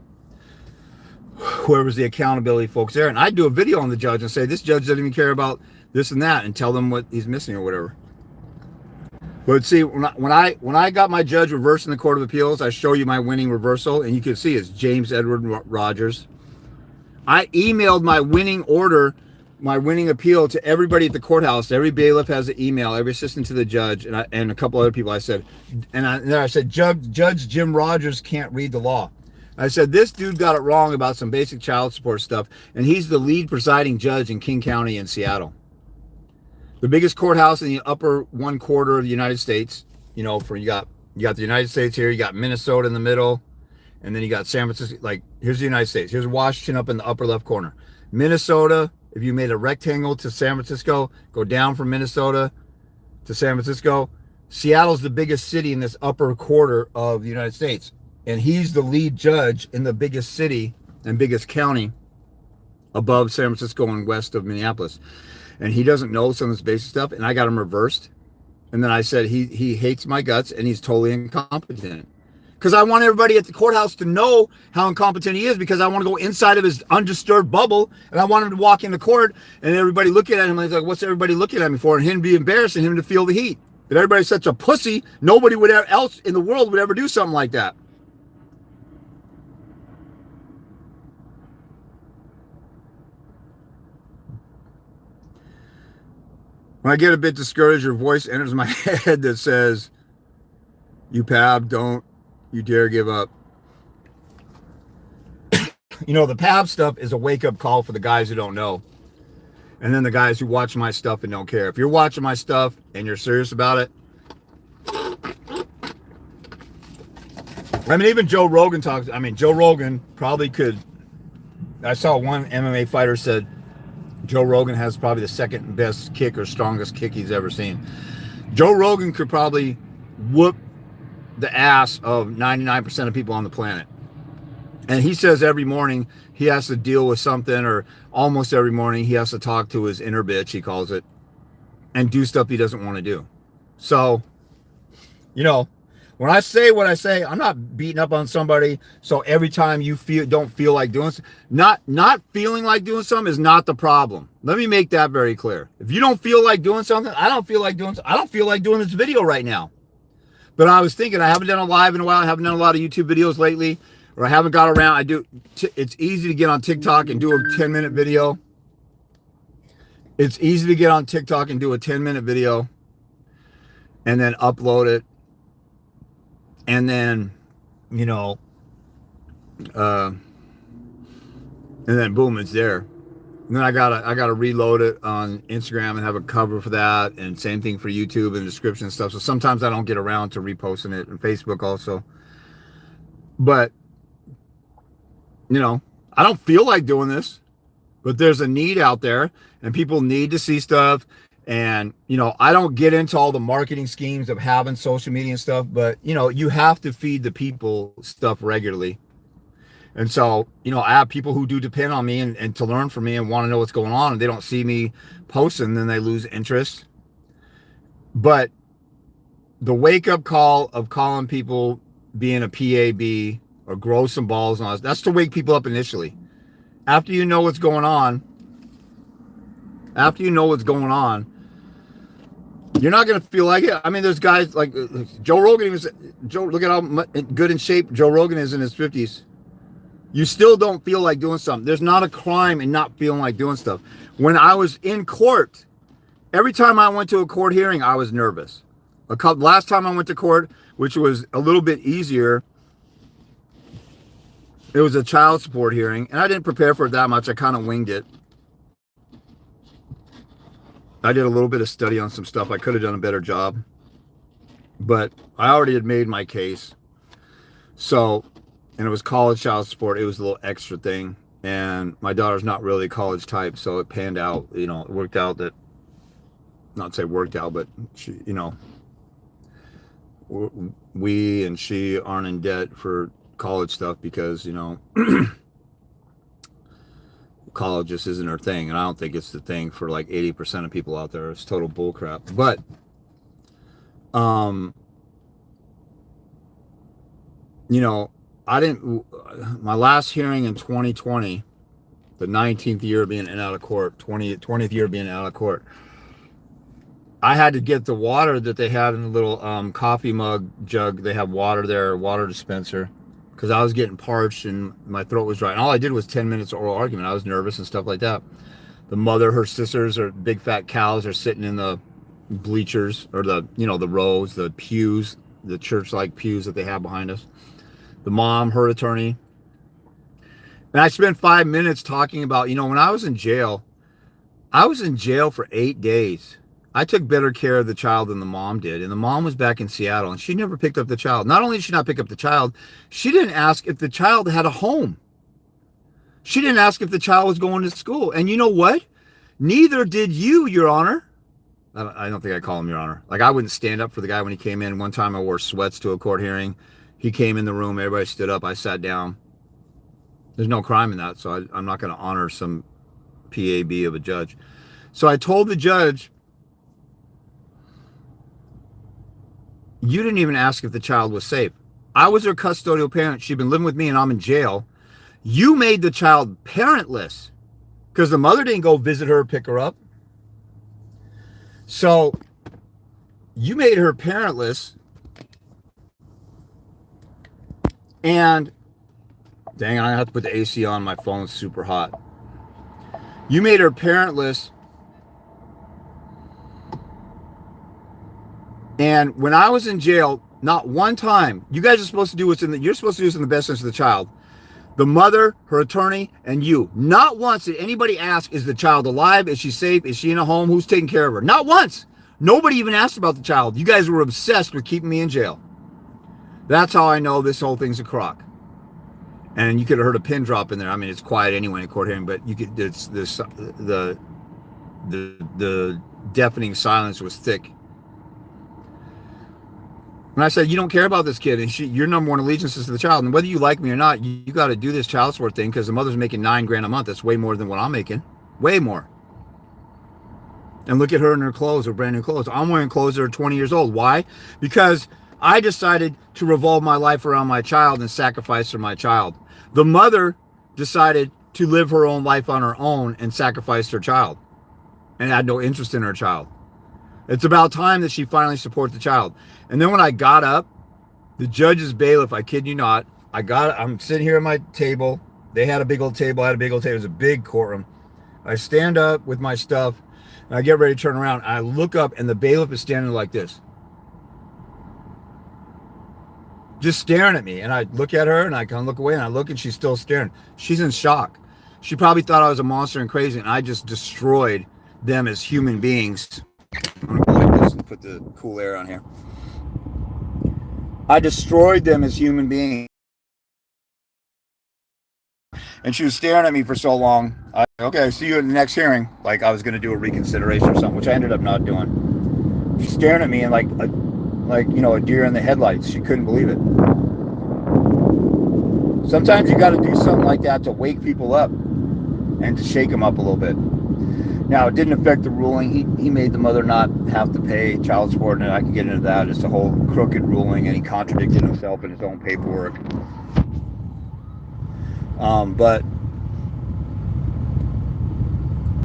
whoever's the accountability folks there. And I'd do a video on the judge and say, this judge doesn't even care about this and that, and tell them what he's missing or whatever. But see, when I got my judge reversed in the Court of Appeals, I show you my winning reversal, and you can see it's James Edward Rogers. I emailed my winning order, my winning appeal to everybody at the courthouse. Every bailiff has an email, every assistant to the judge, and a couple other people. I said, I said, Judge Jim Rogers can't read the law. I said, this dude got it wrong about some basic child support stuff, and he's the lead presiding judge in King County in Seattle. The biggest courthouse in the upper 1/4 of the United States. You know, you got the United States here, you got Minnesota in the middle, and then you got San Francisco. Like, here's the United States. Here's Washington up in the upper left corner. Minnesota, if you made a rectangle to San Francisco, go down from Minnesota to San Francisco. Seattle's the biggest city in this upper quarter of the United States. And he's the lead judge in the biggest city and biggest county above San Francisco and west of Minneapolis. And he doesn't know some of this basic stuff, and I got him reversed. And then I said he hates my guts and he's totally incompetent. Because I want everybody at the courthouse to know how incompetent he is, because I want to go inside of his undisturbed bubble, and I want him to walk into court and everybody looking at him and he's like, what's everybody looking at me for? And him be embarrassed and him to feel the heat. That everybody's such a pussy, nobody would ever else in the world would ever do something like that. When I get a bit discouraged, your voice enters my head that says, you Pab, don't you dare give up. You know, the Pab stuff is a wake-up call for the guys who don't know. And then the guys who watch my stuff and don't care. If you're watching my stuff and you're serious about it. I mean, even Joe Rogan talks. I mean, Joe Rogan probably could. I saw one MMA fighter said, Joe Rogan has probably the second best kick or strongest kick he's ever seen. Joe Rogan could probably whoop the ass of 99% of people on the planet. And he says every morning he has to deal with something, or almost every morning he has to talk to his inner bitch, he calls it, and do stuff he doesn't want to do. So, you know, when I say what I say, I'm not beating up on somebody. So every time you don't feel like doing something, not feeling like doing something is not the problem. Let me make that very clear. If you don't feel like doing something, I don't feel like doing this video right now. But I was thinking, I haven't done a live in a while. I haven't done a lot of YouTube videos lately, or I haven't got around. It's easy to get on TikTok and do a 10-minute video. It's easy to get on TikTok and do a 10-minute video and then upload it. And then, you know, and then boom, it's there. And then I gotta reload it on Instagram and have a cover for that, and same thing for YouTube and description and stuff. So sometimes I don't get around to reposting it, and Facebook also. But you know, I don't feel like doing this, but there's a need out there, and people need to see stuff. And you know, I don't get into all the marketing schemes of having social media and stuff, but you know, you have to feed the people stuff regularly. And so, you know, I have people who do depend on me and to learn from me and want to know what's going on, and they don't see me posting, then they lose interest. But the wake-up call of calling people being a PAB or grow some balls and all that's to wake people up initially. After you know what's going on, you're not going to feel like it. I mean, there's guys like Joe Rogan. Look at how good in shape Joe Rogan is in his 50s. You still don't feel like doing something. There's not a crime in not feeling like doing stuff. When I was in court, every time I went to a court hearing, I was nervous. Last time I went to court, which was a little bit easier, it was a child support hearing, and I didn't prepare for it that much. I kind of winged it. I did a little bit of study on some stuff. I could have done a better job, but I already had made my case. So, and it was college child support. It was a little extra thing. And my daughter's not really a college type, so it panned out. You know, it worked out that, not say worked out, but she, you know, we and she aren't in debt for college stuff because, you know, college just isn't her thing. And I don't think it's the thing for like 80% of people out there. It's total bullcrap. But, you know, my last hearing in 2020, the 19th year of being in and out of court, 20th year of being out of court, I had to get the water that they had in the little coffee mug jug. They have water there, water dispenser, because I was getting parched and my throat was dry. And all I did was 10 minutes of oral argument. I was nervous and stuff like that. The mother, her sisters, or big fat cows are sitting in the bleachers, or the, you know, the rows, the pews, the church-like pews that they have behind us. The mom, her attorney. And I spent 5 minutes talking about, you know, when I was in jail for 8 days. I took better care of the child than the mom did. And the mom was back in Seattle, and she never picked up the child. Not only did she not pick up the child, she didn't ask if the child had a home. She didn't ask if the child was going to school. And you know what? Neither did you, Your Honor. I don't think I call him Your Honor. Like, I wouldn't stand up for the guy when he came in. One time I wore sweats to a court hearing. He came in the room, everybody stood up, I sat down. There's no crime in that, so I'm not going to honor some PAB of a judge. So I told the judge, you didn't even ask if the child was safe. I was her custodial parent. She'd been living with me and I'm in jail. You made the child parentless because the mother didn't go visit her, pick her up. So you made her parentless. And dang, I have to put the AC on. My phone's super hot. You made her parentless. And when I was in jail, not one time, you guys are supposed to do you're supposed to do what's in the best interest of the child. The mother, her attorney, and you. Not once did anybody ask, is the child alive? Is she safe? Is she in a home? Who's taking care of her? Not once. Nobody even asked about the child. You guys were obsessed with keeping me in jail. That's how I know this whole thing's a crock. And you could have heard a pin drop in there. I mean, it's quiet anyway in a court hearing, but you could. The deafening silence was thick. And I said, you don't care about this kid, and your number one allegiance is to the child. And whether you like me or not, you got to do this child support thing because the mother's making $9,000 a month. That's way more than what I'm making. Way more. And look at her in her clothes, her brand new clothes. I'm wearing clothes that are 20 years old. Why? Because I decided to revolve my life around my child and sacrifice for my child. The mother decided to live her own life on her own and sacrificed her child and had no interest in her child. It's about time that she finally supports the child. And then when I got up, the judge's bailiff, I kid you not, I'm sitting here at my table. They had a big old table. I had a big old table. It was a big courtroom. I stand up with my stuff, and I get ready to turn around. I look up, and the bailiff is standing like this, just staring at me. And I look at her, and I kind of look away, and I look, and she's still staring. She's in shock. She probably thought I was a monster and crazy, and I just destroyed them as human beings. I'm going to go like this and put the cool air on here. I destroyed them as human beings. And she was staring at me for so long. Okay, see you in the next hearing. Like I was going to do a reconsideration or something, which I ended up not doing. She's staring at me and like a deer in the headlights. She couldn't believe it. Sometimes you got to do something like that to wake people up and to shake them up a little bit. Now, it didn't affect the ruling. He made the mother not have to pay child support, and I can get into that. It's a whole crooked ruling, and he contradicted himself in his own paperwork. But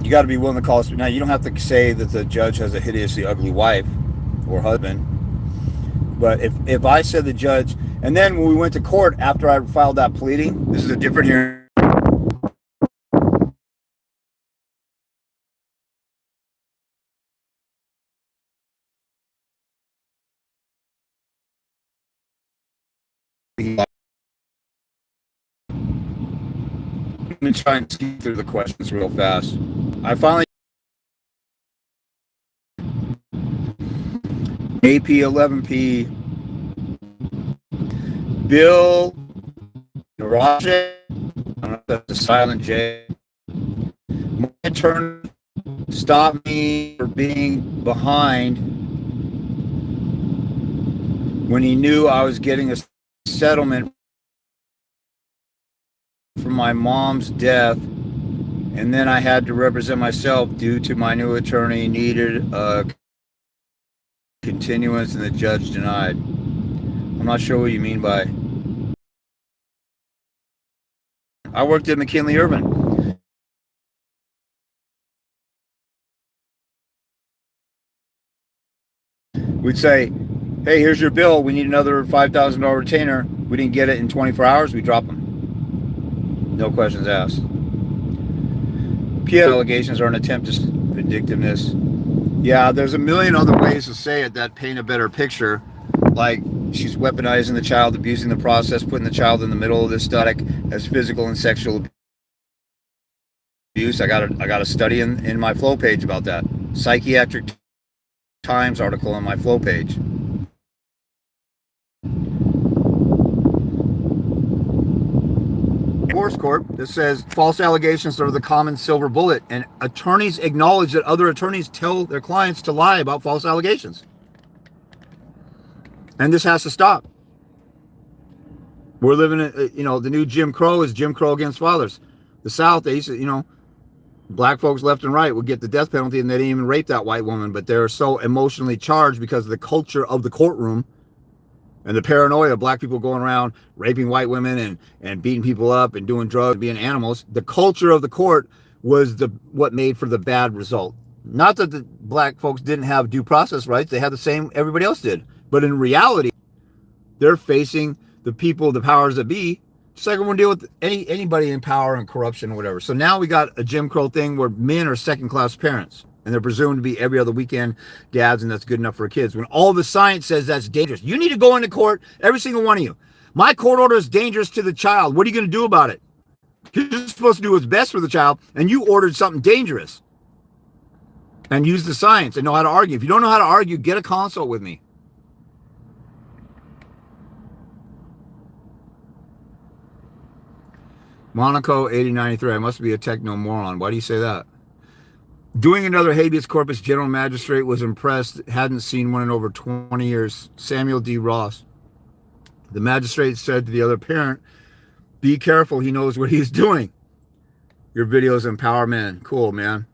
you got to be willing to call us. Now, you don't have to say that the judge has a hideously ugly wife or husband. But if I said the judge, and then when we went to court after I filed that pleading, this is a different hearing. Let me try and see through the questions real fast. I finally AP 11P Bill Garage. I don't know if that's a silent J. My attorney stopped me for being behind when he knew I was getting a settlement for my mom's death, and then I had to represent myself due to my new attorney needed a continuance and the judge denied. I'm not sure what you mean by. I worked at McKinley Irvin. We'd say, hey, here's your bill. We need another $5,000 retainer. We didn't get it in 24 hours. We drop them. No questions asked. PA allegations are an attempt to vindictiveness. Yeah, there's a million other ways to say it that paint a better picture. Like she's weaponizing the child, abusing the process, putting the child in the middle of this static as physical and sexual abuse. I got a study in my flow page about that. Psychiatric Times article on my flow page. Divorce court that says false allegations are the common silver bullet, and attorneys acknowledge that other attorneys tell their clients to lie about false allegations. And this has to stop. We're living in, the new Jim Crow is Jim Crow against fathers. The South, they used to, black folks left and right would get the death penalty and they didn't even rape that white woman, but they're so emotionally charged because of the culture of the courtroom and the paranoia of black people going around raping white women and beating people up and doing drugs and being animals. The culture of the court was what made for the bad result. Not that the black folks didn't have due process rights. They had the same everybody else did. But in reality, they're facing the people, the powers that be, just like we're going to deal with anybody in power and corruption or whatever. So now we got a Jim Crow thing where men are second-class parents. And they're presumed to be every other weekend dads, and that's good enough for kids. When all the science says that's dangerous. You need to go into court, every single one of you. My court order is dangerous to the child. What are you going to do about it? You're supposed to do what's best for the child, and you ordered something dangerous. And use the science and know how to argue. If you don't know how to argue, get a consult with me. Monaco 8093. I must be a techno moron. Why do you say that? Doing another habeas corpus general magistrate was impressed. Hadn't seen one in over 20 years. Samuel D. Ross. The magistrate said to the other parent, be careful. He knows what he's doing. Your videos empower men. Cool, man.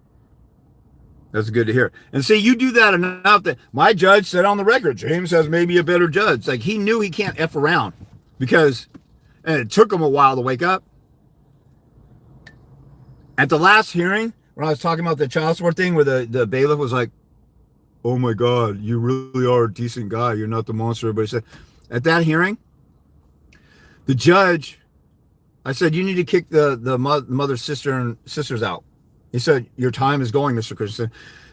That's good to hear. And see, you do that enough that my judge said on the record, James has maybe a better judge. Like he knew he can't F around because, and it took him a while to wake up. At the last hearing, when I was talking about the child support thing where the bailiff was like, oh my God, you really are a decent guy. You're not the monster everybody said. At that hearing, The judge, I said, you need to kick the mother's sisters out. He said, your time is going, Mr. Christensen.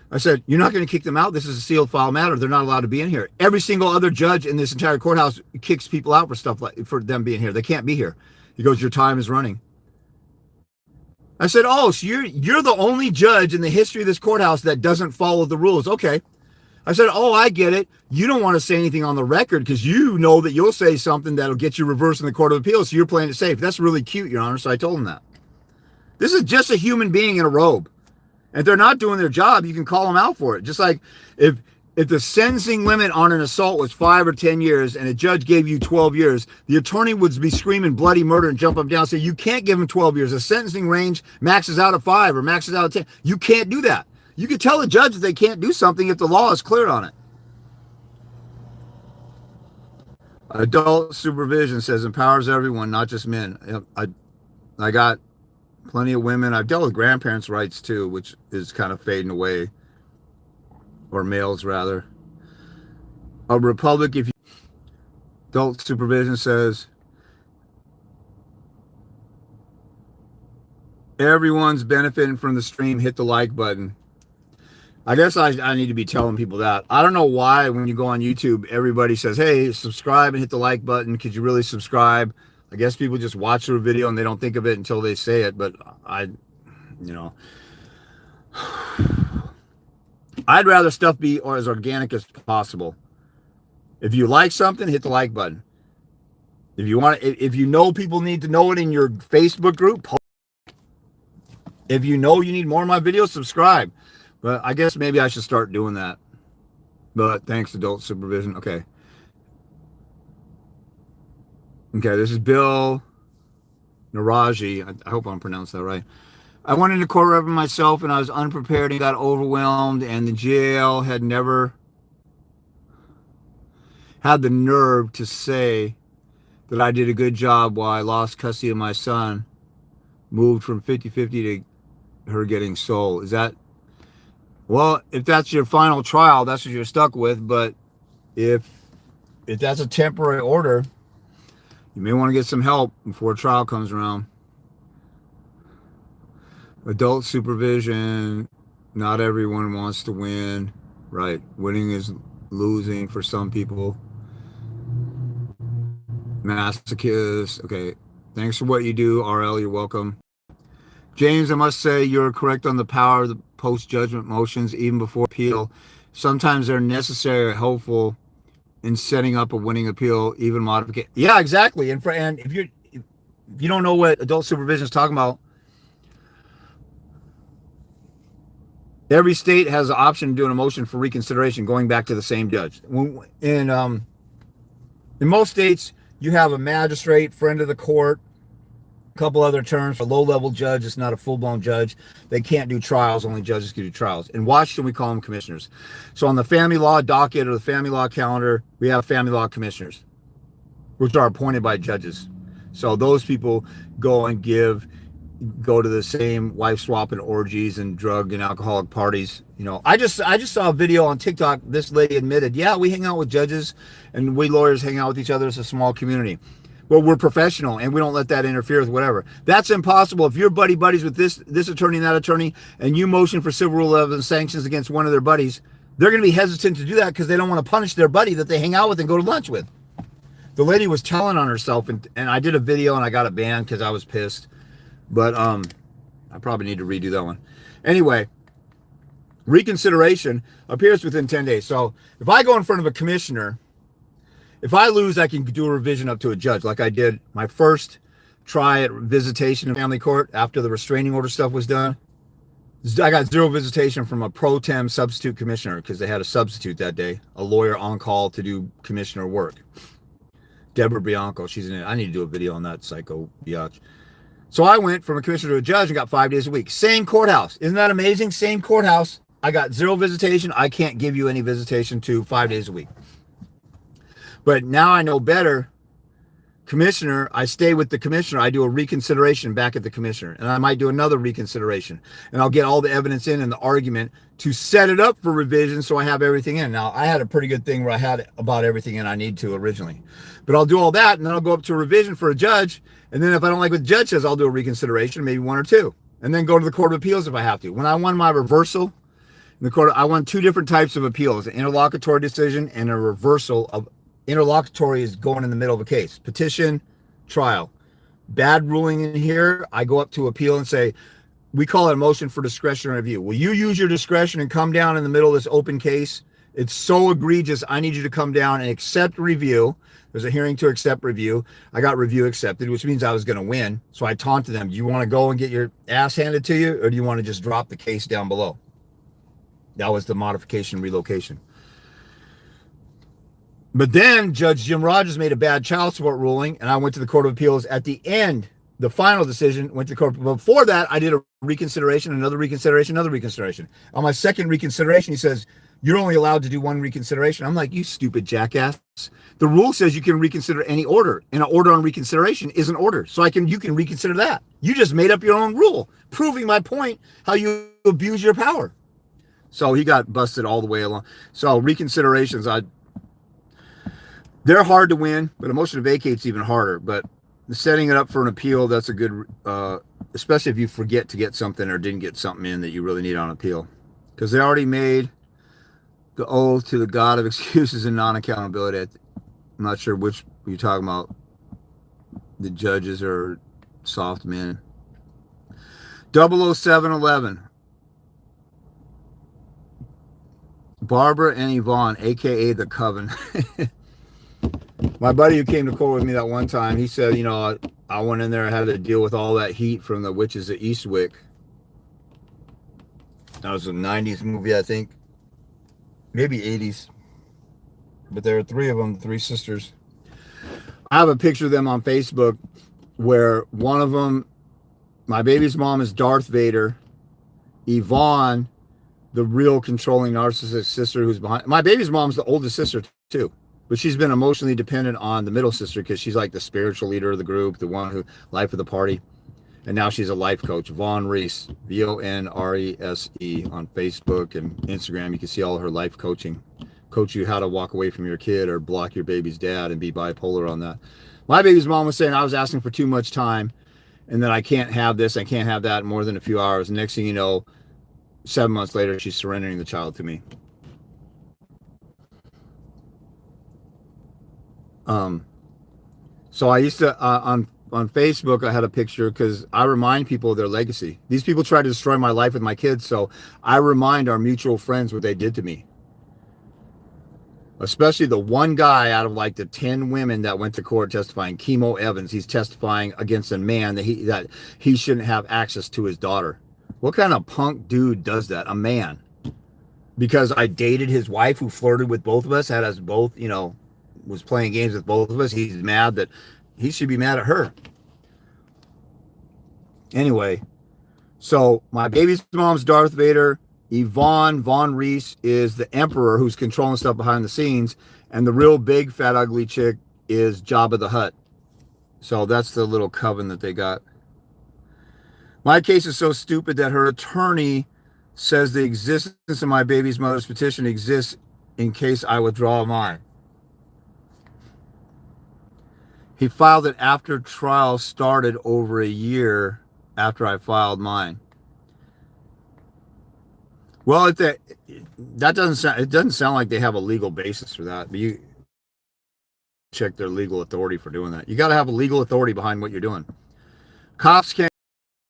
I said, you're not going to kick them out. This is a sealed file matter. They're not allowed to be in here. Every single other judge in this entire courthouse kicks people out for stuff like for them being here. They can't be here. He goes, your time is running. I said, oh, so you're the only judge in the history of this courthouse that doesn't follow the rules. Okay. I said, oh, I get it. You don't want to say anything on the record because you know that you'll say something that'll get you reversed in the Court of Appeals. So you're playing it safe. That's really cute, Your Honor. So I told him that. This is just a human being in a robe. And if they're not doing their job, you can call them out for it. Just like if the sentencing limit on an assault was 5 or 10 years and a judge gave you 12 years, the attorney would be screaming bloody murder and jump up and down and say, you can't give him 12 years. The sentencing range maxes out at 5 or maxes out at 10. You can't do that. You can tell a judge that they can't do something if the law is clear on it. Adult supervision says empowers everyone, not just men. I got plenty of women. I've dealt with grandparents' rights too, which is kind of fading away, or males rather. A republic, if you adult supervision says everyone's benefiting from the stream, hit the like button. I guess I need to be telling people that. I don't know why when you go on YouTube, everybody says, hey, subscribe and hit the like button. Could you really subscribe? I guess people just watch their video and they don't think of it until they say it. But I'd rather stuff be as organic as possible. If you like something, hit the like button. If you want, if you know people need to know it in your Facebook group, post. If you know you need more of my videos, subscribe. But I guess maybe I should start doing that. But thanks, adult supervision. Okay. Okay, this is Bill Naraji. I hope I'm pronouncing that right. I went into courtroom myself and I was unprepared and got overwhelmed, and the jail had never had the nerve to say that I did a good job while I lost custody of my son, moved from 50-50 to her getting sold. Is that... Well, if that's your final trial, that's what you're stuck with. But if that's a temporary order, you may want to get some help before trial comes around. Adult supervision, not everyone wants to win. Right. Winning is losing for some people. Masochist. Okay. Thanks for what you do, RL. You're welcome. James, I must say you're correct on the power of the post-judgment motions even before appeal. Sometimes they're necessary or helpful in setting up a winning appeal, even modification. Yeah, exactly. And if you don't know what adult supervision is talking about, every state has the option of doing a motion for reconsideration going back to the same judge. In most states, you have a magistrate, friend of the court, couple other terms. For a low-level judge, it's not a full-blown judge. They can't do trials. Only judges can do trials. In Washington, we call them commissioners. So on the family law docket or the family law calendar, we have family law commissioners, which are appointed by judges. So those people go to the same wife swapping orgies and drug and alcoholic parties. You know, I just saw a video on TikTok. This lady admitted, yeah, we hang out with judges and we lawyers hang out with each other as a small community. Well, we're professional and we don't let that interfere with whatever. That's impossible. If you're buddies with this attorney and that attorney, and you motion for civil rule 11 sanctions against one of their buddies, they're going to be hesitant to do that because they don't want to punish their buddy that they hang out with and go to lunch with. The lady was telling on herself, and I did a video and I got it banned because I was pissed. But I probably need to redo that one. Anyway, reconsideration appears within 10 days. So if I go in front of a commissioner, if I lose, I can do a revision up to a judge, like I did my first try at visitation in family court after the restraining order stuff was done. I got 0 visitation from a pro tem substitute commissioner because they had a substitute that day, a lawyer on call to do commissioner work. Deborah Bianco, she's in it. I need to do a video on that psycho biatch. So I went from a commissioner to a judge and got 5 days a week. Same courthouse. Isn't that amazing? Same courthouse. I got 0 visitation. I can't give you any visitation to 5 days a week. But now I know better commissioner, I stay with the commissioner. I do a reconsideration back at the commissioner, and I might do another reconsideration, and I'll get all the evidence in and the argument to set it up for revision so I have everything in. Now, I had a pretty good thing where I had about everything in I need to originally, but I'll do all that, and then I'll go up to a revision for a judge, and then if I don't like what the judge says, I'll do a reconsideration, maybe one or two, and then go to the Court of Appeals if I have to. When I won my reversal in the court, I won two different types of appeals: an interlocutory decision and a reversal of. Interlocutory is going in the middle of a case. Petition, trial. Bad ruling in here, I go up to appeal and say, we call it a motion for discretionary review. Will you use your discretion and come down in the middle of this open case? It's so egregious, I need you to come down and accept review. There's a hearing to accept review. I got review accepted, which means I was going to win. So I taunted them, do you want to go and get your ass handed to you, or do you want to just drop the case down below? That was the modification relocation. But then Judge Jim Rogers made a bad child support ruling, and I went to the Court of Appeals at the end. The final decision went to the court. Before that, I did a reconsideration, another reconsideration, another reconsideration. On my second reconsideration, he says, you're only allowed to do one reconsideration. I'm like, you stupid jackass. The rule says you can reconsider any order, and an order on reconsideration is an order. So you can reconsider that. You just made up your own rule, proving my point, how you abuse your power. So he got busted all the way along. So reconsiderations, they're hard to win, but a motion to vacate's even harder. But setting it up for an appeal, that's a good, especially if you forget to get something or didn't get something in that you really need on appeal. Because they already made the oath to the God of excuses and non-accountability. I'm not sure which you're talking about. The judges are soft men. 00711. Barbara and Yvonne, a.k.a. the Coven. My buddy who came to court with me that one time, he said, I went in there and had to deal with all that heat from the Witches of Eastwick. That was a 90s movie, I think. Maybe 80s. But there are three of them, three sisters. I have a picture of them on Facebook where one of them, my baby's mom is Darth Vader. Yvonne, the real controlling narcissistic sister who's behind. My baby's mom's the oldest sister, too. But she's been emotionally dependent on the middle sister because she's like the spiritual leader of the group, the one who, life of the party. And now she's a life coach, Von Reese, V-O-N-R-E-S-E, on Facebook and Instagram. You can see all of her life coaching. Coach you how to walk away from your kid or block your baby's dad and be bipolar on that. My baby's mom was saying I was asking for too much time and that I can't have this, I can't have that in more than a few hours. Next thing you know, 7 months later, she's surrendering the child to me. So I used to, on Facebook, I had a picture because I remind people of their legacy. These people tried to destroy my life with my kids, so I remind our mutual friends what they did to me. Especially the one guy out of like the 10 women that went to court testifying, Chemo Evans. He's testifying against a man that he shouldn't have access to his daughter. What kind of punk dude does that? A man. Because I dated his wife who flirted with both of us, had us both, was playing games with both of us. He's mad that he should be mad at her. Anyway, so my baby's mom's Darth Vader. Yvonne Von Reese is the emperor who's controlling stuff behind the scenes. And the real big, fat, ugly chick is Jabba the Hutt. So that's the little coven that they got. My case is so stupid that her attorney says the existence of my baby's mother's petition exists in case I withdraw mine. He filed it after trial started over a year after I filed mine. Well, it doesn't sound like they have a legal basis for that, but you check their legal authority for doing that. You got to have a legal authority behind what you're doing. Cops can't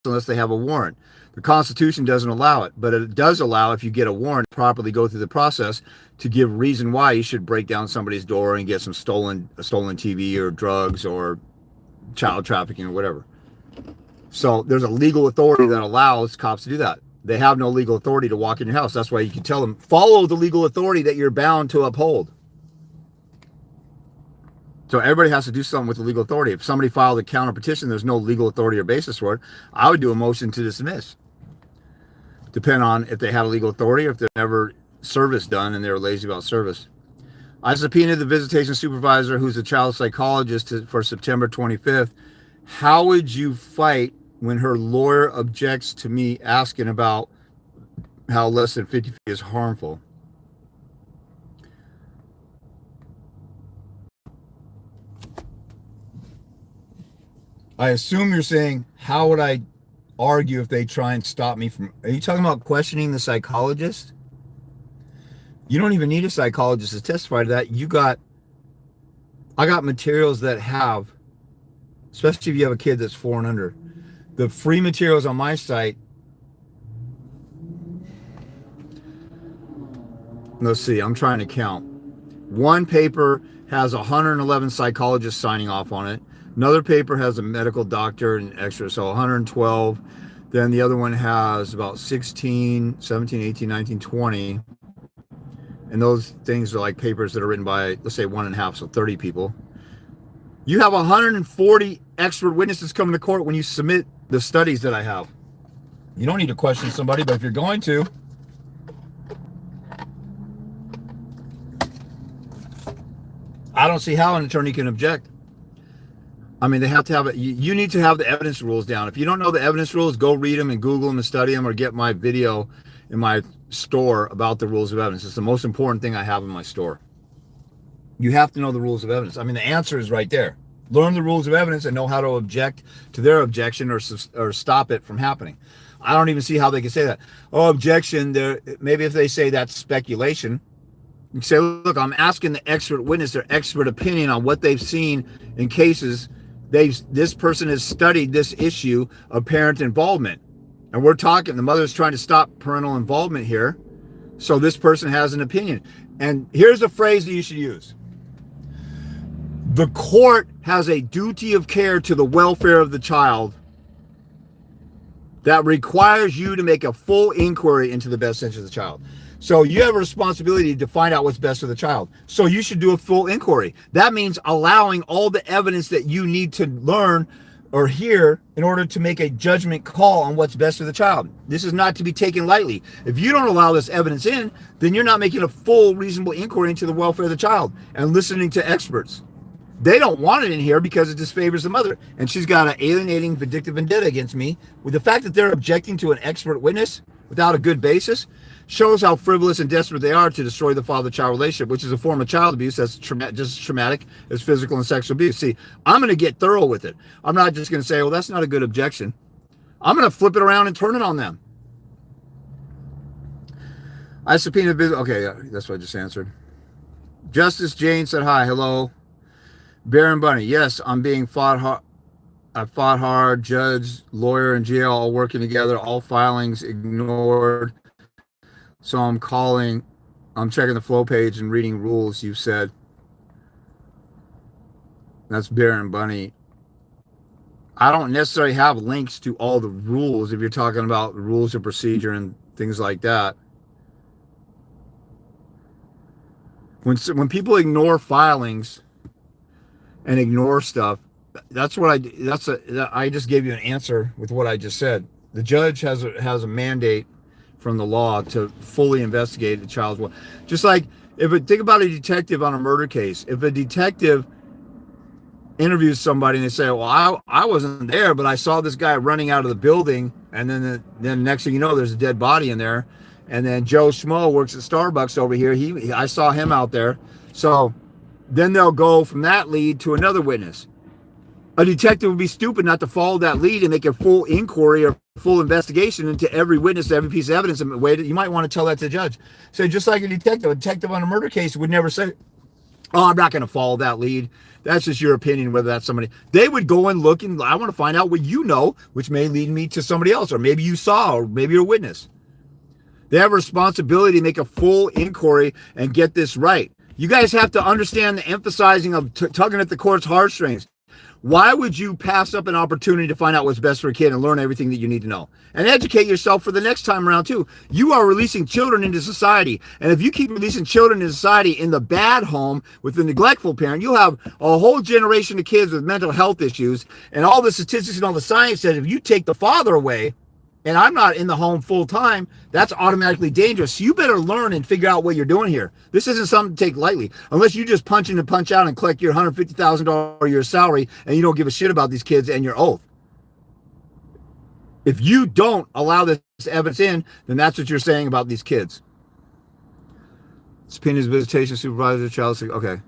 unless they have a warrant. The Constitution doesn't allow it, but it does allow, if you get a warrant, properly go through the process to give reason why you should break down somebody's door and get some stolen TV or drugs or child trafficking or whatever. So there's a legal authority that allows cops to do that. They have no legal authority to walk in your house. That's why you can tell them, follow the legal authority that you're bound to uphold. So everybody has to do something with the legal authority. If somebody filed a counter petition, there's no legal authority or basis for it, I would do a motion to dismiss. Depend on if they had a legal authority or if there's never service done and they were lazy about service. I subpoenaed the visitation supervisor, who's a child psychologist, for September 25th. How would you fight when her lawyer objects to me asking about how less than 50 feet is harmful? I assume you're saying, how would I argue if they try and stop me from... Are you talking about questioning the psychologist? You don't even need a psychologist to testify to that. I got materials that have, especially if you have a kid that's 4 and under, the free materials on my site. Let's see, I'm trying to count. One paper has 111 psychologists signing off on it. Another paper has a medical doctor and extra, so 112. Then the other one has about 16, 17, 18, 19, 20. And those things are like papers that are written by, let's say, 1.5, so 30 people. You have 140 expert witnesses coming to court when you submit the studies that I have. You don't need to question somebody, but if you're going to, I don't see how an attorney can object. I mean, they have to have it. You need to have the evidence rules down. If you don't know the evidence rules, go read them and Google them and study them, or get my video in my store about the rules of evidence. It's the most important thing I have in my store. You have to know the rules of evidence. I mean, the answer is right there. Learn the rules of evidence and know how to object to their objection, or stop it from happening. I don't even see how they can say that. Oh, objection. Maybe if they say that's speculation, you say, look, I'm asking the expert witness their expert opinion on what they've seen in cases. This person has studied this issue of parent involvement. And we're talking, the mother's trying to stop parental involvement here. So this person has an opinion. And here's a phrase that you should use. The court has a duty of care to the welfare of the child that requires you to make a full inquiry into the best interest of the child. So you have a responsibility to find out what's best for the child. So you should do a full inquiry. That means allowing all the evidence that you need to learn or hear in order to make a judgment call on what's best for the child. This is not to be taken lightly. If you don't allow this evidence in, then you're not making a full, reasonable inquiry into the welfare of the child and listening to experts. They don't want it in here because it disfavors the mother. And she's got an alienating, vindictive vendetta against me. With the fact that they're objecting to an expert witness without a good basis shows how frivolous and desperate they are to destroy the father-child relationship, which is a form of child abuse that's just as traumatic as physical and sexual abuse. See, I'm going to get thorough with it. I'm not just going to say, well, that's not a good objection. I'm going to flip it around and turn it on them. I subpoenaed... Okay, that's what I just answered. Justice Jane said, hi, hello. Baron Bunny, yes, I'm being fought hard. I fought hard. Judge, lawyer, and jail all working together. All filings ignored. So I'm checking the flow page and reading rules, you said. That's Baron Bunny. I don't necessarily have links to all the rules if you're talking about rules of procedure and things like that. When people ignore filings and ignore stuff, I just gave you an answer with what I just said. The judge has a mandate from the law to fully investigate the child's will. Just like, think about a detective on a murder case. If a detective interviews somebody and they say, well, I wasn't there, but I saw this guy running out of the building, and then next thing you know, there's a dead body in there, and then Joe Schmo works at Starbucks over here. I saw him out there. So then they'll go from that lead to another witness. A detective would be stupid not to follow that lead and make a full inquiry or full investigation into every witness, every piece of evidence in a way that you might want to tell that to the judge. So just like a detective on a murder case would never say, oh, I'm not going to follow that lead. That's just your opinion, whether that's somebody. They would go and look, and I want to find out what you know, which may lead me to somebody else, or maybe you saw, or maybe you're a witness. They have a responsibility to make a full inquiry and get this right. You guys have to understand the emphasizing of tugging at the court's heartstrings. Why would you pass up an opportunity to find out what's best for a kid and learn everything that you need to know? And educate yourself for the next time around, too. You are releasing children into society. And if you keep releasing children into society in the bad home with the neglectful parent, you'll have a whole generation of kids with mental health issues. And all the statistics and all the science says if you take the father away and I'm not in the home full time, that's automatically dangerous. So you better learn and figure out what you're doing here. This isn't something to take lightly, unless you just punch in and punch out and collect your $150,000 a year salary and you don't give a shit about these kids and your oath. If you don't allow this evidence in, then that's what you're saying about these kids. Subpoenas visitation supervisor, child, okay.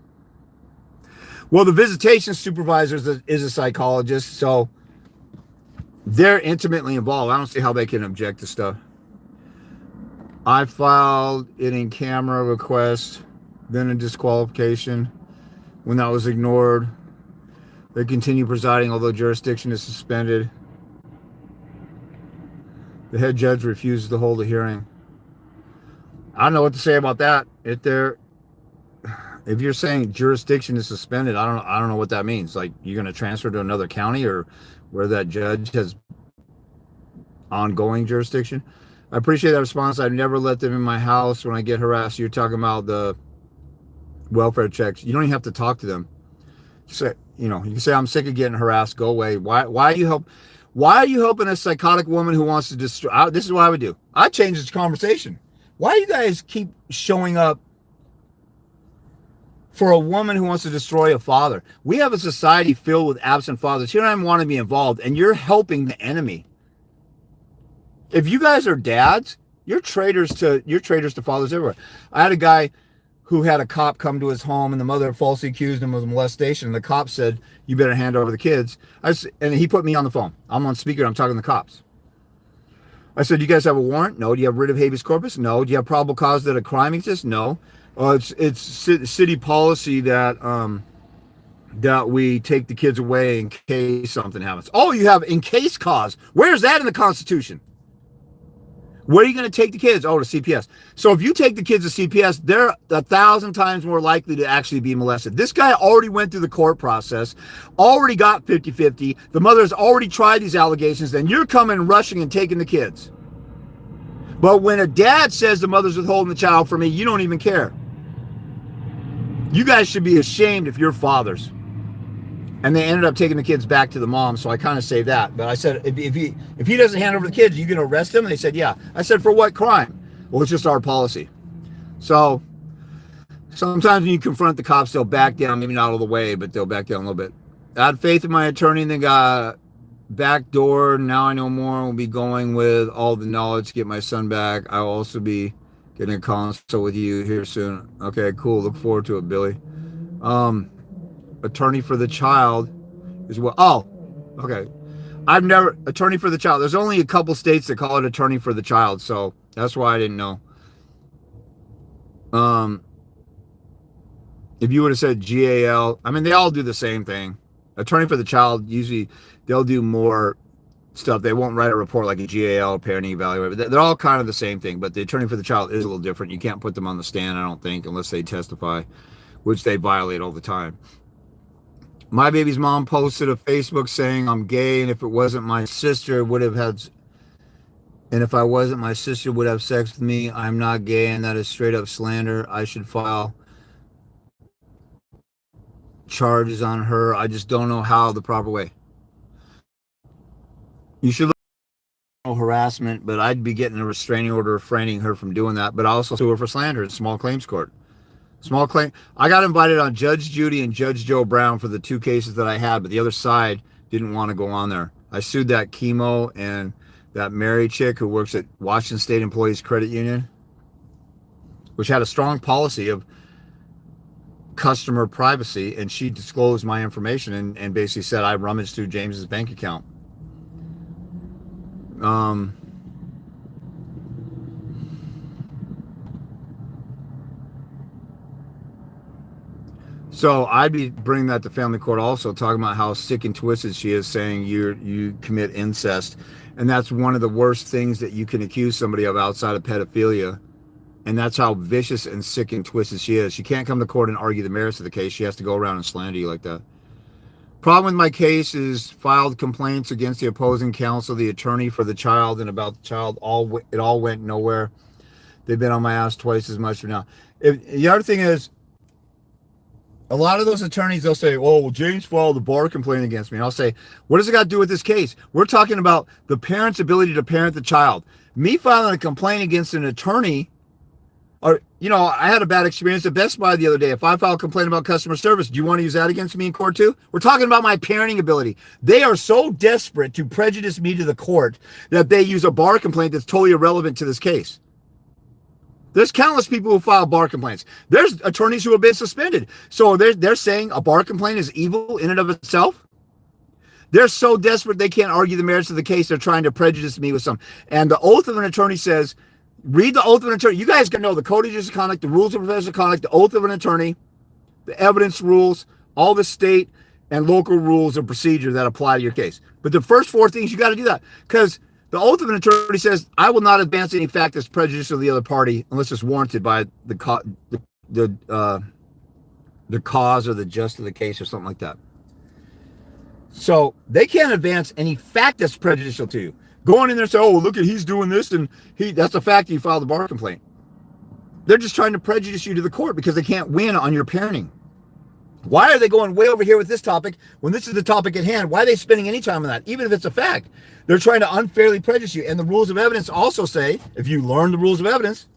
Well, the visitation supervisor is a psychologist, so they're intimately involved. I don't see how they can object to stuff. I filed it in camera request, then a disqualification. When that was ignored, they continue presiding, although jurisdiction is suspended. The head judge refuses to hold a hearing. I don't know what to say about that. If you're saying jurisdiction is suspended, I don't know what that means. Like, you're going to transfer to another county or where that judge has ongoing jurisdiction. I appreciate that response. I've never let them in my house when I get harassed. You're talking about the welfare checks. You don't even have to talk to them. Say, you can say, I'm sick of getting harassed. Go away. Why are you helping a psychotic woman who wants to destroy? This is what I would do. I'd change this conversation. Why do you guys keep showing up for a woman who wants to destroy a father? We have a society filled with absent fathers. You don't even want to be involved, and you're helping the enemy. If you guys are dads, you're traitors to fathers everywhere. I had a guy who had a cop come to his home, and the mother falsely accused him of molestation. And the cop said, "You better hand over the kids." And he put me on the phone. I'm on speaker. I'm talking to the cops. I said, "Do you guys have a warrant?" "No." "Do you have writ of habeas corpus?" "No." "Do you have probable cause that a crime exists?" "No." It's city policy that we take the kids away in case something happens. Oh, you have in case cause. Where's that in the Constitution? Where are you going to take the kids? Oh, to CPS. So if you take the kids to CPS, they're 1,000 times more likely to actually be molested. This guy already went through the court process, already got 50-50. The mother's already tried these allegations, then you're coming rushing and taking the kids. But when a dad says the mother's withholding the child from me, you don't even care. You guys should be ashamed if you're fathers. And they ended up taking the kids back to the mom, so I kind of saved that. But I said, if he doesn't hand over the kids, you going to arrest him? And they said, yeah. I said, for what crime? Well, it's just our policy. So sometimes when you confront the cops, they'll back down, maybe not all the way, but they'll back down a little bit. I had faith in my attorney, and then got back door. Now I know more. We'll be going with all the knowledge to get my son back. I'll also be getting a consult with you here soon. Okay, cool. Look forward to it, Billy. Attorney for the child is what? Oh, okay. I've never attorney for the child. There's only a couple states that call it attorney for the child, so that's why I didn't know. If you would have said GAL, I mean, they all do the same thing. Attorney for the child, usually they'll do more stuff. They won't write a report like a GAL, parenting evaluator. They're all kind of the same thing, but the attorney for the child is a little different. You can't put them on the stand, I don't think, unless they testify, which they violate all the time. My baby's mom posted a Facebook saying I'm gay, and if it wasn't my sister, would have had, and if I wasn't my sister, would have sex with me. I'm not gay, and that is straight up slander. I should file charges on her. I just don't know how the proper way. You should look at harassment, but I'd be getting a restraining order refraining her from doing that, but I also sue her for slander in small claims court. Small claim. I got invited on Judge Judy and Judge Joe Brown for the two cases that I had, but the other side didn't want to go on there. I sued that chemo and that Mary chick who works at Washington State Employees Credit Union, which had a strong policy of customer privacy, and she disclosed my information and basically said I rummaged through James's bank account. So I'd be bringing that to family court also, talking about how sick and twisted she is, saying you commit incest. And that's one of the worst things that you can accuse somebody of outside of pedophilia. And that's how vicious and sick and twisted she is. She can't come to court and argue the merits of the case. She has to go around and slander you like that. Problem with my case is filed complaints against the opposing counsel, the attorney for the child, and about the child. It all went nowhere. They've been on my ass twice as much now. The other thing is, A lot of those attorneys, they'll say, oh, well, James filed a bar complaint against me. And I'll say, what does it got to do with this case? We're talking about the parent's ability to parent the child. Me filing a complaint against an attorney, or, I had a bad experience at Best Buy the other day. If I file a complaint about customer service, do you want to use that against me in court too? We're talking about my parenting ability. They are so desperate to prejudice me to the court that they use a bar complaint that's totally irrelevant to this case. There's countless people who file bar complaints. There's attorneys who have been suspended. So they're saying a bar complaint is evil in and of itself. They're so desperate they can't argue the merits of the case. They're trying to prejudice me with some. And the oath of an attorney says, read the oath of an attorney. You guys can know the code of judicial conduct, the rules of professional conduct, the oath of an attorney, the evidence rules, all the state and local rules of procedure that apply to your case. But the first four things, you got to do that, because the oath of an attorney says, I will not advance any fact that's prejudicial to the other party unless it's warranted by the cause or the gist of the case or something like that. So they can't advance any fact that's prejudicial to you. Going in there and say, oh, look at, he's doing this, and that's a fact you filed a bar complaint. They're just trying to prejudice you to the court because they can't win on your parenting. Why are they going way over here with this topic when this is the topic at hand? Why are they spending any time on that? Even if it's a fact, they're trying to unfairly prejudice you. And the rules of evidence also say, if you learn the rules of evidence,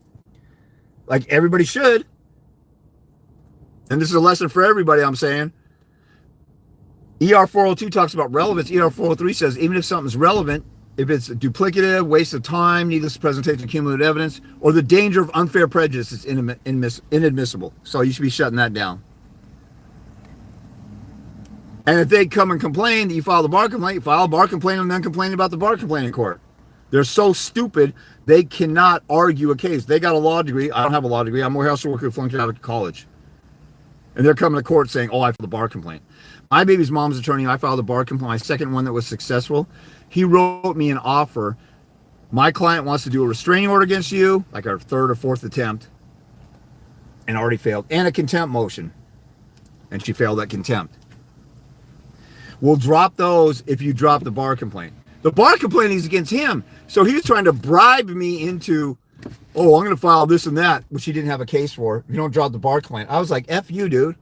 like everybody should, and this is a lesson for everybody, I'm saying, ER 402 talks about relevance. ER 403 says, even if something's relevant, if it's duplicative, waste of time, needless presentation of cumulative evidence, or the danger of unfair prejudice, it's inadmissible. So you should be shutting that down. And if they come and complain that you filed a bar complaint, you file a bar complaint and then complain about the bar complaint in court. They're so stupid, they cannot argue a case. They got a law degree. I don't have a law degree. I'm a warehouse worker who flunked out of college. And they're coming to court saying, oh, I filed a bar complaint. My baby's mom's attorney, I filed a bar complaint. My second one that was successful, he wrote me an offer. My client wants to do a restraining order against you, like our third or fourth attempt, and already failed, and a contempt motion. And she failed at contempt. We'll drop those if you drop the bar complaint. The bar complaint is against him. So he was trying to bribe me into, oh, I'm going to file this and that, which he didn't have a case for. If you don't drop the bar complaint. I was like, F you, dude.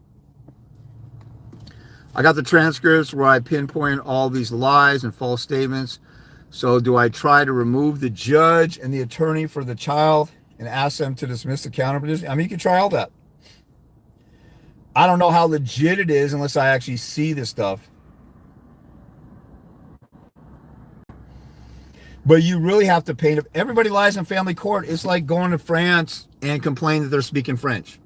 I got the transcripts where I pinpoint all these lies and false statements. So do I try to remove the judge and the attorney for the child and ask them to dismiss the counterposition? I mean, you can try all that. I don't know how legit it is unless I actually see this stuff. But you really have to paint. If everybody lies in family court, it's like going to France and complaining that they're speaking French.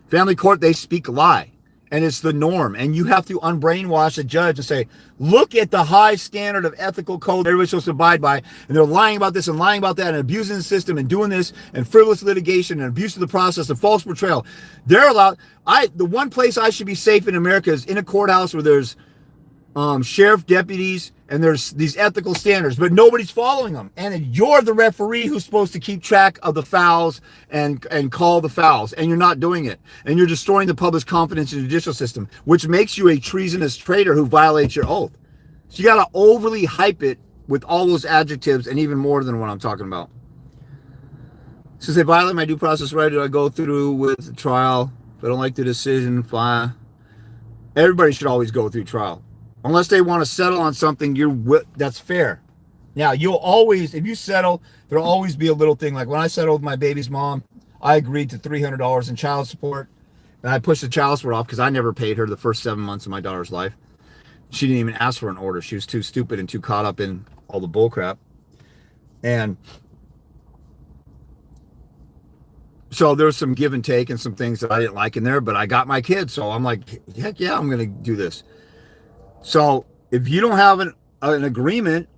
Family court, they speak lie. And it's the norm. And you have to unbrainwash a judge and say, look at the high standard of ethical code everybody's supposed to abide by. And they're lying about this and lying about that and abusing the system and doing this and frivolous litigation and abuse of the process and false portrayal. They're allowed. The one place I should be safe in America is in a courthouse where there's sheriff deputies and there's these ethical standards, but nobody's following them. And you're the referee who's supposed to keep track of the fouls and call the fouls, and you're not doing it. And you're destroying the public's confidence in the judicial system, which makes you a treasonous traitor who violates your oath. So you got to overly hype it with all those adjectives and even more than what I'm talking about. Since they violate my due process right, do I go through with the trial? If I don't like the decision, fine. Everybody should always go through trial. Unless they want to settle on something, that's fair. Now, you'll always, if you settle, there'll always be a little thing. Like when I settled with my baby's mom, I agreed to $300 in child support. And I pushed the child support off because I never paid her the first 7 months of my daughter's life. She didn't even ask for an order. She was too stupid and too caught up in all the bull crap. And so there's some give and take and some things that I didn't like in there, but I got my kids. So I'm like, heck yeah, I'm going to do this. So if you don't have an agreement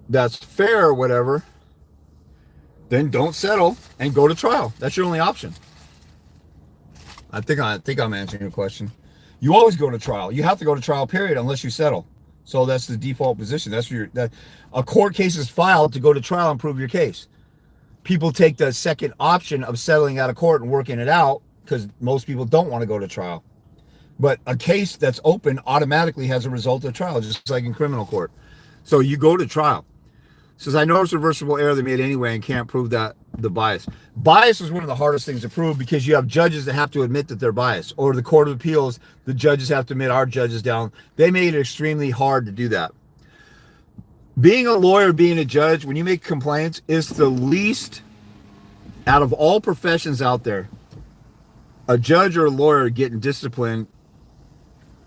that's fair or whatever, then don't settle and go to trial. That's your only option. I think I'm answering your question. You always go to trial. You have to go to trial, period, unless you settle. So that's the default position. That's that a court case is filed to go to trial and prove your case. People take the second option of settling out of court and working it out because most people don't want to go to trial. But a case that's open automatically has a result of trial, just like in criminal court. So you go to trial. says, I know it's reversible error they made anyway and can't prove that the bias. Bias is one of the hardest things to prove because you have judges that have to admit that they're biased. Or the Court of Appeals, the judges have to admit, our judges down. They made it extremely hard to do that. Being a lawyer, being a judge, when you make complaints, is the least, out of all professions out there, a judge or a lawyer getting disciplined,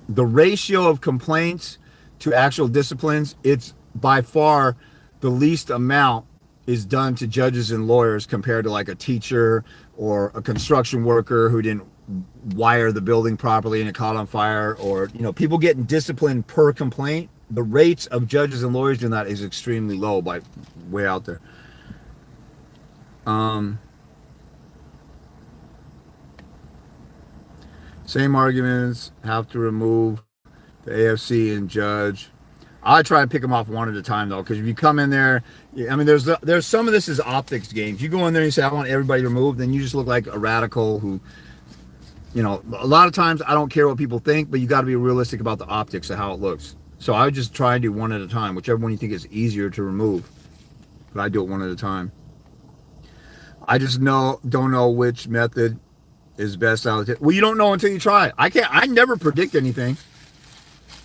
the ratio of complaints to actual disciplines, it's by far the least amount is done to judges and lawyers compared to like a teacher or a construction worker who didn't wire the building properly and it caught on fire, or, you know, people getting disciplined per complaint. The rates of judges and lawyers doing that is extremely low, by way out there. Same arguments, have to remove the AFC and judge. I try and pick them off one at a time though, because if you come in there, I mean, there's some of this is optics games. You go in there and you say, I want everybody removed, then you just look like a radical who, you know, a lot of times I don't care what people think, but you got to be realistic about the optics of how it looks. So I would just try and do one at a time, whichever one you think is easier to remove. But I do it one at a time. I just don't know which method is best out of it. Well, you don't know until you try it. I never predict anything.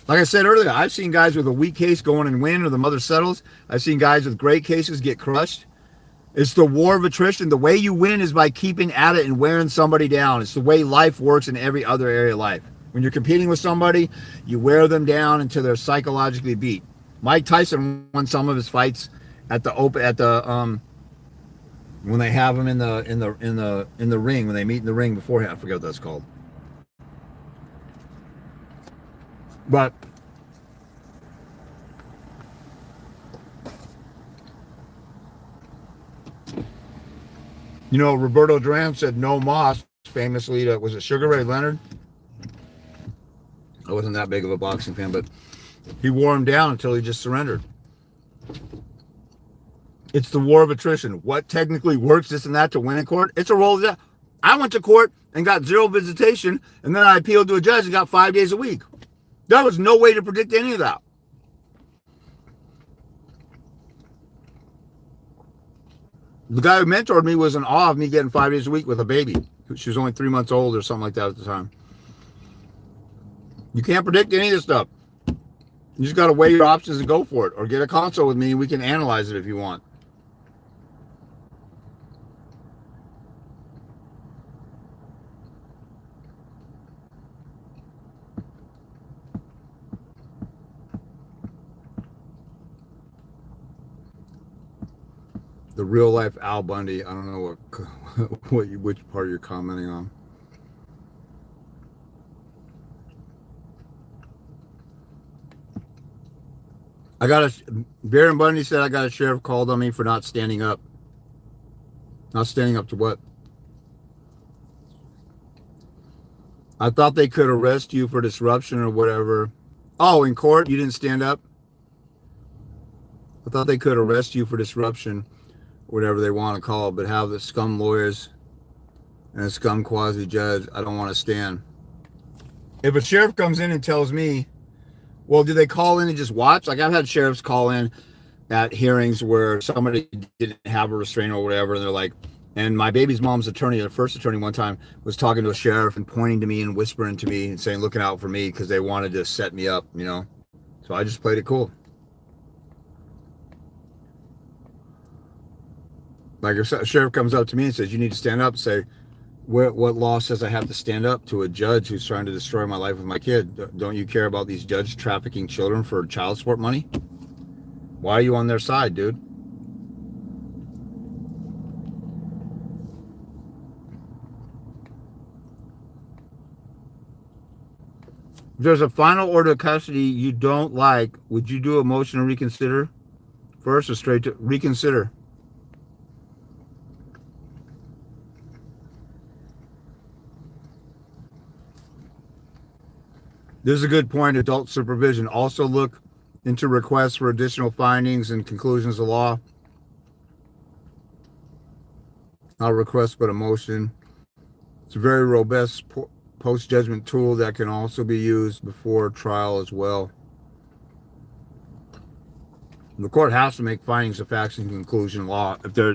Like I said earlier, I've seen guys with a weak case go in and win, or the mother settles. I've seen guys with great cases get crushed. It's the war of attrition. The way you win is by keeping at it and wearing somebody down. It's the way life works in every other area of life. When you're competing with somebody, you wear them down until they're psychologically beat. Mike Tyson won some of his fights at the when they have him in the ring, when they meet in the ring beforehand. I forget what that's called. But you know, Roberto Duran said no Moss famously to, was it Sugar Ray Leonard? I wasn't that big of a boxing fan, but he wore him down until he just surrendered. It's the war of attrition. What technically works, this and that, to win in court? It's a roll of that. I went to court and got 0 visitation, and then I appealed to a judge and got 5 days a week. There was no way to predict any of that. The guy who mentored me was in awe of me getting 5 days a week with a baby. She was only 3 months old or something like that at the time. You can't predict any of this stuff. You just got to weigh your options and go for it. Or get a consult with me and we can analyze it if you want. The real life Al Bundy. I don't know which part you're commenting on. Baron Bundy said I got a sheriff called on me for not standing up. Not standing up to what? I thought they could arrest you for disruption or whatever. Oh, in court, you didn't stand up? I thought they could arrest you for disruption, whatever they want to call it, but have the scum lawyers and a scum quasi-judge, I don't want to stand. If a sheriff comes in and tells me, well, do they call in and just watch? Like, I've had sheriffs call in at hearings where somebody didn't have a restraint or whatever, and they're like, and my baby's mom's attorney, the first attorney one time, was talking to a sheriff and pointing to me and whispering to me and saying, looking out for me, because they wanted to set me up, you know? So I just played it cool. Like, if a sheriff comes up to me and says, you need to stand up, say, what law says I have to stand up to a judge who's trying to destroy my life with my kid? Don't you care about these judges trafficking children for child support money? Why are you on their side, dude? If there's a final order of custody you don't like, would you do a motion to reconsider first, or straight to reconsider? This is a good point. Adult supervision. Also look into requests for additional findings and conclusions of law. Not a request, but a motion. It's a very robust post-judgment tool that can also be used before trial as well. The court has to make findings of facts and conclusion law. If they're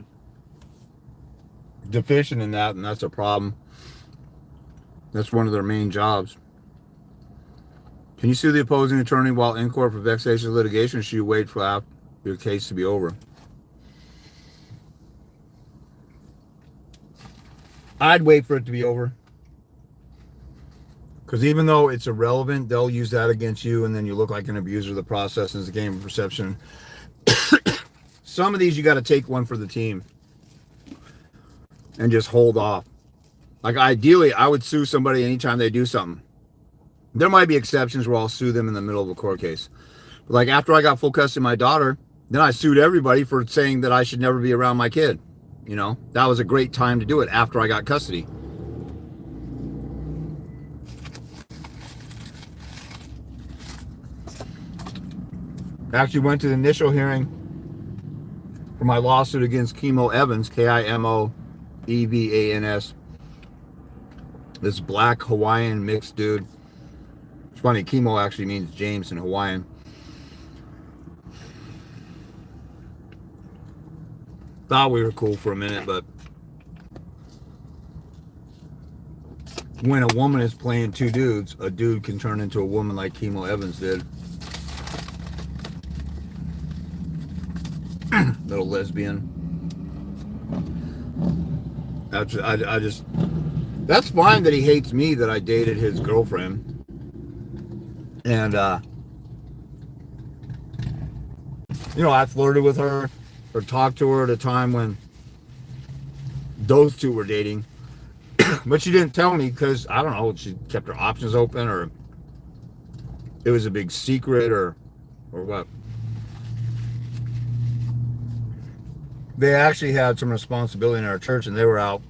deficient in that, and that's a problem. That's one of their main jobs. Can you sue the opposing attorney while in court for vexatious litigation, or should you wait for your case to be over? I'd wait for it to be over. Because even though it's irrelevant, they'll use that against you, and then you look like an abuser of the process, and it's a game of perception. Some of these you got to take one for the team and just hold off. Like ideally, I would sue somebody anytime they do something. There might be exceptions where I'll sue them in the middle of a court case. But like after I got full custody of my daughter, then I sued everybody for saying that I should never be around my kid. You know, that was a great time to do it after I got custody. Actually went to the initial hearing for my lawsuit against Kimo Evans, K-I-M-O-E-V-A-N-S. This black Hawaiian mixed dude. It's funny, Kimo actually means James in Hawaiian. Thought we were cool for a minute, but when a woman is playing two dudes, a dude can turn into a woman like Kimo Evans did. Little lesbian. I just, that's fine that he hates me that I dated his girlfriend. And, you know, I flirted with her or talked to her at a time when those two were dating. But she didn't tell me because, I don't know, she kept her options open, or it was a big secret, or what. They actually had some responsibility in our church, and they were out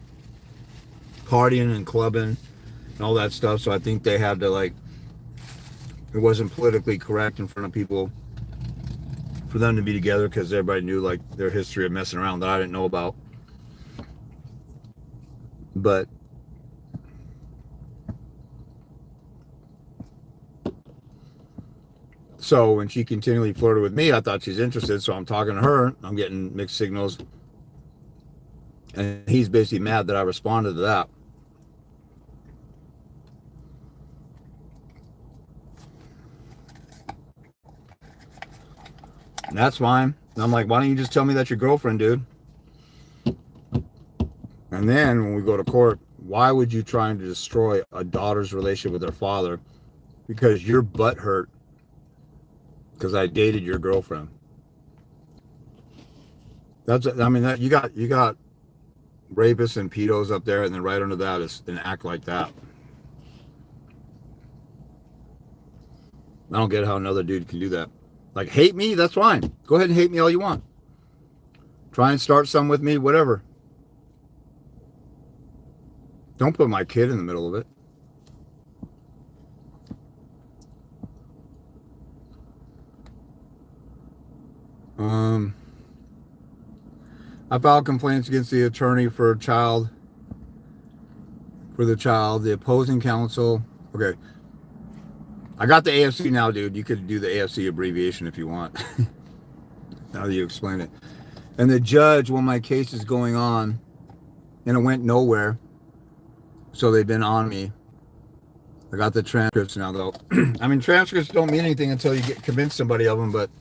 partying and clubbing and all that stuff. So I think they had to, like, it wasn't politically correct in front of people for them to be together, because everybody knew, like, their history of messing around that I didn't know about. But so when she continually flirted with me, I thought she's interested, so I'm talking to her. I'm getting mixed signals, and he's basically mad that I responded to that. And that's fine. And I'm like, why don't you just tell me that's your girlfriend, dude? And then when we go to court, why would you try to destroy a daughter's relationship with her father because your butt hurt because I dated your girlfriend? That's, I mean, that you got rapists and pedos up there, and then right under that is an act like that. I don't get how another dude can do that. Like, hate me, that's fine. Go ahead and hate me all you want. Try and start some with me, whatever. Don't put my kid in the middle of it. I filed complaints against the attorney for the child. The opposing counsel. Okay. I got the AFC now, dude. You could do the AFC abbreviation if you want. Now that you explain it. And the judge, when my case is going on, and it went nowhere, so they've been on me. I got the transcripts now, though. I mean, transcripts don't mean anything until you convince somebody of them, but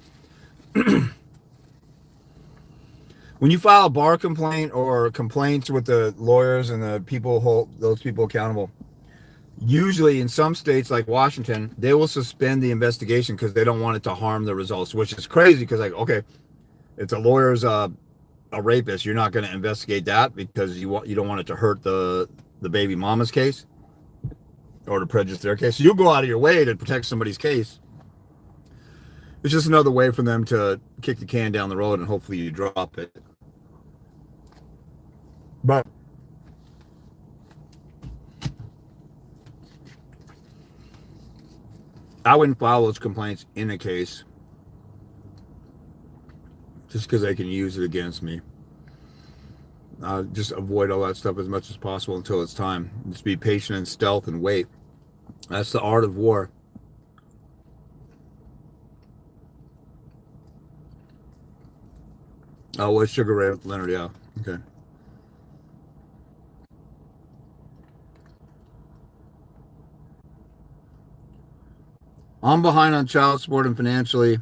when you file a bar complaint or complaints with the lawyers and the people hold those people accountable, usually in some states like Washington, they will suspend the investigation because they don't want it to harm the results, which is crazy because, like, okay, if the lawyer's a rapist, you're not going to investigate that because you don't want it to hurt the baby mama's case or to prejudice their case. So you'll go out of your way to protect somebody's case. It's just another way for them to kick the can down the road and hopefully you drop it. But I wouldn't file those complaints in a case just because they can use it against me. Just avoid all that stuff as much as possible until it's time. Just be patient and stealth and wait. That's the art of war. Oh, with Sugar Ray Leonard, yeah. Okay. I'm behind on child support and financially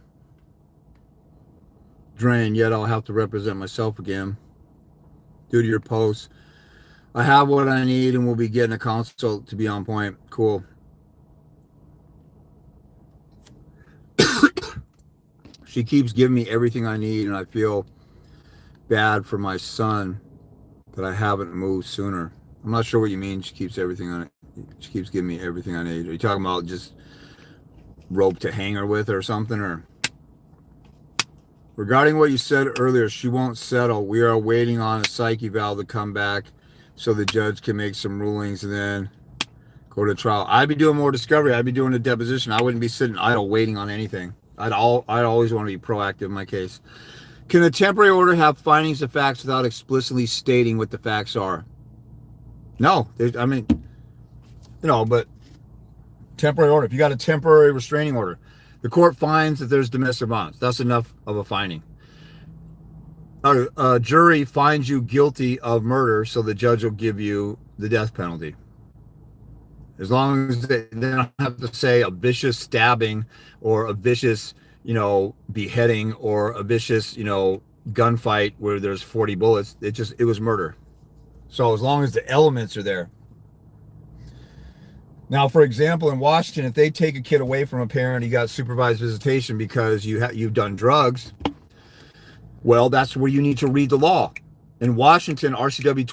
drained, yet I'll have to represent myself again due to your posts. I have what I need and will be getting a consult to be on point. Cool. She keeps giving me everything I need, and I feel bad for my son that I haven't moved sooner. I'm not sure what you mean. She keeps everything on it. She keeps giving me everything I need. Are you talking about just rope to hang her with or something? Or regarding what you said earlier, she won't settle. We are waiting on a psych eval to come back so the judge can make some rulings and then go to trial. I'd be doing more discovery. I'd be doing a deposition. I wouldn't be sitting idle waiting on anything. I'd always want to be proactive in my case. Can a temporary order have findings of facts without explicitly stating what the facts are? No. I mean, but temporary order. If you got a temporary restraining order, the court finds that there's domestic violence. That's enough of a finding. A jury finds you guilty of murder, so the judge will give you the death penalty. As long as they don't have to say a vicious stabbing or a vicious, beheading or a vicious, gunfight where there's 40 bullets. It was murder. So as long as the elements are there. Now, for example, in Washington, if they take a kid away from a parent, he got supervised visitation because you've done drugs, well, that's where you need to read the law. In Washington, RCW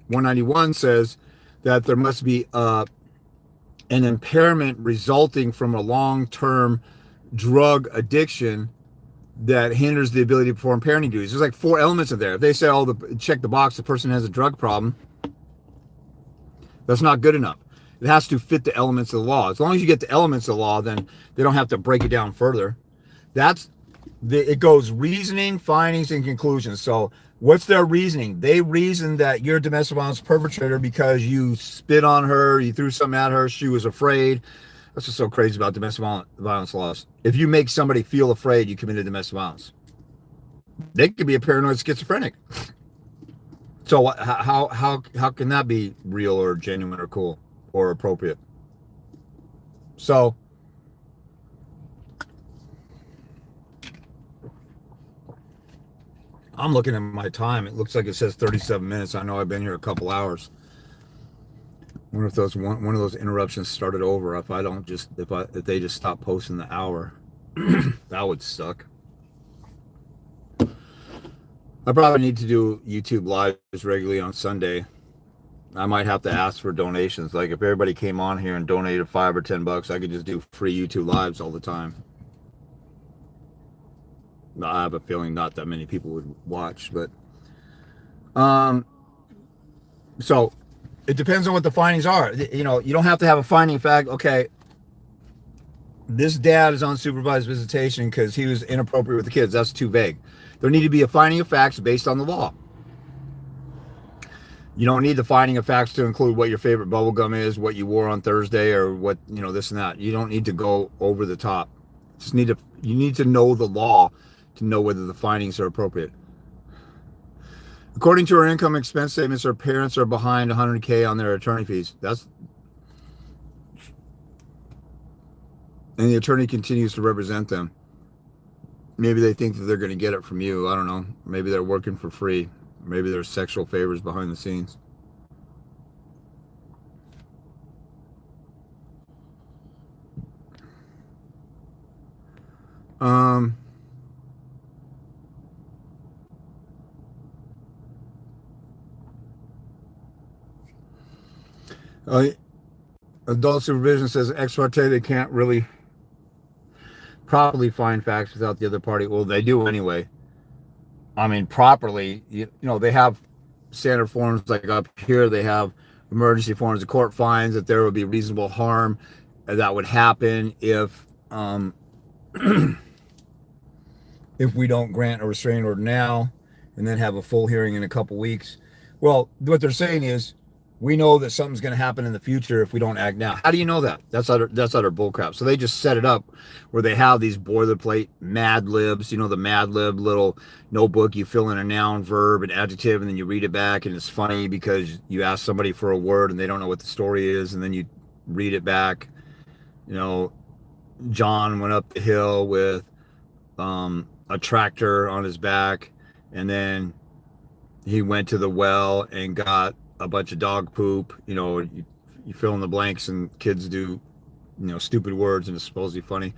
2609-191 says that there must be an impairment resulting from a long-term drug addiction that hinders the ability to perform parenting duties. There's like 4 elements in there. If they say, check the box, the person has a drug problem, that's not good enough. It has to fit the elements of the law. As long as you get the elements of the law, then they don't have to break it down further. It goes reasoning, findings, and conclusions. So what's their reasoning? They reason that you're a domestic violence perpetrator because you spit on her, you threw something at her, she was afraid. That's what's so crazy about domestic violence laws. If you make somebody feel afraid, you committed domestic violence. They could be a paranoid schizophrenic. So how can that be real or genuine or cool or appropriate? So I'm looking at my time. It looks like it says 37 minutes. I know I've been here a couple hours. I wonder if one of those interruptions started over. If they just stop posting the hour, that would suck. I probably need to do YouTube lives regularly on Sunday. I might have to ask for donations. Like if everybody came on here and donated $5 or $10, I could just do free YouTube lives all the time. I have a feeling not that many people would watch, but so it depends on what the findings are. You don't have to have a finding of fact. Okay, this dad is on supervised visitation because he was inappropriate with the kids. That's too vague. There need to be a finding of facts based on the law. You don't need the finding of facts to include what your favorite bubble gum is, what you wore on Thursday, or what, this and that. You don't need to go over the top. You need to know the law to know whether the findings are appropriate. According to her income expense statements, her parents are behind $100K on their attorney fees. And the attorney continues to represent them. Maybe they think that they're going to get it from you. I don't know. Maybe they're working for free. Maybe there's sexual favors behind the scenes. Adult supervision says ex parte they can't really properly find facts without the other party. Well, they do anyway. I mean, properly, they have standard forms like up here. They have emergency forms. The court finds that there would be reasonable harm that would happen if if we don't grant a restraining order now and then have a full hearing in a couple weeks. Well, what they're saying is we know that something's going to happen in the future if we don't act now. How do you know that? That's utter bullcrap. So they just set it up where they have these boilerplate Mad Libs, the Mad Lib little notebook. You fill in a noun, verb, and adjective, and then you read it back, and it's funny because you ask somebody for a word and they don't know what the story is, and then you read it back. John went up the hill with a tractor on his back, and then he went to the well and got a bunch of dog poop. You fill in the blanks, and kids do, stupid words, and it's supposedly funny.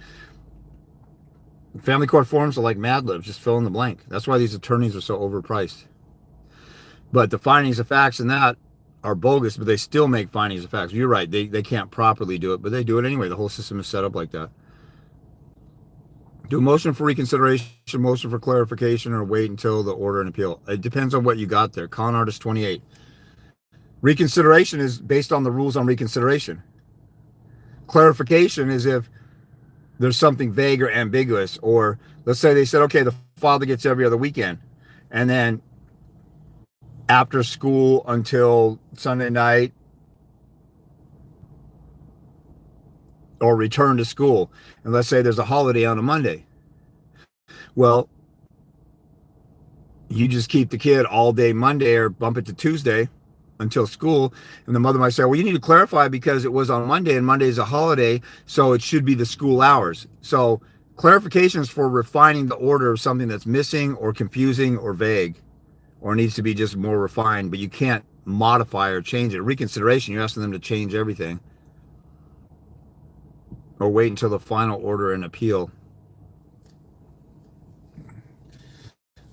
Family court forms are like Mad Libs, just fill in the blank. That's why these attorneys are so overpriced. But the findings of facts in that are bogus, but they still make findings of facts. You're right, they can't properly do it, but they do it anyway. The whole system is set up like that. Do a motion for reconsideration, motion for clarification, or wait until the order and appeal. It depends on what you got there. Con Artist 28. Reconsideration is based on the rules on reconsideration. Clarification is if there's something vague or ambiguous, or let's say they said, okay, the father gets every other weekend, and then after school until Sunday night, or return to school, and let's say there's a holiday on a Monday. Well, you just keep the kid all day Monday or bump it to Tuesday until school, and the mother might say, well, you need to clarify because it was on Monday, and Monday is a holiday, so it should be the school hours. So clarification is for refining the order of something that's missing or confusing or vague, or needs to be just more refined, but you can't modify or change it. Reconsideration, you're asking them to change everything, or wait until the final order and appeal.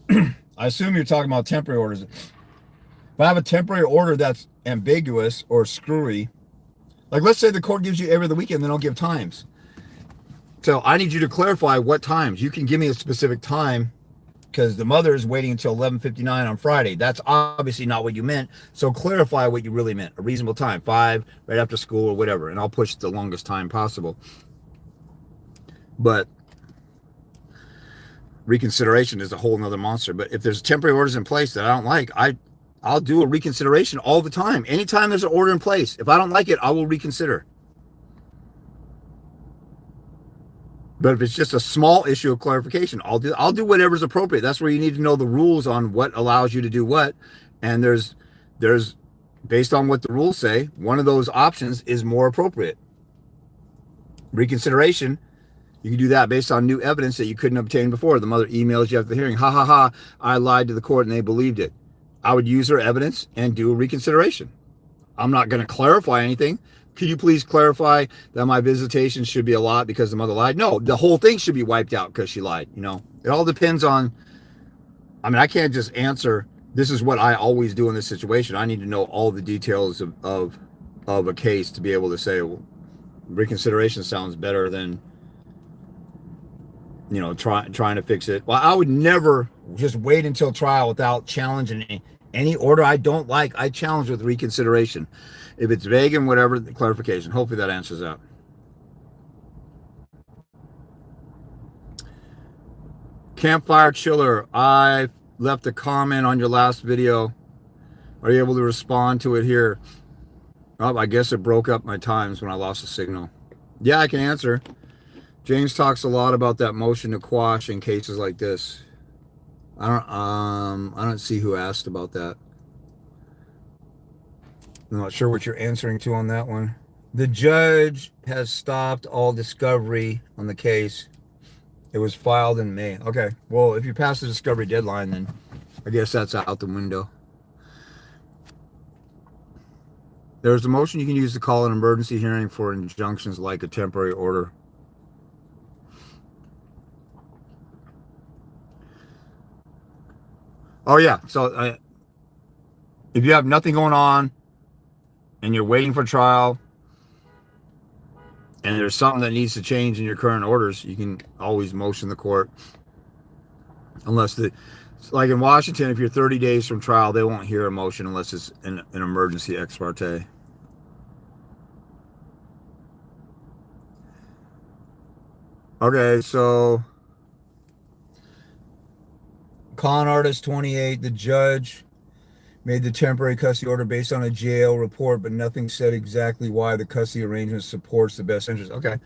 I assume you're talking about temporary orders. If I have a temporary order that's ambiguous or screwy, like let's say the court gives you every other weekend, they don't give times. So I need you to clarify what times. You can give me a specific time because the mother is waiting until 11:59 on Friday. That's obviously not what you meant. So clarify what you really meant. A reasonable time, 5, right after school or whatever. And I'll push the longest time possible. But reconsideration is a whole nother monster. But if there's temporary orders in place that I don't like, I'll do a reconsideration all the time. Anytime there's an order in place, if I don't like it, I will reconsider. But if it's just a small issue of clarification, I'll do whatever's appropriate. That's where you need to know the rules on what allows you to do what. And there's based on what the rules say, one of those options is more appropriate. Reconsideration, you can do that based on new evidence that you couldn't obtain before. The mother emails you after the hearing, ha ha ha, I lied to the court and they believed it. I would use her evidence and do a reconsideration. I'm not going to clarify anything. Could you please clarify that my visitation should be a lot because the mother lied? No, the whole thing should be wiped out because she lied. It all depends on, I can't just answer, this is what I always do in this situation. I need to know all the details of a case to be able to say, well, reconsideration sounds better than, trying to fix it. Well, I would never just wait until trial without challenging any order I don't like. I challenge with reconsideration. If it's vague and whatever, the clarification. Hopefully that answers that. Campfire Chiller, I left a comment on your last video. Are you able to respond to it here? Oh, I guess it broke up my times when I lost the signal. Yeah, I can answer. James talks a lot about that motion to quash in cases like this. I don't see who asked about that. I'm not sure what you're answering to on that one. The judge has stopped all discovery on the case. It was filed in May. Okay, well, if you pass the discovery deadline, then I guess that's out the window. There's a motion you can use to call an emergency hearing for injunctions like a temporary order. Oh, yeah. So if you have nothing going on and you're waiting for trial and there's something that needs to change in your current orders, you can always motion the court. Unless like in Washington, if you're 30 days from trial, they won't hear a motion unless it's an emergency ex parte. Okay, so Con Artist 28, the judge made the temporary custody order based on a jail report, but nothing said exactly why the custody arrangement supports the best interest. Okay.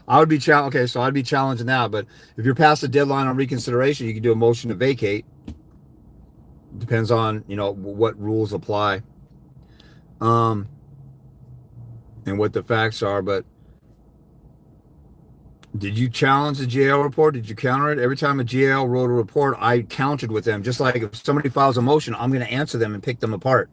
I would be okay, so I'd be challenging that. But if you're past the deadline on reconsideration, you can do a motion to vacate. Depends on, what rules apply. And what the facts are, but did you challenge the GAO report? Did you counter it? Every time a GAO wrote a report, I countered with them. Just like if somebody files a motion, I'm going to answer them and pick them apart.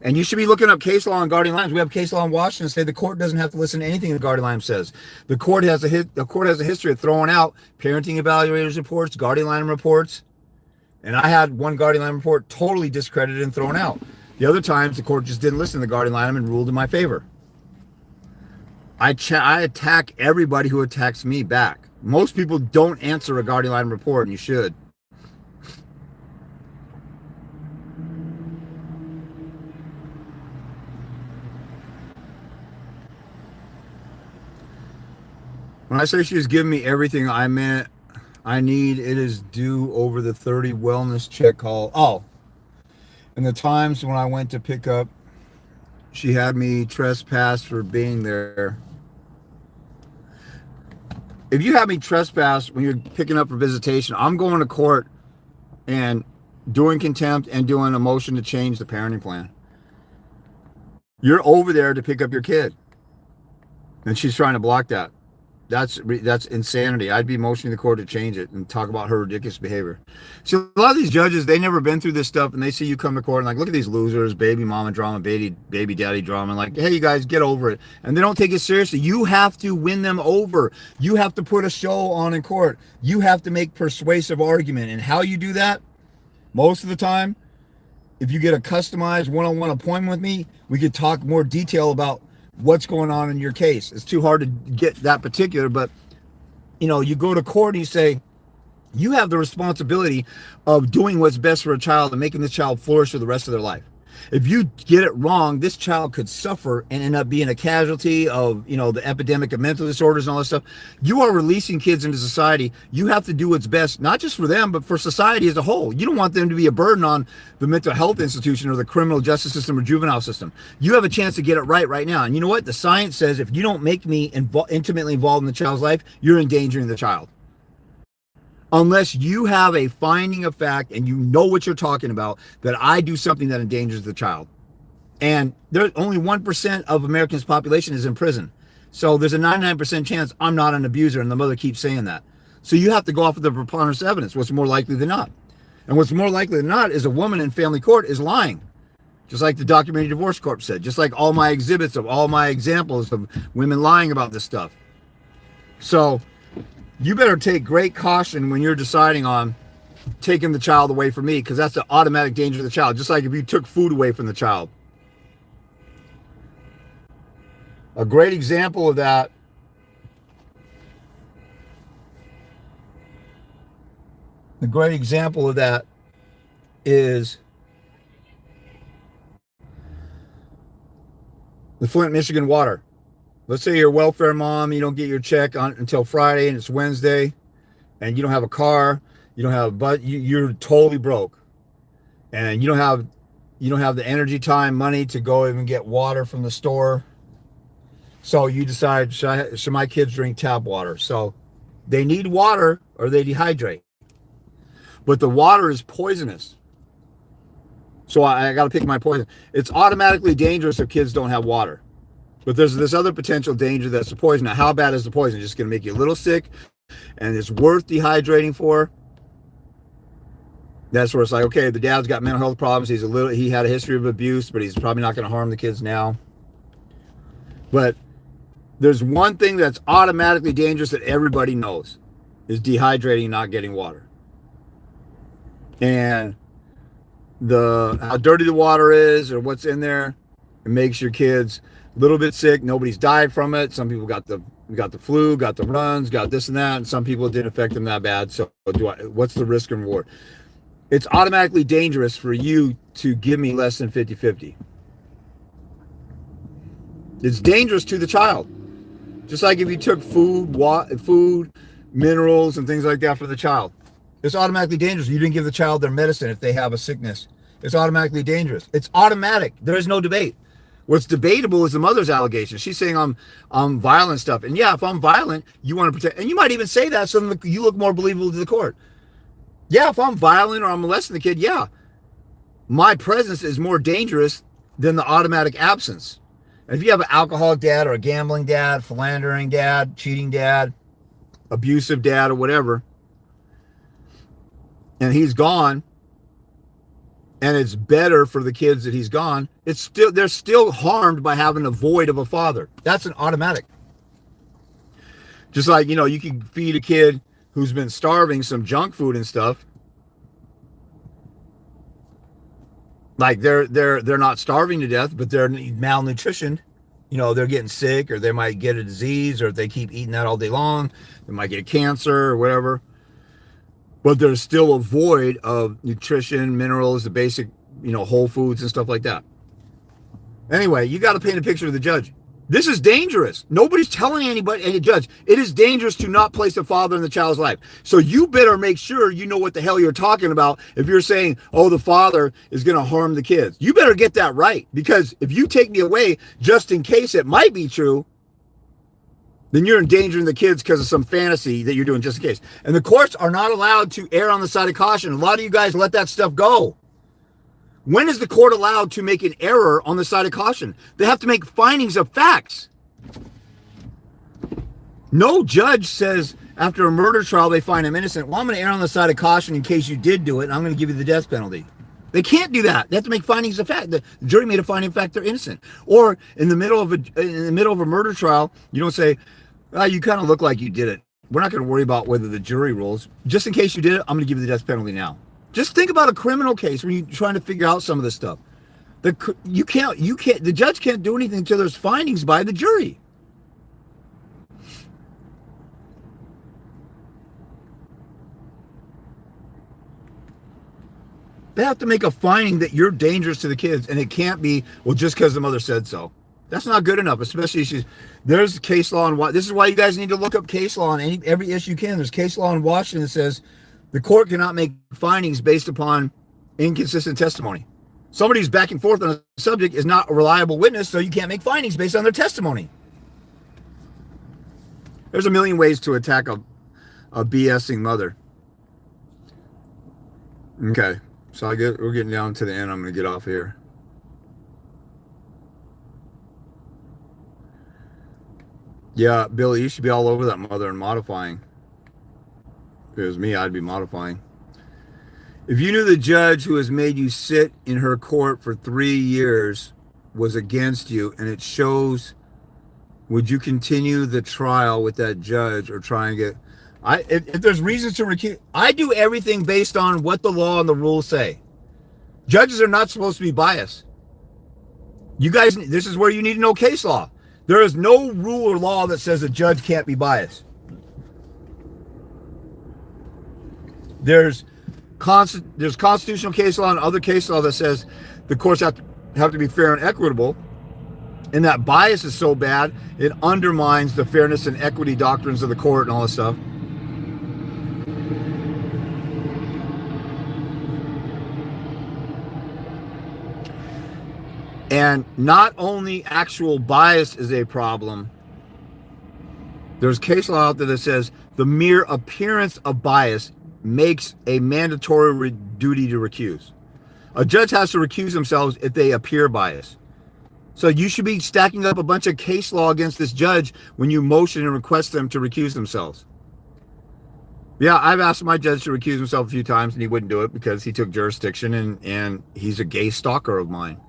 And you should be looking up case law on guardian lines. We have case law in Washington say the court doesn't have to listen to anything the guardian line says. The court has a history of throwing out parenting evaluators reports, guardian line reports. And I had one guardian line report totally discredited and thrown out. The other times the court just didn't listen to the guardian line and ruled in my favor. I attack everybody who attacks me back. Most people don't answer a guardian line report, and you should. When I say she's giving me everything I meant I need, it is due over the 30 wellness check call. Oh, and the times when I went to pick up, she had me trespass for being there. If you have me trespass when you're picking up for visitation, I'm going to court and doing contempt and doing a motion to change the parenting plan. You're over there to pick up your kid, and she's trying to block that. That's insanity. I'd be motioning the court to change it and talk about her ridiculous behavior. So a lot of these judges, they never been through this stuff, and they see you come to court and like, look at these losers, baby mama drama, baby daddy drama, and like, hey, you guys, get over it. And they don't take it seriously. You have to win them over. You have to put a show on in court. You have to make persuasive argument. And how you do that, most of the time, if you get a customized one-on-one appointment with me, we could talk more detail about what's going on in your case. It's too hard to get that particular, but you go to court and you say, you have the responsibility of doing what's best for a child and making this child flourish for the rest of their life. If you get it wrong, this child could suffer and end up being a casualty of, the epidemic of mental disorders and all that stuff. You are releasing kids into society. You have to do what's best, not just for them, but for society as a whole. You don't want them to be a burden on the mental health institution or the criminal justice system or juvenile system. You have a chance to get it right now. And you know what? The science says if you don't make me intimately involved in the child's life, you're endangering the child. Unless you have a finding of fact and you know what you're talking about, that I do something that endangers the child. And there's only 1% of Americans' population is in prison. So there's a 99% chance I'm not an abuser, and the mother keeps saying that. So you have to go off of the preponderance of evidence, what's more likely than not. And what's more likely than not is a woman in family court is lying. Just like the documentary divorce court said, just like all my exhibits of all my examples of women lying about this stuff. So you better take great caution when you're deciding on taking the child away from me, because that's an automatic danger to the child. Just like if you took food away from the child. A great example of that is the Flint, Michigan water. Let's say you're a welfare mom, you don't get your check until Friday, and it's Wednesday, and you don't have a car, you don't have you're totally broke, and you don't have the energy, time, money to go even get water from the store. So you decide, should my kids drink tap water? So they need water or they dehydrate, but the water is poisonous. So I got to pick my poison. It's automatically dangerous if kids don't have water. But there's this other potential danger that's the poison. Now, how bad is the poison? It's just going to make you a little sick, and it's worth dehydrating for. That's where it's like, okay, the dad's got mental health problems. He had a history of abuse, but he's probably not going to harm the kids now. But there's one thing that's automatically dangerous that everybody knows, is dehydrating and not getting water. And how dirty the water is or what's in there, it makes your kids a little bit sick. Nobody's died from it. Some people got the flu, got the runs, got this and that, and some people it didn't affect them that bad. So what's the risk and reward? It's automatically dangerous for you to give me less than 50-50. It's dangerous to the child. Just like if you took food, minerals, and things like that for the child. It's automatically dangerous. You didn't give the child their medicine if they have a sickness. It's automatically dangerous. It's automatic. There is no debate. What's debatable is the mother's allegation. She's saying I'm violent stuff. And yeah, if I'm violent, you want to protect, and you might even say that so that you look more believable to the court. Yeah, if I'm violent or I'm molesting the kid, yeah, my presence is more dangerous than the automatic absence. And if you have an alcoholic dad or a gambling dad, philandering dad, cheating dad, abusive dad or whatever, and he's gone, and it's better for the kids that he's gone, they're still harmed by having a void of a father. That's an automatic. Just like, you can feed a kid who's been starving some junk food and stuff. Like they're not starving to death, but they're malnutritioned. They're getting sick, or they might get a disease, or if they keep eating that all day long, they might get cancer or whatever. But there's still a void of nutrition, minerals, the basic, whole foods and stuff like that. Anyway, you got to paint a picture to the judge. This is dangerous. Nobody's telling anybody, any judge, it is dangerous to not place a father in the child's life. So you better make sure you know what the hell you're talking about if you're saying, oh, the father is going to harm the kids. You better get that right, because if you take me away just in case it might be true, then you're endangering the kids because of some fantasy that you're doing just in case. And the courts are not allowed to err on the side of caution. A lot of you guys let that stuff go. When is the court allowed to make an error on the side of caution? They have to make findings of facts. No judge says after a murder trial they find him innocent, well, I'm going to err on the side of caution in case you did do it, and I'm going to give you the death penalty. They can't do that. They have to make findings of fact. The jury made a finding of fact they're innocent. Or in the middle of a murder trial, you don't say, well, you kind of look like you did it. We're not going to worry about whether the jury rules. Just in case you did it, I'm going to give you the death penalty now. Just think about a criminal case when you're trying to figure out some of this stuff. The judge can't do anything until there's findings by the jury. They have to make a finding that you're dangerous to the kids, and it can't be, well, just because the mother said so. That's not good enough, especially there's case law on this is why you guys need to look up case law on every issue you can. There's case law in Washington that says the court cannot make findings based upon inconsistent testimony. Somebody who's back and forth on a subject is not a reliable witness, so you can't make findings based on their testimony. There's a million ways to attack a BSing mother. Okay, so we're getting down to the end. I'm going to get off here. Yeah, Billy, you should be all over that mother and modifying. If it was me, I'd be modifying. If you knew the judge who has made you sit in her court for 3 years was against you, and it shows, would you continue the trial with that judge or try and get... If there's reasons to recuse, I do everything based on what the law and the rules say. Judges are not supposed to be biased. You guys, this is where you need to know case law. There is no rule or law that says a judge can't be biased. There's constitutional case law and other case law that says the courts have to be fair and equitable, and that bias is so bad it undermines the fairness and equity doctrines of the court and all this stuff. And not only actual bias is a problem, there's case law out there that says the mere appearance of bias makes a mandatory duty to recuse. A judge has to recuse themselves if they appear biased. So you should be stacking up a bunch of case law against this judge when you motion and request them to recuse themselves. Yeah, I've asked my judge to recuse himself a few times, and he wouldn't do it because he took jurisdiction, and he's a gay stalker of mine.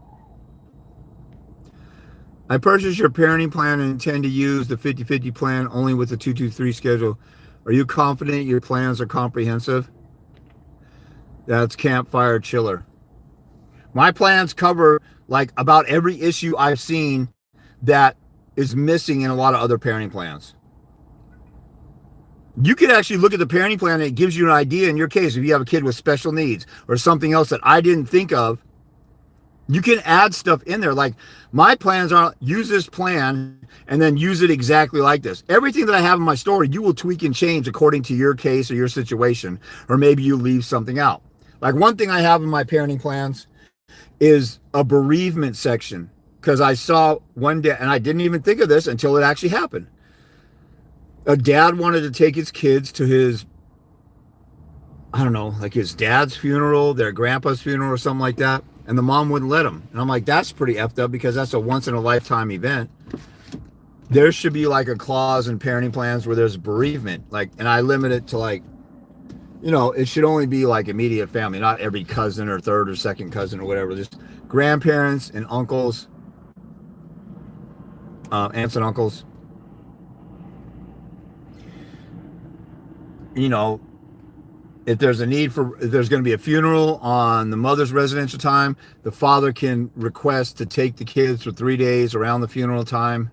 I purchased your parenting plan and intend to use the 50-50 plan only with the 223 schedule. Are you confident your plans are comprehensive? That's Campfire Chiller. My plans cover like about every issue I've seen that is missing in a lot of other parenting plans. You can actually look at the parenting plan and it gives you an idea in your case if you have a kid with special needs or something else that I didn't think of. You can add stuff in there. Like my plans are use this plan and then use it exactly like this. Everything that I have in my story, you will tweak and change according to your case or your situation, or maybe you leave something out. Like one thing I have in my parenting plans is a bereavement section. Because I saw one day, and I didn't even think of this until it actually happened. A dad wanted to take his kids to his, I don't know, like his dad's funeral, their grandpa's funeral or something like that. And the mom wouldn't let him. And I'm like, that's pretty effed up because that's a once in a lifetime event. There should be like a clause in parenting plans where there's bereavement. Like, and I limit it to like, it should only be like immediate family, not every cousin or third or second cousin or whatever. Just grandparents and uncles, aunts and uncles. If there's a need if there's going to be a funeral on the mother's residential time, the father can request to take the kids for 3 days around the funeral time.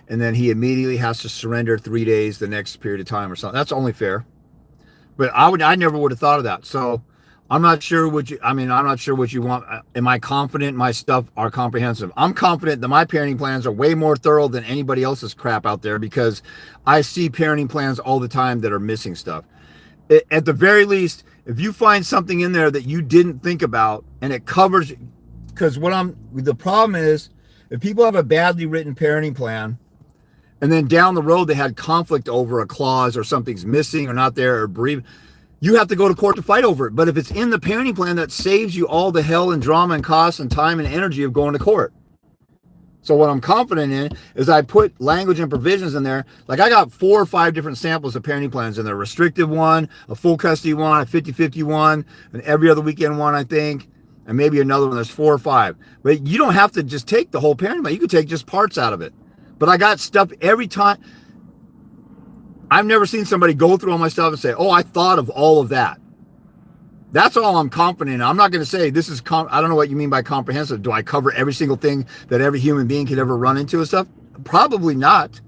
And then he immediately has to surrender 3 days the next period of time or something. That's only fair. But I never would have thought of that. So I'm not sure what you want. Am I confident my stuff are comprehensive? I'm confident that my parenting plans are way more thorough than anybody else's crap out there because I see parenting plans all the time that are missing stuff. At the very least, if you find something in there that you didn't think about and it covers, because the problem is if people have a badly written parenting plan and then down the road they had conflict over a clause or something's missing or not there or bereaved, you have to go to court to fight over it. But if it's in the parenting plan, that saves you all the hell and drama and costs and time and energy of going to court. So what I'm confident in is I put language and provisions in there. Like I got 4 or 5 different samples of parenting plans in there. A restrictive one, a full custody one, a 50-50 one, an every other weekend one, I think, and maybe another one. There's 4 or 5. But you don't have to just take the whole parenting plan. You could take just parts out of it. But I got stuff every time. I've never seen somebody go through all my stuff and say, oh, I thought of all of that. That's all I'm confident in. I'm not going to say this is, I don't know what you mean by comprehensive. Do I cover every single thing that every human being could ever run into and stuff? Probably not.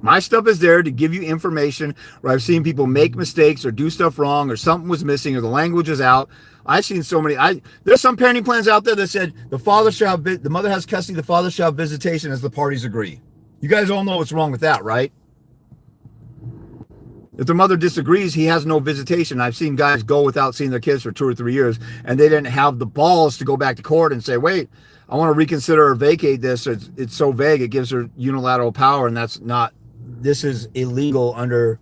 My stuff is there to give you information where I've seen people make mistakes or do stuff wrong or something was missing or the language is out. I've seen so many. There's some parenting plans out there that said the mother has custody, the father shall have visitation as the parties agree. You guys all know what's wrong with that, right? If the mother disagrees, he has no visitation. I've seen guys go without seeing their kids for 2 or 3 years, and they didn't have the balls to go back to court and say, wait, I want to reconsider or vacate this. It's so vague. It gives her unilateral power, and this is illegal under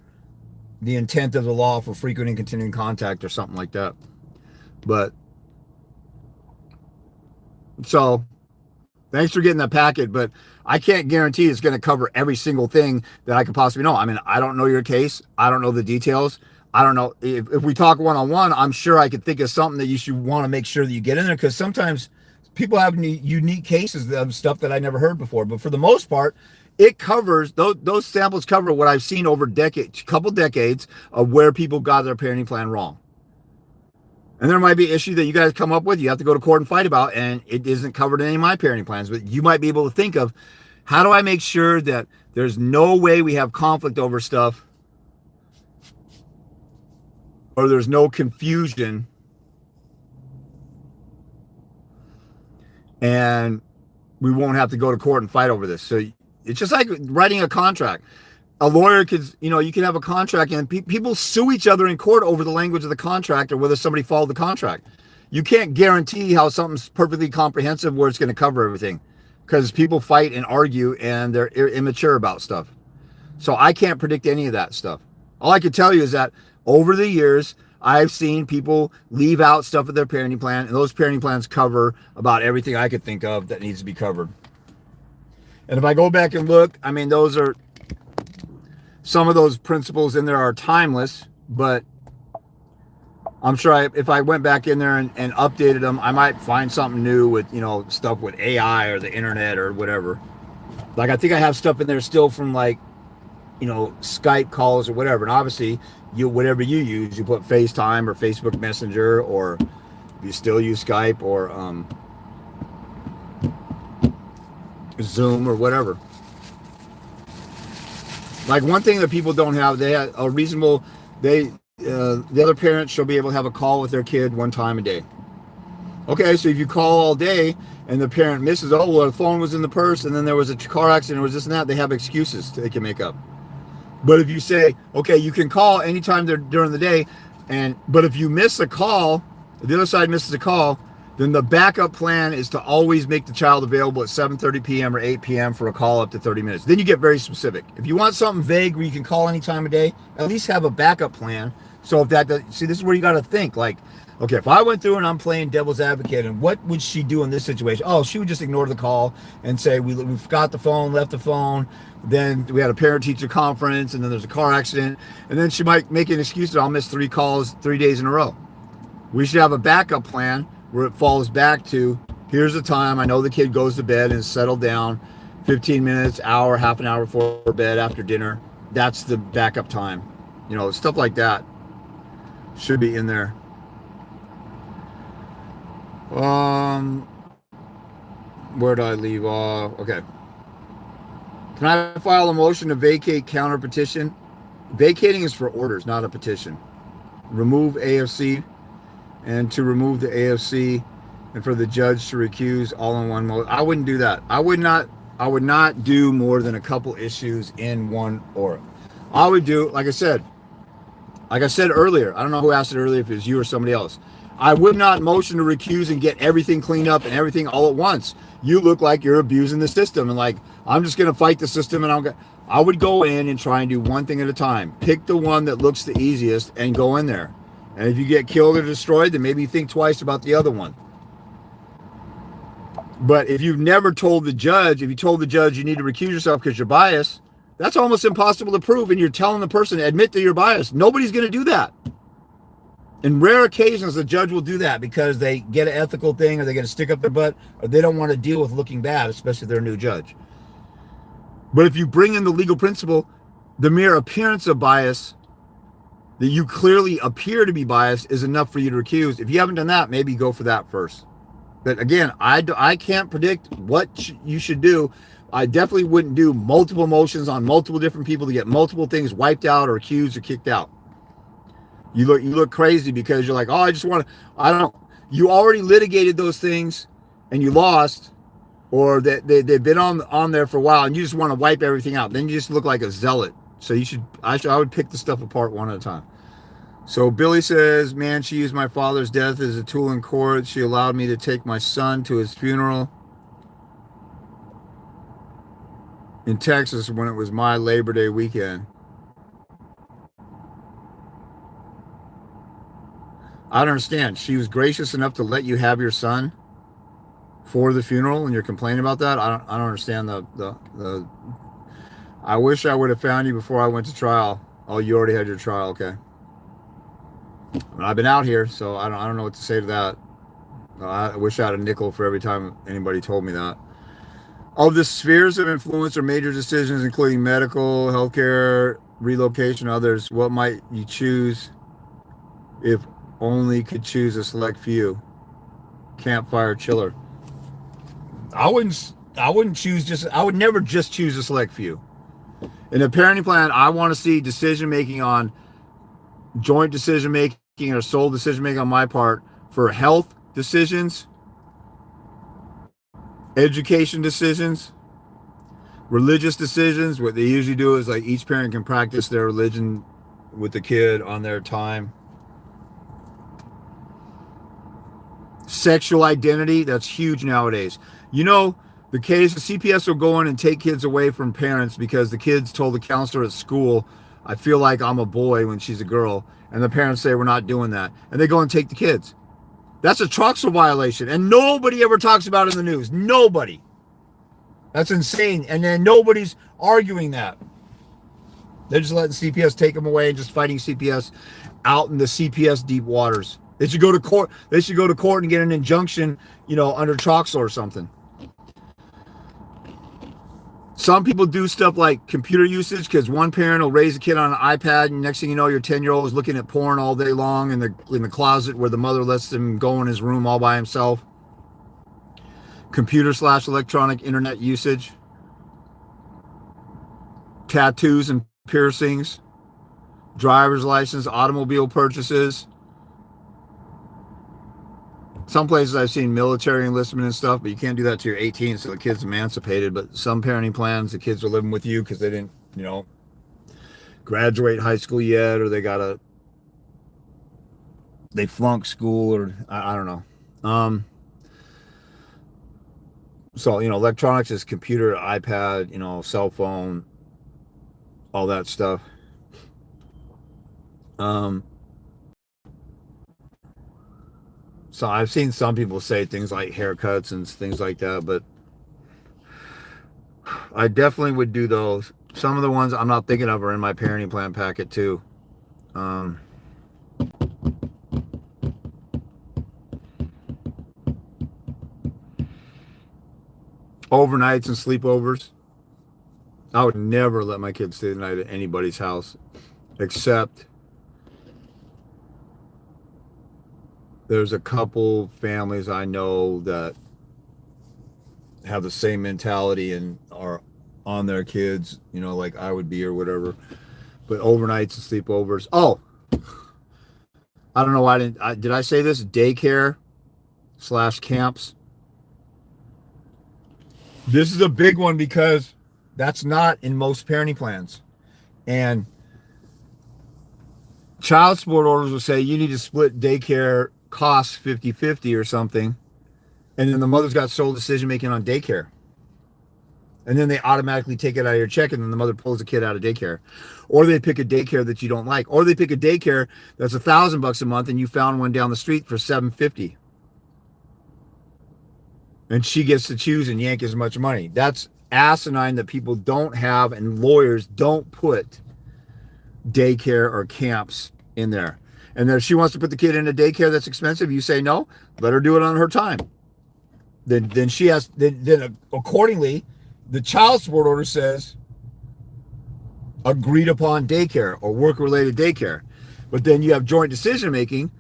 the intent of the law for frequent and continuing contact or something like that. But, so, thanks for getting that packet, but I can't guarantee it's going to cover every single thing that I could possibly know. I mean, I don't know your case. I don't know the details. I don't know. If we talk one-on-one, I'm sure I could think of something that you should want to make sure that you get in there, because sometimes people have unique cases of stuff that I never heard before. But for the most part, it covers, those samples cover what I've seen over couple decades of where people got their parenting plan wrong. And there might be an issue that you guys come up with, you have to go to court and fight about, and it isn't covered in any of my parenting plans. But you might be able to think of, how do I make sure that there's no way we have conflict over stuff, or there's no confusion, and we won't have to go to court and fight over this. So it's just like writing a contract. A lawyer could, you can have a contract and people sue each other in court over the language of the contract or whether somebody followed the contract. You can't guarantee how something's perfectly comprehensive where it's going to cover everything, because people fight and argue and they're immature about stuff. So I can't predict any of that stuff. All I can tell you is that over the years, I've seen people leave out stuff of their parenting plan, and those parenting plans cover about everything I could think of that needs to be covered. And if I go back and look, I mean, some of those principles in there are timeless, but I'm sure if I went back in there and updated them, I might find something new with, stuff with AI or the internet or whatever. Like, I think I have stuff in there still from Skype calls or whatever. And obviously, whatever you use, you put FaceTime or Facebook Messenger, or you still use Skype or Zoom or whatever. Like, one thing that people don't have, they have a reasonable, the other parent shall be able to have a call with their kid 1 time a day. Okay, so if you call all day and the parent misses, oh, well, the phone was in the purse and then there was a car accident, or was this and that, they have excuses they can make up. But if you say, okay, you can call anytime during the day, but if you miss a call If the other side misses a call, then the backup plan is to always make the child available at 7:30 p.m. or 8 p.m. for a call up to 30 minutes. Then you get very specific. If you want something vague where you can call any time of day, at least have a backup plan. So if that, see, this is where you got to think like, okay, if I went through and I'm playing devil's advocate, and what would she do in this situation? Oh, she would just ignore the call and say, we forgot the phone, left the phone. Then we had a parent-teacher conference, and then there's a car accident. And then she might make an excuse that I'll miss 3 calls 3 days in a row. We should have a backup plan where it falls back to, here's the time. I know the kid goes to bed and settled down 15 minutes, hour, half an hour before bed after dinner. That's the backup time. You know, stuff like that should be in there. Where did I leave off? Okay. Can I file a motion to vacate counter petition? Vacating is for orders, not a petition. Remove AFC, and to remove the AFC, and for the judge to recuse all in one motion. I wouldn't do that. I would not do more than a couple issues in one order. I would do, like I said earlier, I don't know who asked it earlier, if it was you or somebody else. I would not motion to recuse and get everything cleaned up and everything all at once. You look like you're abusing the system and like, I'm just going to fight the system, and I would go in and try and do one thing at a time. Pick the one that looks the easiest and go in there. And if you get killed or destroyed, then maybe think twice about the other one. But if you've never told the judge, if you told the judge you need to recuse yourself because you're biased, that's almost impossible to prove. And you're telling the person to admit that you're biased. Nobody's going to do that. In rare occasions, the judge will do that because they get an ethical thing, or they get a stick up their butt, or they don't want to deal with looking bad, especially if they're a new judge. But if you bring in the legal principle, the mere appearance of bias, that you clearly appear to be biased, is enough for you to recuse. If you haven't done that, maybe go for that first. But again, I can't predict what you should do. I definitely wouldn't do multiple motions on multiple different people to get multiple things wiped out or accused or kicked out. You look crazy because you're like, oh, you already litigated those things and you lost, or that they've been on there for a while and you just want to wipe everything out. Then you just look like a zealot. So I would pick the stuff apart one at a time. So Billy says, man, she used my father's death as a tool in court. She allowed me to take my son to his funeral in Texas when it was my Labor Day weekend. I don't understand. She was gracious enough to let you have your son for the funeral, and you're complaining about that? I don't understand the I wish I would have found you before I went to trial. Oh, you already had your trial, okay. I've been out here, so I don't know what to say to that. I wish I had a nickel for every time anybody told me that. Of the spheres of influence or major decisions, including medical, healthcare, relocation, others, what might you choose if only could choose a select few? Campfire chiller. I would never just choose a select few. In a parenting plan, I want to see decision making on joint decision making or sole decision making on my part for health decisions, education decisions, religious decisions. What they usually do is like each parent can practice their religion with the kid on their time. Sexual identity, that's huge nowadays. You know, the CPS will go in and take kids away from parents because the kids told the counselor at school, I feel like I'm a boy when she's a girl. And the parents say, we're not doing that. And they go and take the kids. That's a Troxel violation. And nobody ever talks about it in the news. Nobody. That's insane. And then nobody's arguing that. They're just letting CPS take them away and just fighting CPS out in the CPS deep waters. They should go to court. They should go to court and get an injunction, under Troxel or something. Some people do stuff like computer usage because one parent will raise a kid on an iPad, and next thing you know, your 10-year-old is looking at porn all day long in the closet where the mother lets him go in his room all by himself. Computer/electronic internet usage. Tattoos and piercings. Driver's license, automobile purchases. Some places I've seen military enlistment and stuff, but you can't do that till you're 18, so the kid's emancipated. But some parenting plans, the kids are living with you because they didn't, graduate high school yet, or they got a they flunk school, or I don't know. So, electronics is computer, iPad, cell phone, all that stuff. Um, so I've seen some people say things like haircuts and things like that, but I definitely would do those. Some of the ones I'm not thinking of are in my parenting plan packet too. Um, Overnights and sleepovers. I would never let my kids stay the night at anybody's house, except there's a couple families I know that have the same mentality and are on their kids, like I would be or whatever. But overnights and sleepovers. Oh, I don't know why did I say this? Daycare / camps. This is a big one because that's not in most parenting plans. And child support orders will say you need to split daycare costs 50-50 or something. And then the mother's got sole decision making on daycare. And then they automatically take it out of your check, and then the mother pulls the kid out of daycare. Or they pick a daycare that you don't like. Or they pick a daycare that's $1,000 a month and you found one down the street for $750. And she gets to choose and yank as much money. That's asinine that people don't have, and lawyers don't put daycare or camps in there. And then if she wants to put the kid in a daycare that's expensive, you say no, let her do it on her time. Then she has, then accordingly, the child support order says agreed upon daycare or work-related daycare. But then you have joint decision making.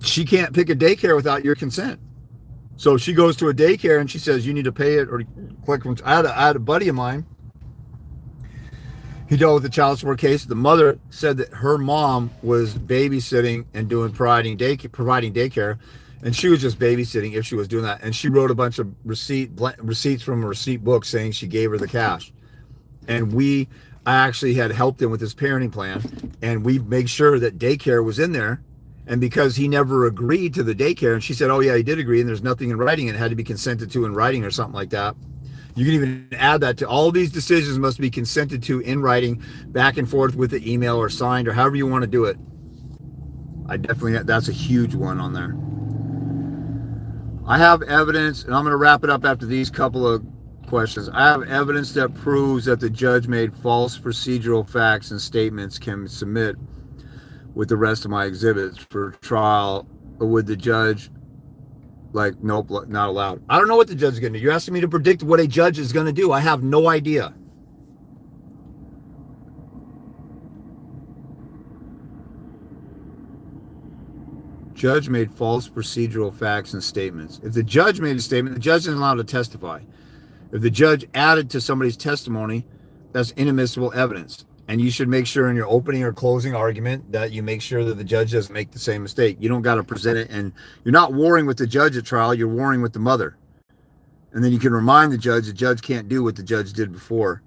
She can't pick a daycare without your consent. So she goes to a daycare and she says, you need to pay it or collect from. I had a buddy of mine. He dealt with the child support case. The mother said that her mom was babysitting and providing daycare, and she was just babysitting if she was doing that. And she wrote a bunch of receipts from a receipt book saying she gave her the cash. And I actually had helped him with his parenting plan, and we made sure that daycare was in there. And because he never agreed to the daycare, and she said, oh yeah, he did agree, and there's nothing in writing, it had to be consented to in writing or something like that. You can even add that to all these decisions must be consented to in writing, back and forth with the email or signed or however you want to do it. That's a huge one on there. I have evidence, and I'm going to wrap it up after these couple of questions. I have evidence that proves that the judge made false procedural facts and statements can submit with the rest of my exhibits for trial. Would the judge nope, not allowed? I don't know what the judge is going to do. You're asking me to predict what a judge is going to do. I have no idea. Judge made false procedural facts and statements. If the judge made a statement, the judge isn't allowed to testify. If the judge added to somebody's testimony, that's inadmissible evidence. And you should make sure in your opening or closing argument that you make sure that the judge doesn't make the same mistake. You don't got to present it, and you're not warring with the judge at trial, you're warring with the mother. And then you can remind the judge can't do what the judge did before.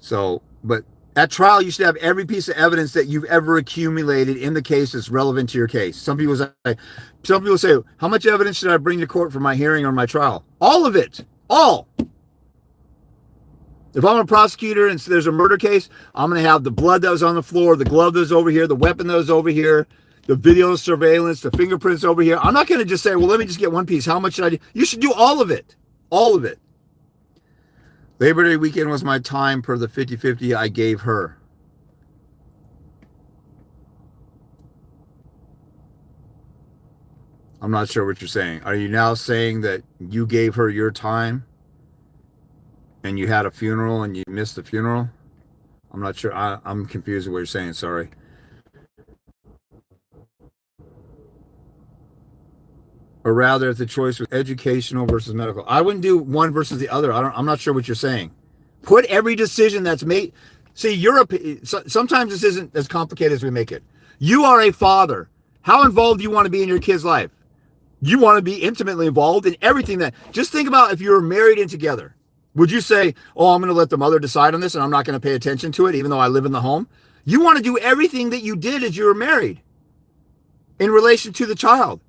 So, but at trial, you should have every piece of evidence that you've ever accumulated in the case that's relevant to your case. Some people say, how much evidence should I bring to court for my hearing or my trial? All of it. All. If I'm a prosecutor and there's a murder case, I'm going to have the blood that was on the floor, the glove that was over here, the weapon that was over here, the video surveillance, the fingerprints over here. I'm not going to just say, well, let me just get one piece. How much should I do? You should do all of it. All of it. Labor Day weekend was my time per the 50-50 I gave her. I'm not sure what you're saying. Are you now saying that you gave her your time and you had a funeral and you missed the funeral? I'm not sure. I'm confused with what you're saying. Sorry. Or rather, if the choice was educational versus medical, I wouldn't do one versus the other. I'm not sure what you're saying. Put every decision that's made. See, sometimes this isn't as complicated as we make it. You are a father. How involved do you want to be in your kid's life? You want to be intimately involved in everything that. Just think about if you were married and together. Would you say, oh, I'm going to let the mother decide on this and I'm not going to pay attention to it even though I live in the home? You want to do everything that you did as you were married. in relation to the child.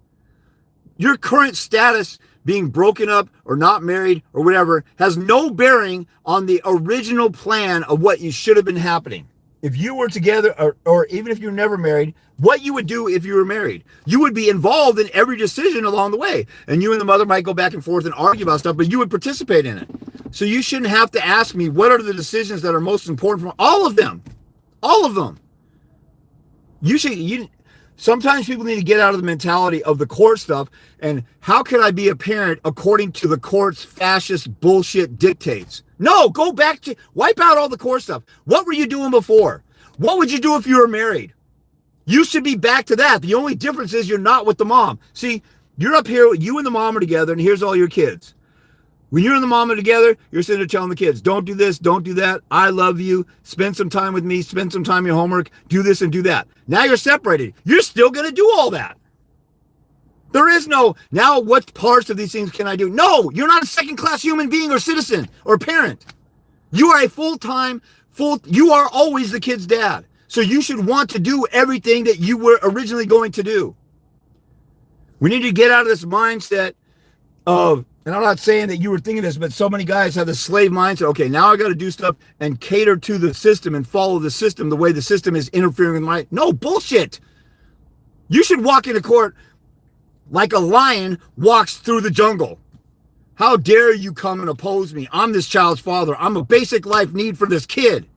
Your current status, being broken up or not married or whatever, has no bearing on the original plan of what you should have been happening. If you were together, or even if you were never married, what you would do if you were married. You would be involved in every decision along the way. And you and the mother might go back and forth and argue about stuff, but you would participate in it. So you shouldn't have to ask me, what are the decisions that are most important for all of them? All of them. Sometimes people need to get out of the mentality of the court stuff and how can I be a parent according to the court's fascist bullshit dictates? No, go back to, wipe out all the court stuff. What were you doing before? What would you do if you were married? You should be back to that. The only difference is you're not with the mom. See, you're up here, you and the mom are together, and here's all your kids. When you and the mom are together, you're sitting there telling the kids, don't do this, don't do that. I love you. Spend some time with me. Spend some time in your homework. Do this and do that. Now you're separated. You're still going to do all that. There is no, now what parts of these things can I do? No, you're not a second-class human being or citizen or parent. You are a you are always the kid's dad. So you should want to do everything that you were originally going to do. We need to get out of this mindset of, and I'm not saying that you were thinking this, but so many guys have the slave mindset. Okay, now I got to do stuff and cater to the system and follow the system the way the system is interfering with my... No, bullshit. You should walk into court like a lion walks through the jungle. How dare you come and oppose me? I'm this child's father. I'm a basic life need for this kid.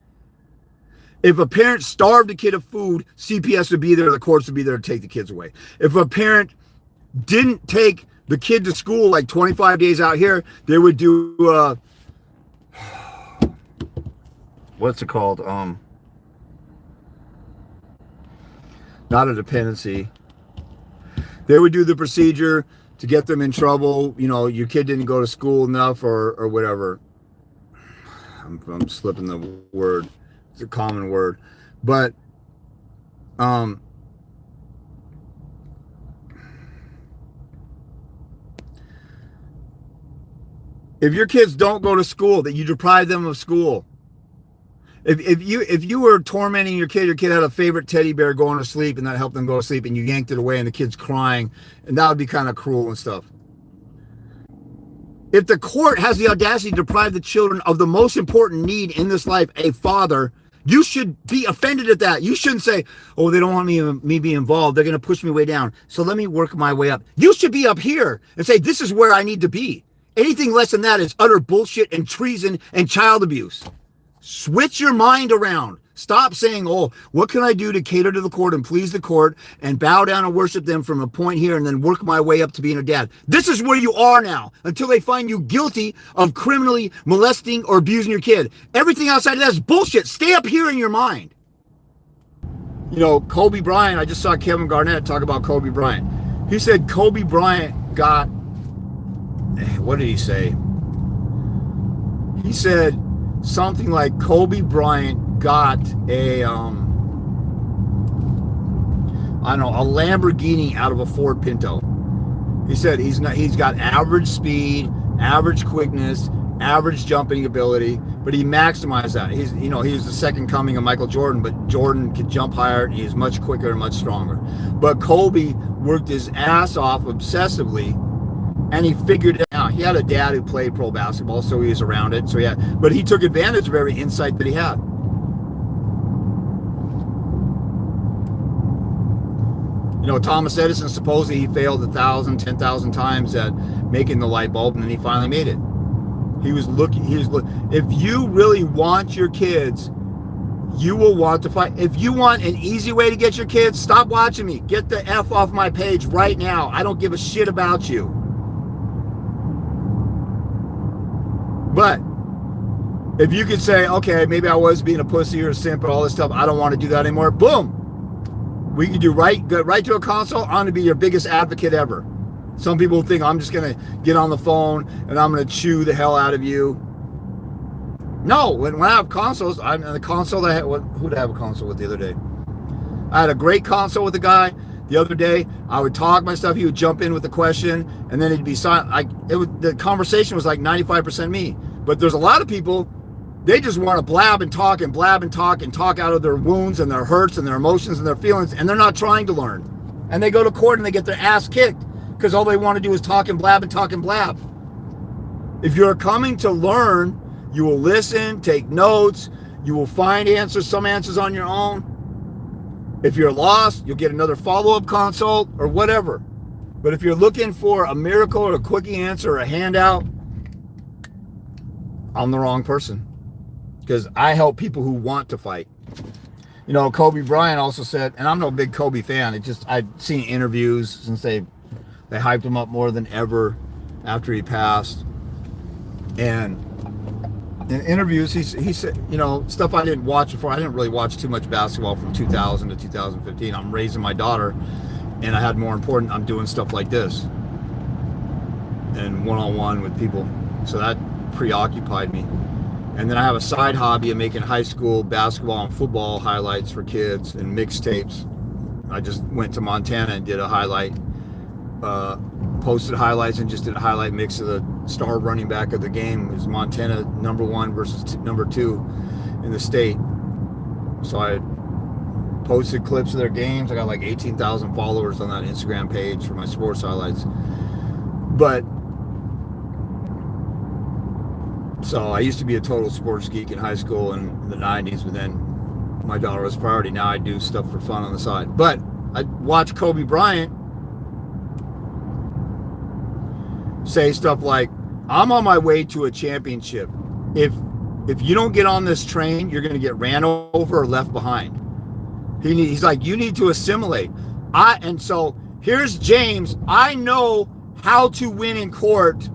If a parent starved a kid of food, CPS would be there, the courts would be there to take the kids away. If a parent didn't take the kid to school like 25 days out here, they would do, what's it called? Not a dependency. They would do the procedure to get them in trouble. You know, your kid didn't go to school enough or whatever. I'm slipping the word. It's a common word. But, if your kids don't go to school, that you deprive them of school. If you were tormenting your kid had a favorite teddy bear going to sleep and that helped them go to sleep and you yanked it away and the kid's crying, and that would be kind of cruel and stuff. If the court has the audacity to deprive the children of the most important need in this life, a father, you should be offended at that. You shouldn't say, oh, they don't want me be involved. They're going to push me way down. So let me work my way up. You should be up here and say, this is where I need to be. Anything less than that is utter bullshit and treason and child abuse. Switch your mind around. Stop saying, oh, what can I do to cater to the court and please the court and bow down and worship them from a point here and then work my way up to being a dad. This is where you are now until they find you guilty of criminally molesting or abusing your kid. Everything outside of that is bullshit. Stay up here in your mind. You know, Kobe Bryant, I just saw Kevin Garnett talk about Kobe Bryant. He said Kobe Bryant got, what did he say? He said something like Kobe Bryant got a I don't know, a Lamborghini out of a Ford Pinto. He said he's got average speed, average quickness, average jumping ability, but he maximized that. He's the second coming of Michael Jordan, but Jordan could jump higher and he's much quicker and much stronger. But Kobe worked his ass off obsessively, and he figured it out. He had a dad who played pro basketball, so he was around it. But he took advantage of every insight that he had. You know, Thomas Edison, supposedly he failed 1,000, 10,000 times at making the light bulb, and then he finally made it. If you really want your kids, you will want to fight. If you want an easy way to get your kids, stop watching me. Get the F off my page right now. I don't give a shit about you. But if you could say, okay, maybe I was being a pussy or a simp and all this stuff, I don't want to do that anymore. Boom. We can go right to a console. I'm going to be your biggest advocate ever. Some people think I'm just going to get on the phone and I'm going to chew the hell out of you. No, when I have consoles, I'm in the console that who did I have a console with the other day? I had a great console with a guy the other day. I would talk my stuff. He would jump in with a question and then it'd be silent. The conversation was like 95% me. But there's a lot of people, they just want to blab and talk and talk out of their wounds and their hurts and their emotions and their feelings, and they're not trying to learn. And they go to court and they get their ass kicked because all they want to do is talk and blab and talk and blab. If you're coming to learn, you will listen, take notes, you will find answers, some answers on your own. If you're lost, you'll get another follow-up consult or whatever. But if you're looking for a miracle or a quickie answer or a handout, I'm the wrong person. Because I help people who want to fight. You know, Kobe Bryant also said, and I'm no big Kobe fan, I've seen interviews since they hyped him up more than ever after he passed. And in interviews, he said, you know, stuff I didn't watch before. I didn't really watch too much basketball from 2000 to 2015. I'm raising my daughter, and I had more important, I'm doing stuff like this and one-on-one with people. So that preoccupied me. And then I have a side hobby of making high school basketball and football highlights for kids and mixtapes. I just went to Montana and did a highlight, posted highlights and just did a highlight mix of the star running back of the game. It was Montana #1 versus #2 in the state. So I posted clips of their games. I got like 18,000 followers on that Instagram page for my sports highlights. But so I used to be a total sports geek in high school in the 90s, but then my daughter was priority. Now I do stuff for fun on the side. But I watch Kobe Bryant say stuff like, I'm on my way to a championship. If you don't get on this train, you're going to get ran over or left behind. He's like, you need to assimilate. And so here's James. I know how to win in court.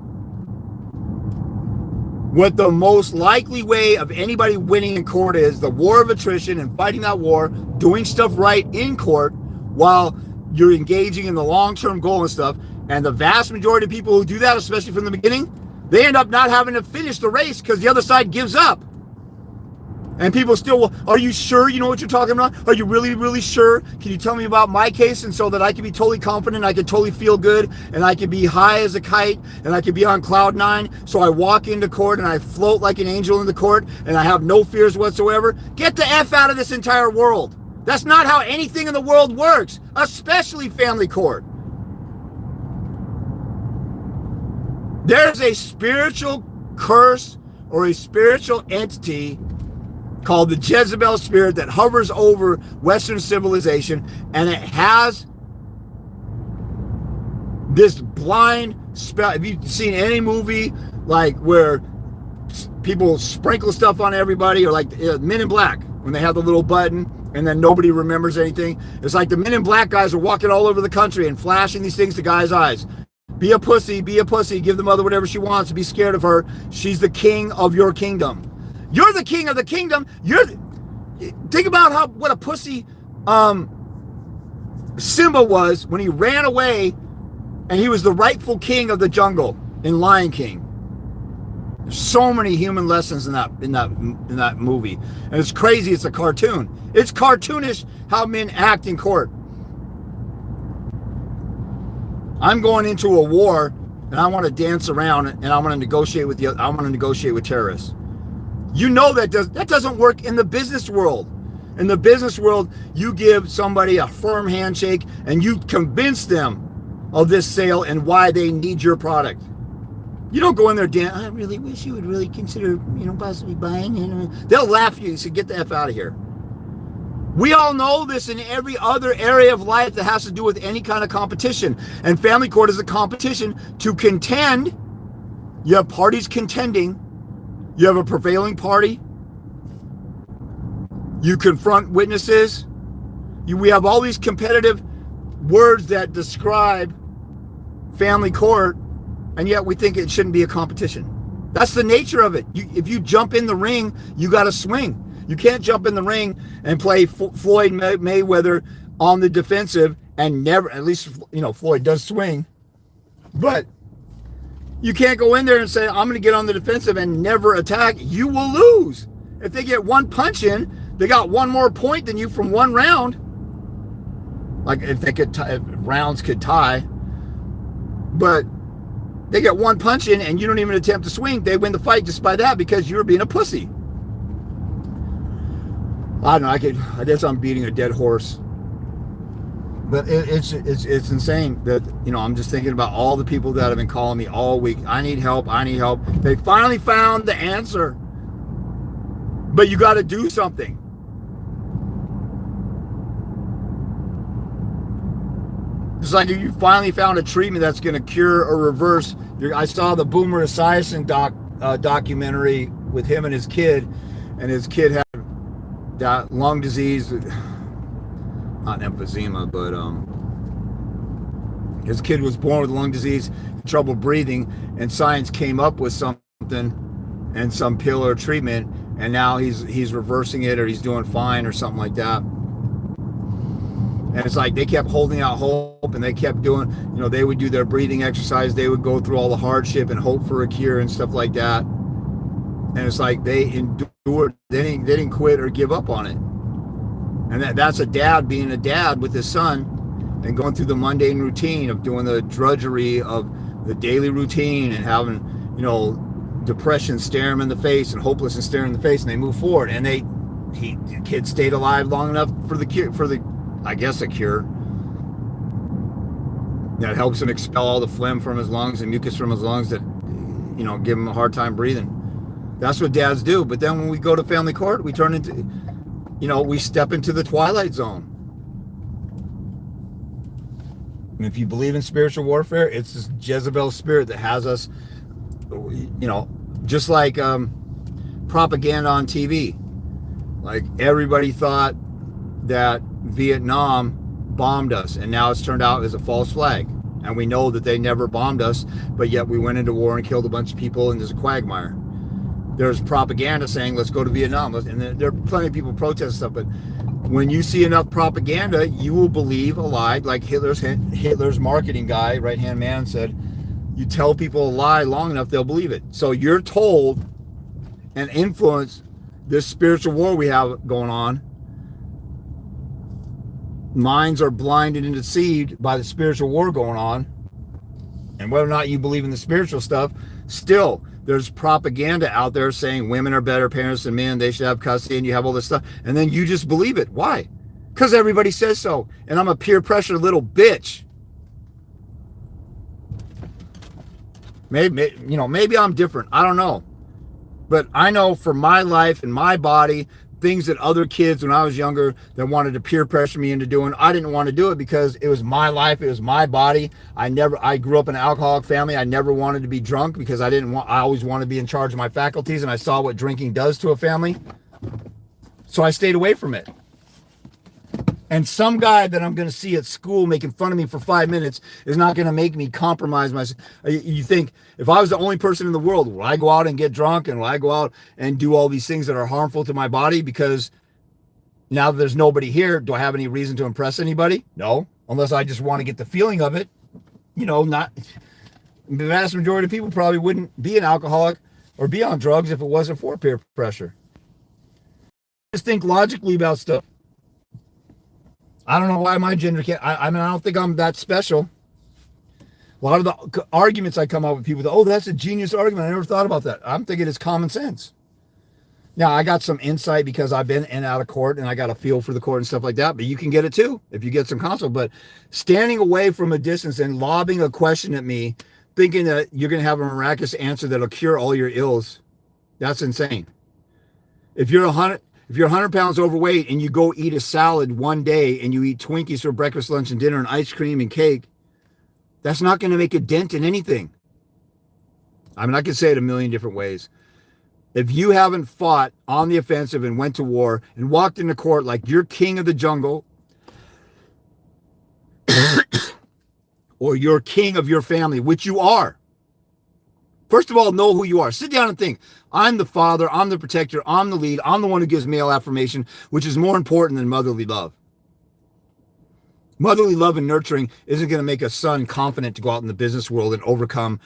What the most likely way of anybody winning in court is the war of attrition and fighting that war, doing stuff right in court while you're engaging in the long-term goal and stuff. And the vast majority of people who do that, especially from the beginning, they end up not having to finish the race because the other side gives up. And people still, well, are you sure you know what you're talking about? Are you really, really sure? Can you tell me about my case? And so that I can be totally confident, I can totally feel good, and I can be high as a kite, and I can be on cloud 9. So I walk into court and I float like an angel in the court, and I have no fears whatsoever. Get the F out of this entire world. That's not how anything in the world works, especially family court. There's a spiritual curse or a spiritual entity called the Jezebel spirit that hovers over Western civilization, and it has this blind spell. Have you seen any movie like where people sprinkle stuff on everybody, or like Men in Black when they have the little button and then nobody remembers anything? It's like the Men in Black guys are walking all over the country and flashing these things to guys' eyes. Be a pussy, give the mother whatever she wants, be scared of her. She's the king of your kingdom. You're the king of the kingdom. Think about what a pussy Simba was when he ran away and he was the rightful king of the jungle in Lion King. There's so many human lessons in that movie. And it's crazy, it's a cartoon. It's cartoonish how men act in court. I'm going into a war and I want to dance around and I want to negotiate with terrorists. You know that doesn't work in the business world. In the business world, you give somebody a firm handshake and you convince them of this sale and why they need your product. You don't go in there, Dan, I really wish you would really consider, possibly buying. They'll laugh at you and say, get the F out of here. We all know this in every other area of life that has to do with any kind of competition. And family court is a competition to contend. You have parties contending. You have a prevailing party. You confront witnesses. We have all these competitive words that describe family court, and yet we think it shouldn't be a competition. That's the nature of it. If you jump in the ring, you got to swing. You can't jump in the ring and play Floyd Mayweather on the defensive and never, at least, Floyd does swing, but you can't go in there and say, I'm going to get on the defensive and never attack. You will lose. If they get one punch in, they got one more point than you from one round. Like if rounds could tie, but they get one punch in and you don't even attempt to swing, they win the fight just by that because you're being a pussy. I don't know. I guess I'm beating a dead horse. But it's insane that, you know, I'm just thinking about all the people that have been calling me all week. I need help. I need help. They finally found the answer. But you got to do something. It's like you finally found a treatment that's going to cure or reverse. I saw the Boomer Esiason documentary with him and his kid had that lung disease, not emphysema, but his kid was born with lung disease, trouble breathing, and science came up with something and some pill or treatment, and now he's reversing it, or he's doing fine or something like that. And it's like they kept holding out hope, and they kept doing, you know, they would do their breathing exercise, they would go through all the hardship and hope for a cure and stuff like that. And it's like they endured, they didn't quit or give up on it. And that's a dad being a dad with his son and going through the mundane routine of doing the drudgery of the daily routine and having, you know, depression stare him in the face and hopelessness stare in the face, and they move forward. And the kid stayed alive long enough for the cure, I guess a cure that helps him expel all the phlegm from his lungs and mucus from his lungs that, you know, give him a hard time breathing. That's what dads do. But then when we go to family court, we turn into, you know, we step into the twilight zone. And if you believe in spiritual warfare, it's this Jezebel spirit that has us, you know, just like propaganda on TV. Like everybody thought that Vietnam bombed us, and now it's turned out as a false flag. And we know that they never bombed us, but yet we went into war and killed a bunch of people, and there's a quagmire. There's propaganda saying, let's go to Vietnam. And there are plenty of people protest stuff, but when you see enough propaganda, you will believe a lie. Like Hitler's marketing guy, right-hand man, said, you tell people a lie long enough, they'll believe it. So you're told and influenced this spiritual war we have going on. Minds are blinded and deceived by the spiritual war going on. And whether or not you believe in the spiritual stuff, still, there's propaganda out there saying women are better parents than men, they should have custody, and you have all this stuff. And then you just believe it. Why? Because everybody says so. And I'm a peer pressure little bitch. Maybe, you know, maybe I'm different. I don't know. But I know for my life and my body, things that other kids when I was younger that wanted to peer pressure me into doing, I didn't want to do it because it was my life, it was my body. I grew up in an alcoholic family. I never wanted to be drunk because I always wanted to be in charge of my faculties, and I saw what drinking does to a family. So I stayed away from it. And some guy that I'm going to see at school making fun of me for 5 minutes is not going to make me compromise myself. You think, if I was the only person in the world, will I go out and get drunk, and will I go out and do all these things that are harmful to my body? Because now that there's nobody here, do I have any reason to impress anybody? No, unless I just want to get the feeling of it. You know, not the vast majority of people probably wouldn't be an alcoholic or be on drugs if it wasn't for peer pressure. Just think logically about stuff. I don't know why my gender can't. I mean, I don't think I'm that special. A lot of the arguments I come up with people, oh, that's a genius argument. I never thought about that. I'm thinking it's common sense. Now, I got some insight because I've been in and out of court, and I got a feel for the court and stuff like that. But you can get it too if you get some counsel. But standing away from a distance and lobbing a question at me, thinking that you're going to have a miraculous answer that'll cure all your ills, that's insane. If you're 100 pounds overweight and you go eat a salad one day and you eat Twinkies for breakfast, lunch, and dinner and ice cream and cake, that's not going to make a dent in anything. I mean, I could say it a million different ways. If you haven't fought on the offensive and went to war and walked into court like you're king of the jungle or you're king of your family, which you are. First of all, know who you are. Sit down and think. I'm the father. I'm the protector. I'm the lead. I'm the one who gives male affirmation, which is more important than motherly love. Motherly love and nurturing isn't going to make a son confident to go out in the business world and overcome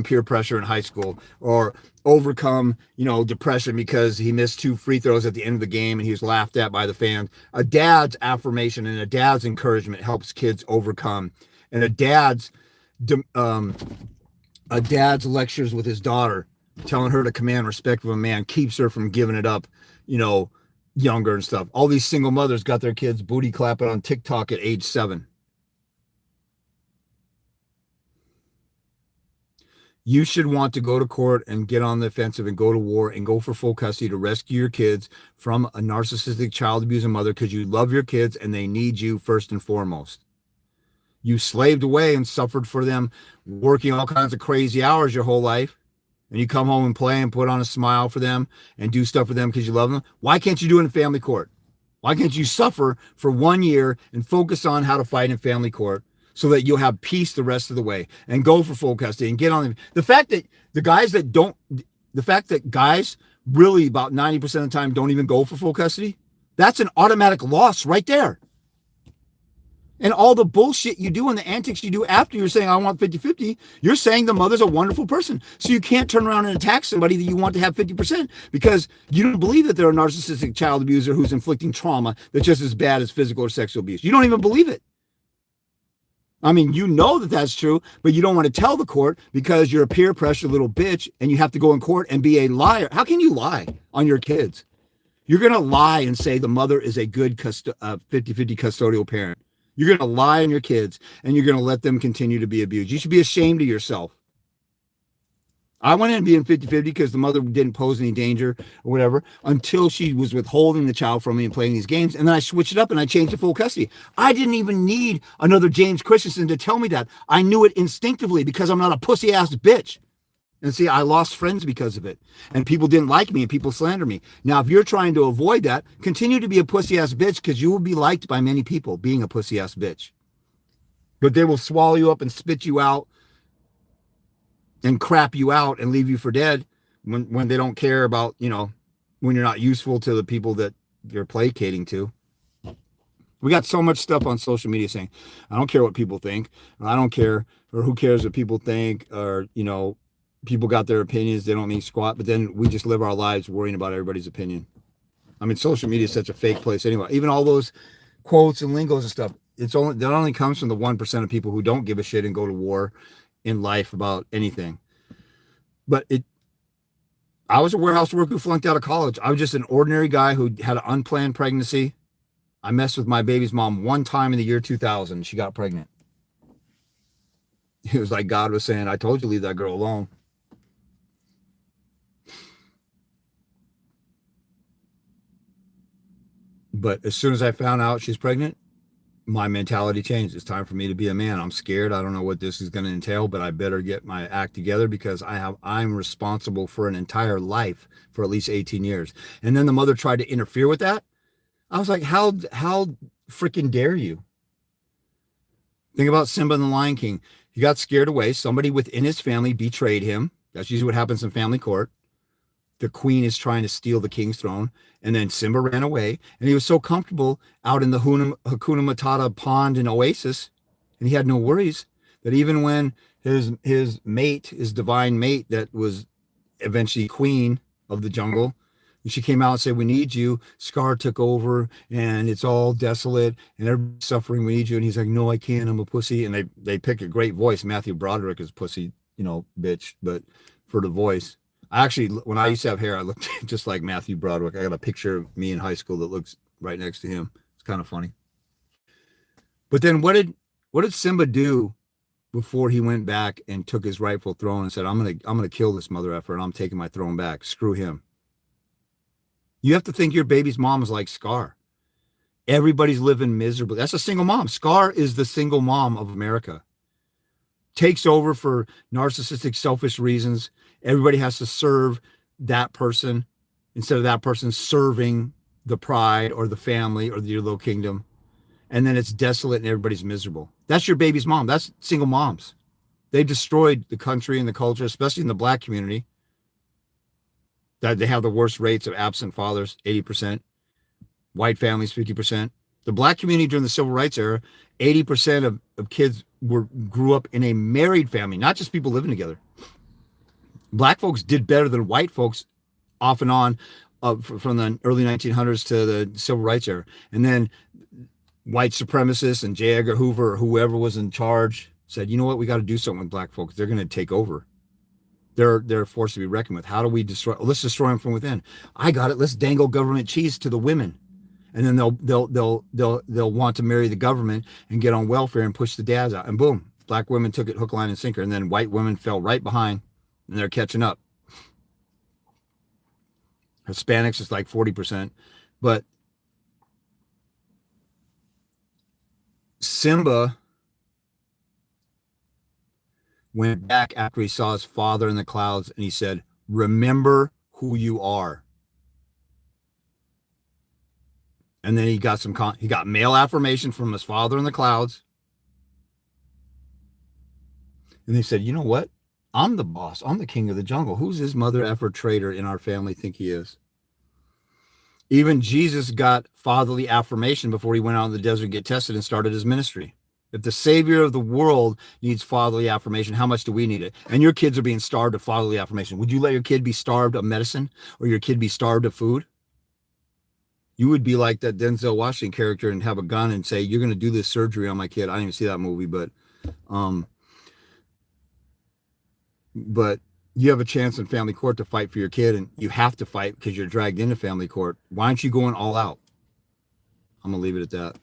peer pressure in high school, or overcome, depression because he missed 2 free throws at the end of the game and he was laughed at by the fans. A dad's affirmation and a dad's encouragement helps kids overcome. And a dad's lectures with his daughter, telling her to command respect of a man, keeps her from giving it up, younger and stuff. All these single mothers got their kids booty clapping on TikTok at age 7. You should want to go to court and get on the offensive and go to war and go for full custody to rescue your kids from a narcissistic child abusing mother because you love your kids and they need you first and foremost. You slaved away and suffered for them, working all kinds of crazy hours your whole life, and you come home and play and put on a smile for them and do stuff for them because you love them. Why can't you do it in family court? Why can't you suffer for 1 year and focus on how to fight in family court so that you'll have peace the rest of the way and go for full custody and get on the fact that the fact that guys really about 90% of the time don't even go for full custody, that's an automatic loss right there. And all the bullshit you do and the antics you do after you're saying, I want 50-50, you're saying the mother's a wonderful person. So you can't turn around and attack somebody that you want to have 50% because you don't believe that they're a narcissistic child abuser who's inflicting trauma that's just as bad as physical or sexual abuse. You don't even believe it. I mean, you know that that's true, but you don't want to tell the court because you're a peer pressure little bitch and you have to go in court and be a liar. How can you lie on your kids? You're going to lie and say the mother is a good 50-50 custodial parent. You're going to lie on your kids and you're going to let them continue to be abused. You should be ashamed of yourself. I went in being 50-50 because the mother didn't pose any danger or whatever until she was withholding the child from me and playing these games. And then I switched it up and I changed to full custody. I didn't even need another James Christensen to tell me that. I knew it instinctively because I'm not a pussy ass bitch. And see, I lost friends because of it. And people didn't like me and people slander me. Now, if you're trying to avoid that, continue to be a pussy-ass bitch because you will be liked by many people being a pussy-ass bitch. But they will swallow you up and spit you out and crap you out and leave you for dead when they don't care about, when you're not useful to the people that you're placating to. We got so much stuff on social media saying, I don't care what people think. I don't care, or who cares what people think, or, people got their opinions. They don't mean squat, but then we just live our lives worrying about everybody's opinion. I mean, social media is such a fake place anyway. Even all those quotes and lingos and stuff, that only comes from the 1% of people who don't give a shit and go to war in life about anything. But I was a warehouse worker who flunked out of college. I was just an ordinary guy who had an unplanned pregnancy. I messed with my baby's mom one time in the year 2000. She got pregnant. It was like God was saying, I told you to leave that girl alone. But as soon as I found out she's pregnant, my mentality changed. It's time for me to be a man. I'm scared. I don't know what this is going to entail, but I better get my act together because I'm responsible for an entire life for at least 18 years. And then the mother tried to interfere with that. I was like, how freaking dare you? Think about Simba and the Lion King. He got scared away. Somebody within his family betrayed him. That's usually what happens in family court. The queen is trying to steal the king's throne. And then Simba ran away. And he was so comfortable out in the Hakuna Matata pond and oasis. And he had no worries that even when his divine mate that was eventually queen of the jungle, she came out and said, we need you. Scar took over and it's all desolate and everybody's suffering. We need you. And he's like, no, I can't. I'm a pussy. And they pick a great voice. Matthew Broderick is pussy, bitch, but for the voice. When I used to have hair, I looked just like Matthew Broderick. I got a picture of me in high school that looks right next to him. It's kind of funny. But then what did Simba do before he went back and took his rightful throne and said, I'm gonna kill this mother effer and I'm taking my throne back. Screw him. You have to think your baby's mom is like Scar. Everybody's living miserably. That's a single mom. Scar is the single mom of America. Takes over for narcissistic, selfish reasons. Everybody has to serve that person instead of that person serving the pride or the family or your little kingdom. And then it's desolate and everybody's miserable. That's your baby's mom. That's single moms. They destroyed the country and the culture, especially in the black community. That they have the worst rates of absent fathers, 80%. White families, 50%. The black community during the civil rights era, 80% of kids grew up in a married family, not just people living together. Black folks did better than white folks off and on from the early 1900s to the civil rights era. And then white supremacists and J. Edgar Hoover or whoever was in charge said, you know what, we got to do something with black folks. They're going to take over. They're a force to be reckoned with. How do we destroy? Let's destroy them from within. I got it. Let's dangle government cheese to the women. And then they'll want to marry the government and get on welfare and push the dads out. And boom, black women took it hook, line, and sinker. And then white women fell right behind. and they're catching up. Hispanics is like 40%. But Simba went back after he saw his father in the clouds, and he said, remember who you are. And then he got male affirmation from his father in the clouds. And he said, you know what? I'm the boss. I'm the king of the jungle. Who's this mother effer traitor in our family think he is? Even Jesus got fatherly affirmation before he went out in the desert to get tested and started his ministry. If the savior of the world needs fatherly affirmation, how much do we need it? And your kids are being starved of fatherly affirmation. Would you let your kid be starved of medicine, or your kid be starved of food? You would be like that Denzel Washington character and have a gun and say, you're going to do this surgery on my kid. I didn't even see that movie, but you have a chance in family court to fight for your kid, and you have to fight because you're dragged into family court. Why aren't you going all out? I'm going to leave it at that.